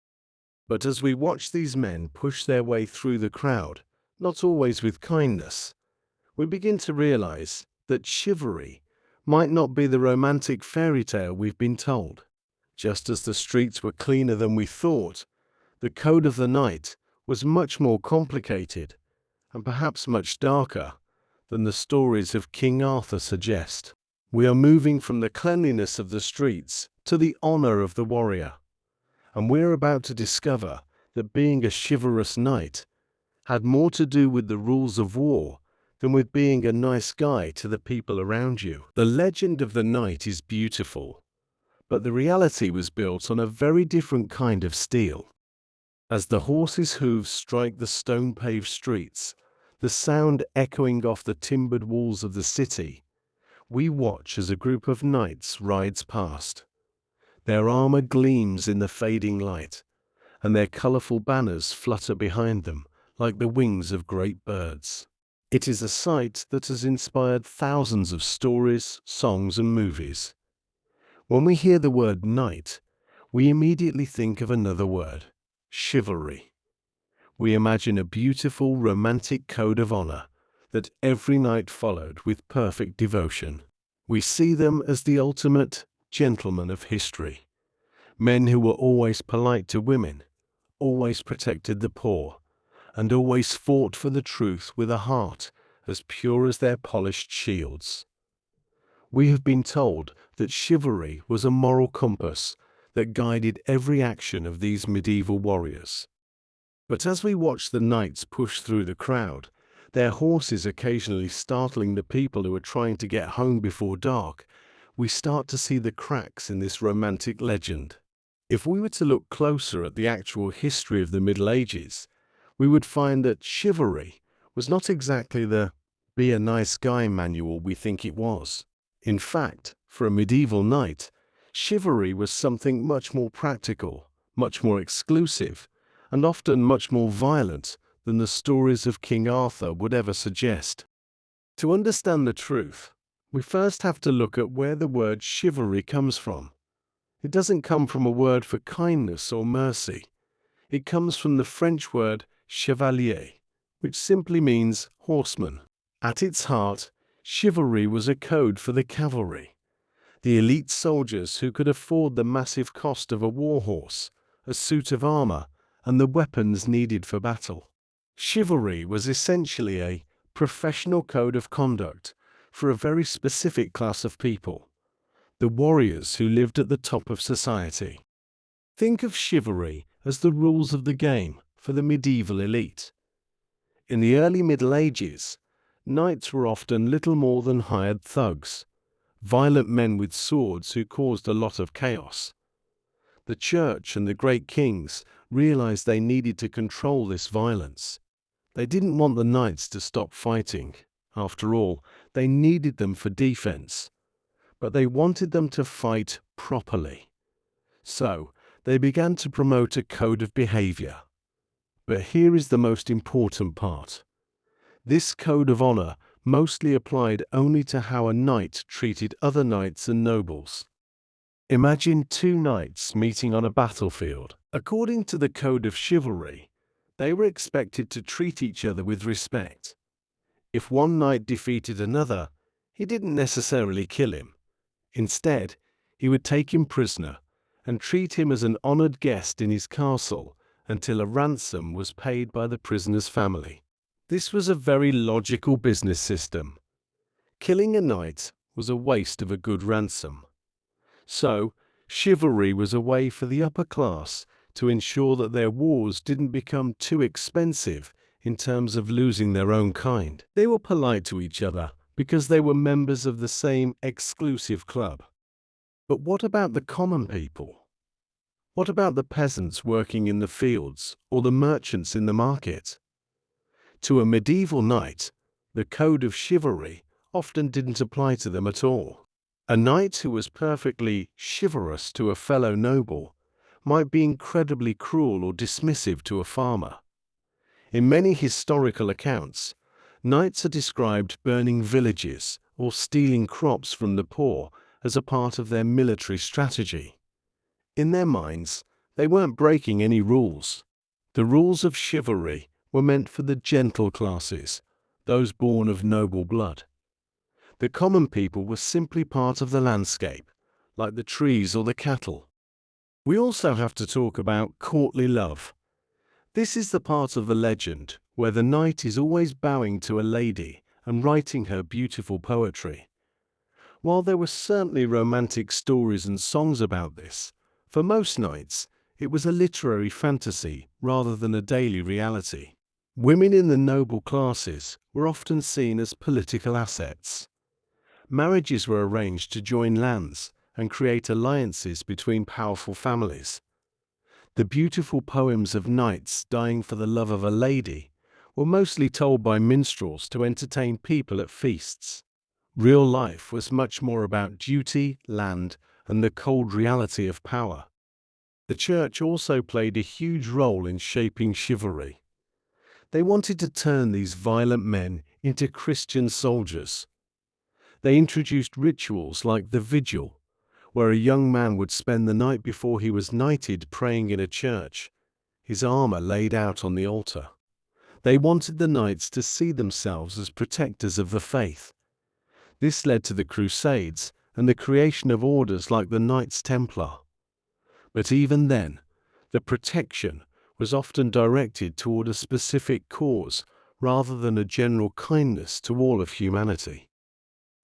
But as we watch these men push their way through the crowd, not always with kindness, we begin to realize that chivalry might not be the romantic fairy tale we've been told. Just as the streets were cleaner than we thought, the code of the knight was much more complicated and perhaps much darker than the stories of King Arthur suggest. We are moving from the cleanliness of the streets to the honor of the warrior, and we're about to discover that being a chivalrous knight had more to do with the rules of war than with being a nice guy to the people around you. The legend of the knight is beautiful, but the reality was built on a very different kind of steel. As the horse's hooves strike the stone-paved streets, the sound echoing off the timbered walls of the city, we watch as a group of knights rides past. Their armor gleams in the fading light, and their colorful banners flutter behind them like the wings of great birds. It is a sight that has inspired thousands of stories, songs, and movies. When we hear the word knight, we immediately think of another word: chivalry. We imagine a beautiful, romantic code of honor that every knight followed with perfect devotion. We see them as the ultimate gentlemen of history, men who were always polite to women, always protected the poor, and always fought for the truth with a heart as pure as their polished shields. We have been told that chivalry was a moral compass that guided every action of these medieval warriors. But as we watch the knights push through the crowd, their horses occasionally startling the people who are trying to get home before dark, we start to see the cracks in this romantic legend. If we were to look closer at the actual history of the Middle Ages, we would find that chivalry was not exactly the be a nice guy manual we think it was. In fact, for a medieval knight, chivalry was something much more practical, much more exclusive, and often much more violent than the stories of King Arthur would ever suggest. To understand the truth, we first have to look at where the word chivalry comes from. It doesn't come from a word for kindness or mercy. It comes from the French word chevalier, which simply means horseman. At its heart, chivalry was a code for the cavalry, the elite soldiers who could afford the massive cost of a war horse, a suit of armor, and the weapons needed for battle. Chivalry was essentially a professional code of conduct for a very specific class of people, the warriors who lived at the top of society. Think of chivalry as the rules of the game for the medieval elite. In the early Middle Ages, knights were often little more than hired thugs, violent men with swords who caused a lot of chaos. The church and the great kings realized they needed to control this violence. They didn't want the knights to stop fighting. After all, they needed them for defense. But they wanted them to fight properly. So, they began to promote a code of behavior. But here is the most important part. This code of honor mostly applied only to how a knight treated other knights and nobles. Imagine two knights meeting on a battlefield. According to the code of chivalry, they were expected to treat each other with respect. If one knight defeated another, he didn't necessarily kill him. Instead, he would take him prisoner and treat him as an honored guest in his castle until a ransom was paid by the prisoner's family. This was a very logical business system. Killing a knight was a waste of a good ransom. So, chivalry was a way for the upper class to ensure that their wars didn't become too expensive in terms of losing their own kind. They were polite to each other because they were members of the same exclusive club. But what about the common people? What about the peasants working in the fields or the merchants in the market? To a medieval knight, the code of chivalry often didn't apply to them at all. A knight who was perfectly chivalrous to a fellow noble might be incredibly cruel or dismissive to a farmer. In many historical accounts, knights are described burning villages or stealing crops from the poor as a part of their military strategy. In their minds, they weren't breaking any rules. The rules of chivalry were meant for the gentle classes, those born of noble blood. The common people were simply part of the landscape, like the trees or the cattle. We also have to talk about courtly love. This is the part of the legend where the knight is always bowing to a lady and writing her beautiful poetry. While there were certainly romantic stories and songs about this, for most knights, it was a literary fantasy rather than a daily reality. Women in the noble classes were often seen as political assets. Marriages were arranged to join lands and create alliances between powerful families. The beautiful poems of knights dying for the love of a lady were mostly told by minstrels to entertain people at feasts. Real life was much more about duty, land, and the cold reality of power. The church also played a huge role in shaping chivalry. They wanted to turn these violent men into Christian soldiers. They introduced rituals like the vigil, where a young man would spend the night before he was knighted praying in a church, his armor laid out on the altar. They wanted the knights to see themselves as protectors of the faith. This led to the Crusades and the creation of orders like the Knights Templar. But even then, the protection was often directed toward a specific cause rather than a general kindness to all of humanity.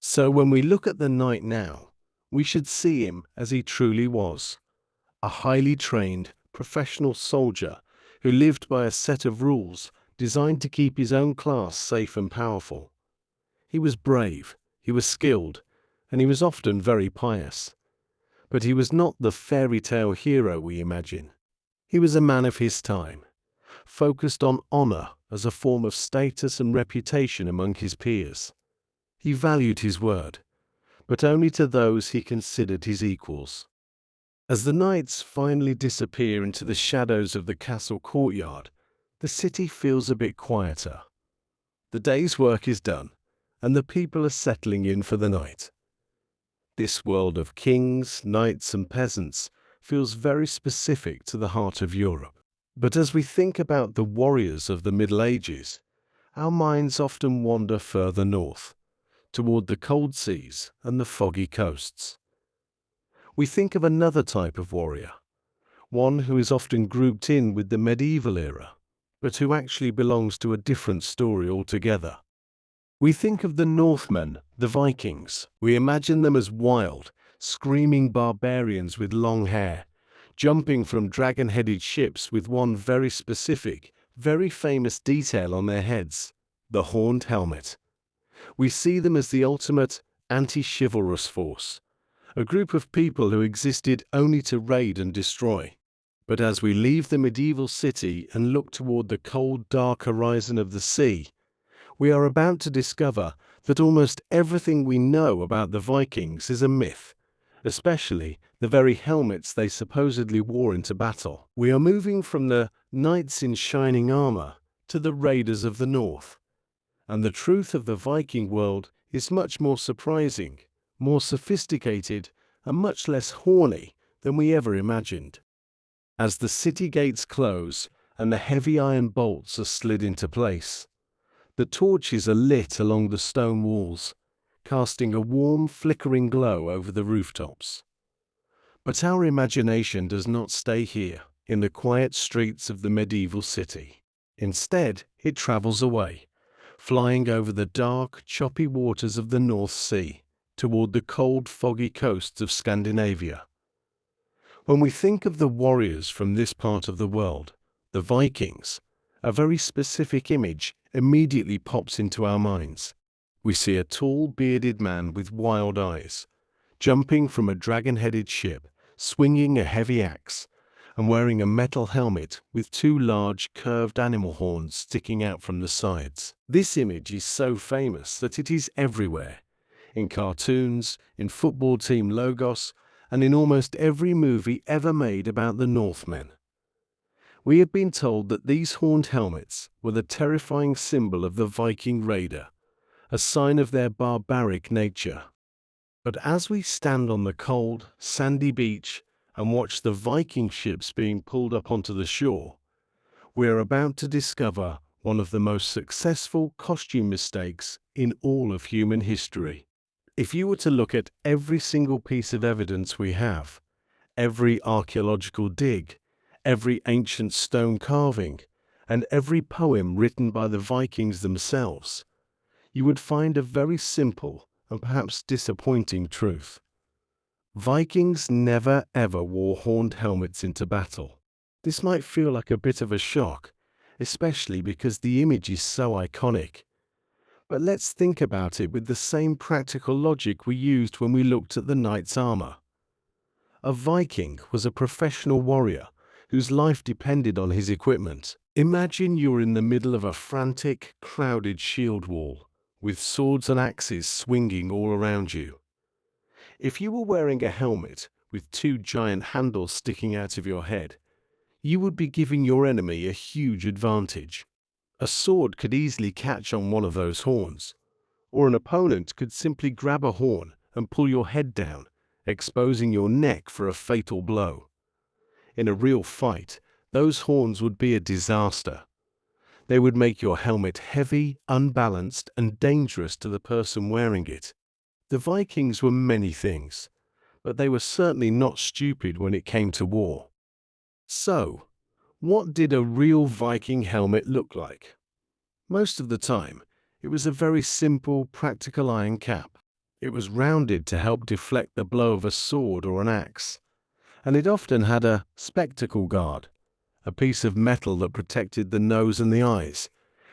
So when we look at the knight now, we should see him as he truly was, a highly trained, professional soldier who lived by a set of rules designed to keep his own class safe and powerful. He was brave, he was skilled, and he was often very pious. But he was not the fairy tale hero we imagine. He was a man of his time, focused on honor as a form of status and reputation among his peers. He valued his word, but only to those he considered his equals. As the knights finally disappear into the shadows of the castle courtyard, the city feels a bit quieter. The day's work is done, and the people are settling in for the night. This world of kings, knights, and peasants feels very specific to the heart of Europe. But as we think about the warriors of the Middle Ages, our minds often wander further north, toward the cold seas and the foggy coasts. We think of another type of warrior, one who is often grouped in with the medieval era, but who actually belongs to a different story altogether. We think of the Northmen, the Vikings. We imagine them as wild, screaming barbarians with long hair, jumping from dragon-headed ships with one very specific, very famous detail on their heads, the horned helmet. We see them as the ultimate anti-chivalrous force, a group of people who existed only to raid and destroy. But as we leave the medieval city and look toward the cold, dark horizon of the sea, we are about to discover that almost everything we know about the Vikings is a myth, especially the very helmets they supposedly wore into battle. We are moving from the knights in shining armor to the raiders of the north. And the truth of the Viking world is much more surprising, more sophisticated, and much less horny than we ever imagined. As the city gates close and the heavy iron bolts are slid into place, the torches are lit along the stone walls, casting a warm, flickering glow over the rooftops. But our imagination does not stay here, in the quiet streets of the medieval city. Instead, it travels away, flying over the dark, choppy waters of the North Sea, toward the cold, foggy coasts of Scandinavia. When we think of the warriors from this part of the world, the Vikings, a very specific image immediately pops into our minds. We see a tall, bearded man with wild eyes, jumping from a dragon-headed ship, swinging a heavy axe, and wearing a metal helmet with two large, curved animal horns sticking out from the sides. This image is so famous that it is everywhere, in cartoons, in football team logos, and in almost every movie ever made about the Northmen. We have been told that these horned helmets were the terrifying symbol of the Viking raider, a sign of their barbaric nature. But as we stand on the cold, sandy beach and watch the Viking ships being pulled up onto the shore, we are about to discover one of the most successful costume mistakes in all of human history. If you were to look at every single piece of evidence we have, every archaeological dig, every ancient stone carving, and every poem written by the Vikings themselves, you would find a very simple and perhaps disappointing truth. Vikings never ever wore horned helmets into battle. This might feel like a bit of a shock, especially because the image is so iconic. But let's think about it with the same practical logic we used when we looked at the knight's armor. A Viking was a professional warrior whose life depended on his equipment. Imagine you're in the middle of a frantic, crowded shield wall, with swords and axes swinging all around you. If you were wearing a helmet with two giant handles sticking out of your head, you would be giving your enemy a huge advantage. A sword could easily catch on one of those horns, or an opponent could simply grab a horn and pull your head down, exposing your neck for a fatal blow. In a real fight, those horns would be a disaster. They would make your helmet heavy, unbalanced, and dangerous to the person wearing it. The Vikings were many things, but they were certainly not stupid when it came to war. So, what did a real Viking helmet look like? Most of the time, it was a very simple, practical iron cap. It was rounded to help deflect the blow of a sword or an axe, and it often had a spectacle guard, a piece of metal that protected the nose and the eyes,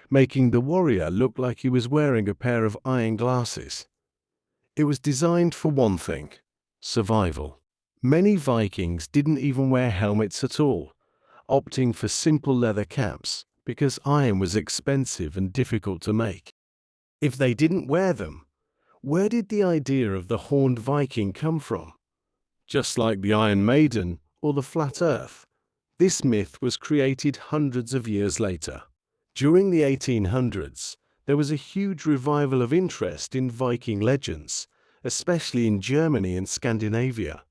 making the warrior look like he was wearing a pair of iron glasses. It was designed for one thing: survival. Many Vikings didn't even wear helmets at all, opting for simple leather caps because iron was expensive and difficult to make. If they didn't wear them, where did the idea of the horned Viking come from? Just like the Iron Maiden or the flat Earth, this myth was created hundreds of years later. During the 1800s, there was a huge revival of interest in Viking legends, especially in Germany and Scandinavia.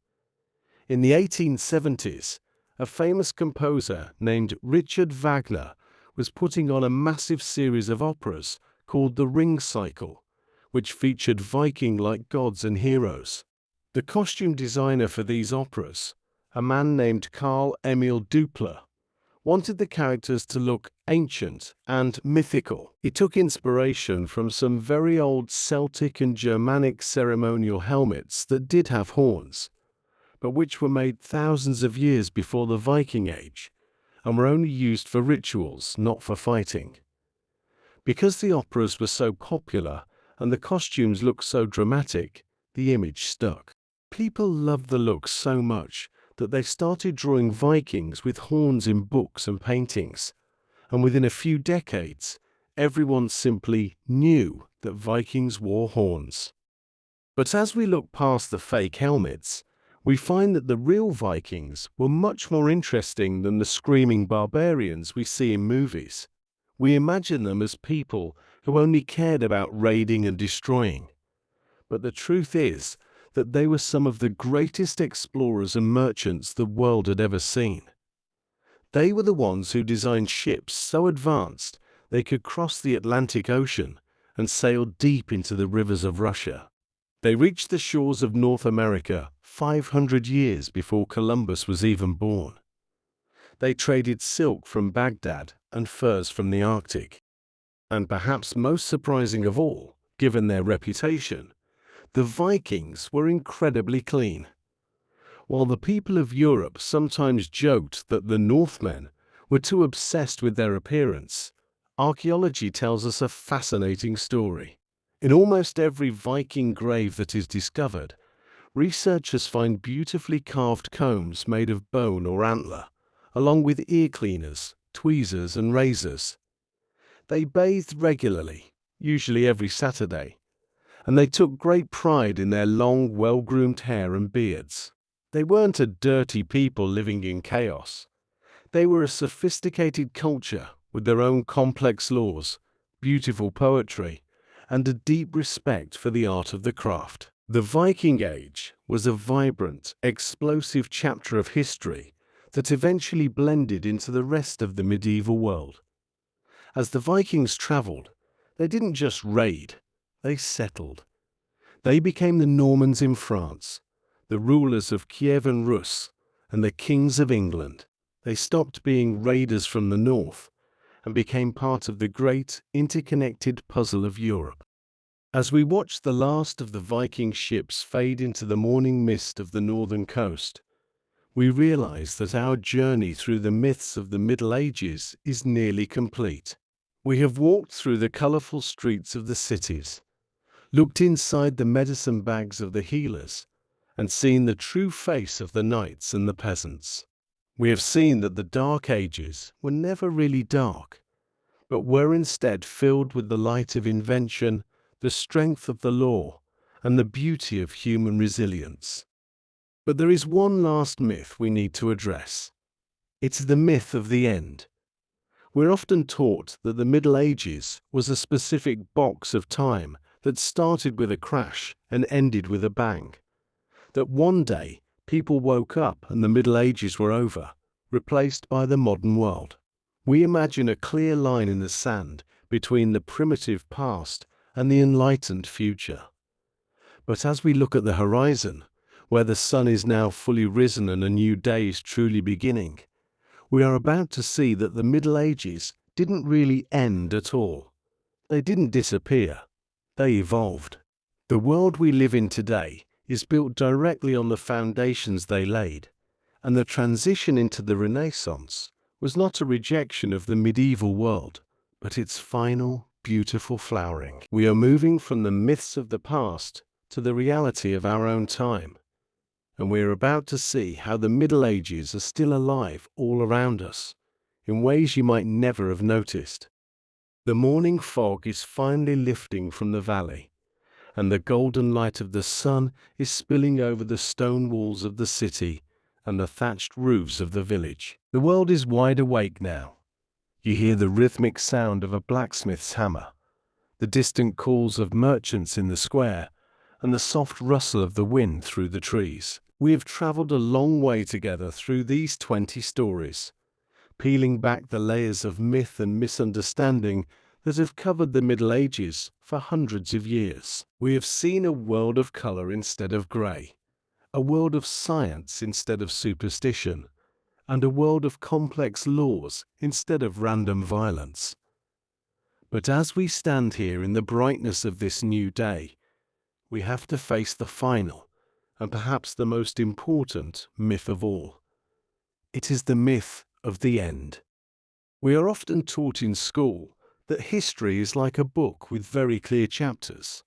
In the 1870s, a famous composer named Richard Wagner was putting on a massive series of operas called the Ring Cycle, which featured Viking-like gods and heroes. The costume designer for these operas, a man named Carl Emil Dupler, wanted the characters to look ancient and mythical. He took inspiration from some very old Celtic and Germanic ceremonial helmets that did have horns, but which were made thousands of years before the Viking Age and were only used for rituals, not for fighting. Because the operas were so popular and the costumes looked so dramatic, the image stuck. People loved the look so much that they started drawing Vikings with horns in books and paintings, and within a few decades, everyone simply knew that Vikings wore horns. But as we look past the fake helmets, we find that the real Vikings were much more interesting than the screaming barbarians we see in movies. We imagine them as people who only cared about raiding and destroying. But the truth is that they were some of the greatest explorers and merchants the world had ever seen. They were the ones who designed ships so advanced they could cross the Atlantic Ocean and sail deep into the rivers of Russia. They reached the shores of North America 500 years before Columbus was even born. They traded silk from Baghdad and furs from the Arctic. And perhaps most surprising of all, given their reputation, the Vikings were incredibly clean. While the people of Europe sometimes joked that the Northmen were too obsessed with their appearance, archaeology tells us a fascinating story. In almost every Viking grave that is discovered, researchers find beautifully carved combs made of bone or antler, along with ear cleaners, tweezers, and razors. They bathed regularly, usually every Saturday, and they took great pride in their long, well-groomed hair and beards. They weren't a dirty people living in chaos. They were a sophisticated culture with their own complex laws, beautiful poetry, and a deep respect for the art of the craft. The Viking Age was a vibrant, explosive chapter of history that eventually blended into the rest of the medieval world. As the Vikings traveled, they didn't just raid, they settled. They became the Normans in France, the rulers of Kiev and Rus, and the kings of England. They stopped being raiders from the north and became part of the great, interconnected puzzle of Europe. As we watch the last of the Viking ships fade into the morning mist of the northern coast, we realize that our journey through the myths of the Middle Ages is nearly complete. We have walked through the colorful streets of the cities, looked inside the medicine bags of the healers, and seen the true face of the knights and the peasants. We have seen that the Dark Ages were never really dark, but were instead filled with the light of invention, the strength of the law, and the beauty of human resilience. But there is one last myth we need to address. It's the myth of the end. We're often taught that the Middle Ages was a specific box of time that started with a crash and ended with a bang. That one day, people woke up and the Middle Ages were over, replaced by the modern world. We imagine a clear line in the sand between the primitive past and the enlightened future. But as we look at the horizon, where the sun is now fully risen and a new day is truly beginning, we are about to see that the Middle Ages didn't really end at all. They didn't disappear. They evolved. The world we live in today is built directly on the foundations they laid, and the transition into the Renaissance was not a rejection of the medieval world, but its final, beautiful flowering. We are moving from the myths of the past to the reality of our own time. and we're about to see how the Middle Ages are still alive all around us, in ways you might never have noticed. The morning fog is finally lifting from the valley, and the golden light of the sun is spilling over the stone walls of the city and the thatched roofs of the village. The world is wide awake now. You hear the rhythmic sound of a blacksmith's hammer, the distant calls of merchants in the square, and the soft rustle of the wind through the trees. We have traveled a long way together through these 20 stories, peeling back the layers of myth and misunderstanding that have covered the Middle Ages for hundreds of years. We have seen a world of color instead of gray, a world of science instead of superstition, and a world of complex laws instead of random violence. But as we stand here in the brightness of this new day, we have to face the final, and perhaps the most important, myth of all. It is the myth of the end. We are often taught in school that history is like a book with very clear chapters.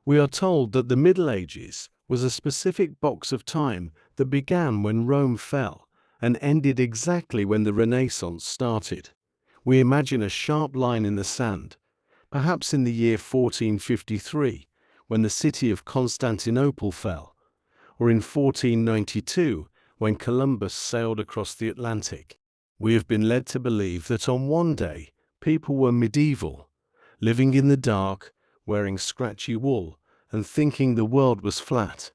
We are told that the Middle Ages was a specific box of time that began when Rome fell and ended exactly when the Renaissance started. We imagine a sharp line in the sand, perhaps in the year 1453, when the city of Constantinople fell, or in 1492, when Columbus sailed across the Atlantic. We have been led to believe that on one day, people were medieval, living in the dark, wearing scratchy wool, and thinking the world was flat.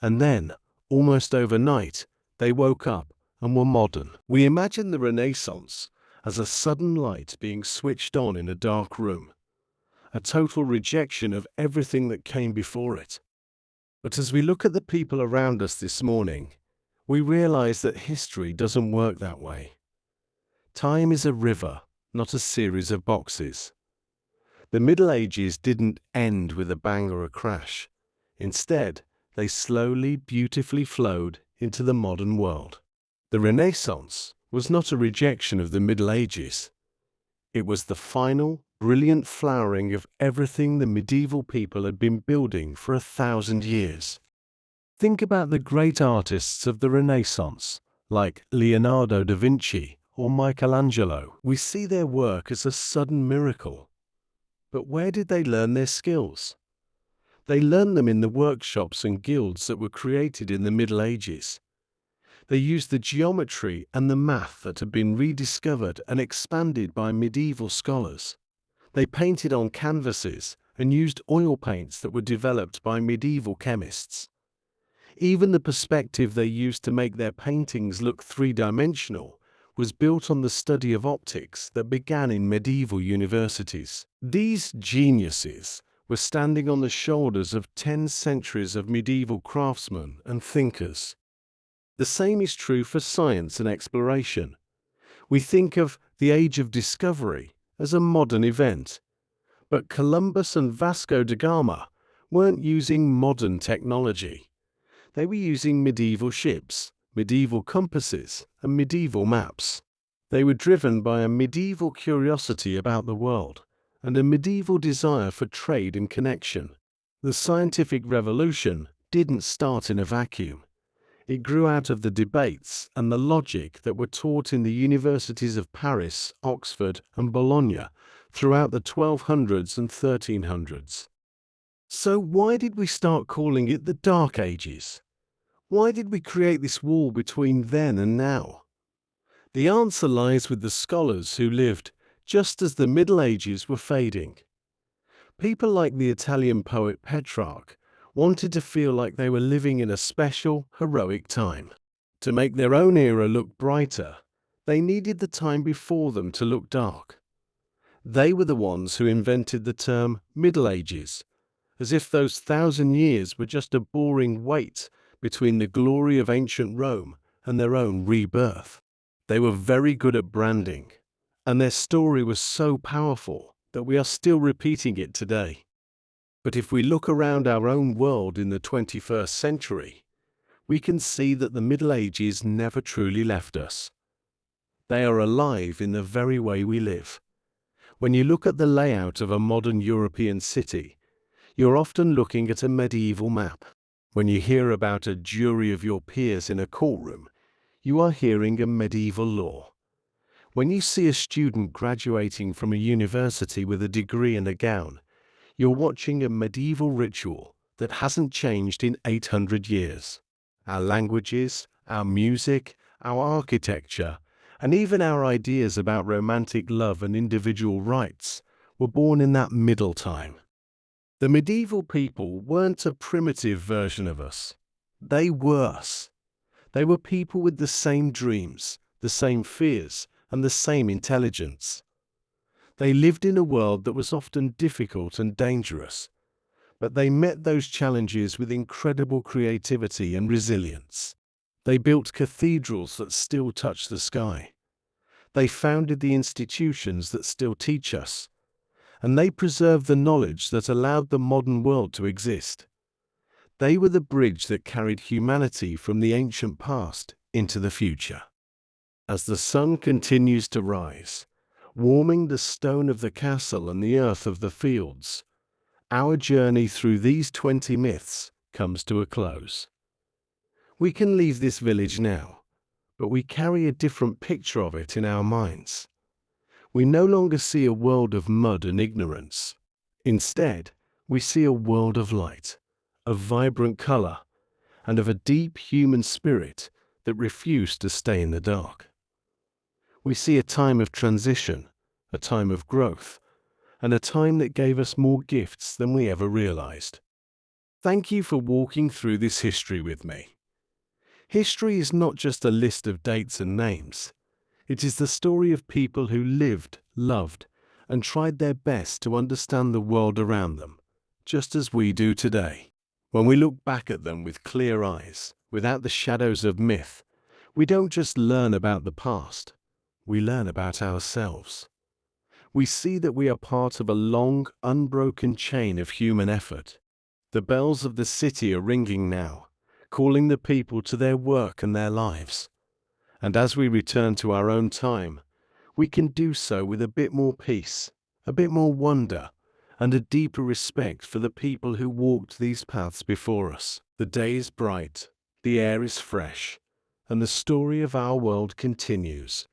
And then, almost overnight, they woke up and were modern. We imagine the Renaissance as a sudden light being switched on in a dark room, a total rejection of everything that came before it. But as we look at the people around us this morning, we realize that history doesn't work that way. Time is a river, not a series of boxes. The Middle Ages didn't end with a bang or a crash. Instead, they slowly, beautifully flowed into the modern world. The Renaissance was not a rejection of the Middle Ages. It was the final, brilliant flowering of everything the medieval people had been building for 1,000 years. Think about the great artists of the Renaissance, like Leonardo da Vinci or Michelangelo. We see their work as a sudden miracle. But where did they learn their skills? They learned them in the workshops and guilds that were created in the Middle Ages. They used the geometry and the math that had been rediscovered and expanded by medieval scholars. They painted on canvases and used oil paints that were developed by medieval chemists. Even the perspective they used to make their paintings look three-dimensional was built on the study of optics that began in medieval universities. These geniuses were standing on the shoulders of 10 centuries of medieval craftsmen and thinkers. The same is true for science and exploration. We think of the Age of Discovery as a modern event, but Columbus and Vasco da Gama weren't using modern technology. They were using medieval ships, medieval compasses, and medieval maps. They were driven by a medieval curiosity about the world and a medieval desire for trade and connection. The scientific revolution didn't start in a vacuum. It grew out of the debates and the logic that were taught in the universities of Paris, Oxford, and Bologna throughout the 1200s and 1300s. So why did we start calling it the Dark Ages? Why did we create this wall between then and now? The answer lies with the scholars who lived just as the Middle Ages were fading. People like the Italian poet Petrarch wanted to feel like they were living in a special, heroic time. To make their own era look brighter, they needed the time before them to look dark. They were the ones who invented the term Middle Ages, as if those 1,000 years were just a boring wait between the glory of ancient Rome and their own rebirth. They were very good at branding, and their story was so powerful that we are still repeating it today. But if we look around our own world in the 21st century, we can see that the Middle Ages never truly left us. They are alive in the very way we live. When you look at the layout of a modern European city, you're often looking at a medieval map. When you hear about a jury of your peers in a courtroom, you are hearing a medieval law. When you see a student graduating from a university with a degree and a gown, you're watching a medieval ritual that hasn't changed in 800 years. Our languages, our music, our architecture, and even our ideas about romantic love and individual rights were born in that middle time. The medieval people weren't a primitive version of us. They were us. They were people with the same dreams, the same fears, and the same intelligence. They lived in a world that was often difficult and dangerous, but they met those challenges with incredible creativity and resilience. They built cathedrals that still touch the sky. They founded the institutions that still teach us, and they preserved the knowledge that allowed the modern world to exist. They were the bridge that carried humanity from the ancient past into the future. As the sun continues to rise, warming the stone of the castle and the earth of the fields, our journey through these 20 myths comes to a close. We can leave this village now, but we carry a different picture of it in our minds. We no longer see a world of mud and ignorance. Instead, we see a world of light, of vibrant color, and of a deep human spirit that refused to stay in the dark. We see a time of transition, a time of growth, and a time that gave us more gifts than we ever realized. Thank you for walking through this history with me. History is not just a list of dates and names. It is the story of people who lived, loved, and tried their best to understand the world around them, just as we do today. When we look back at them with clear eyes, without the shadows of myth, we don't just learn about the past, we learn about ourselves. We see that we are part of a long, unbroken chain of human effort. The bells of the city are ringing now, calling the people to their work and their lives. And as we return to our own time, we can do so with a bit more peace, a bit more wonder, and a deeper respect for the people who walked these paths before us. The day is bright, the air is fresh, and the story of our world continues,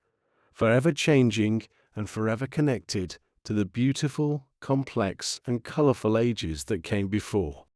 forever changing and forever connected to the beautiful, complex, and colorful ages that came before.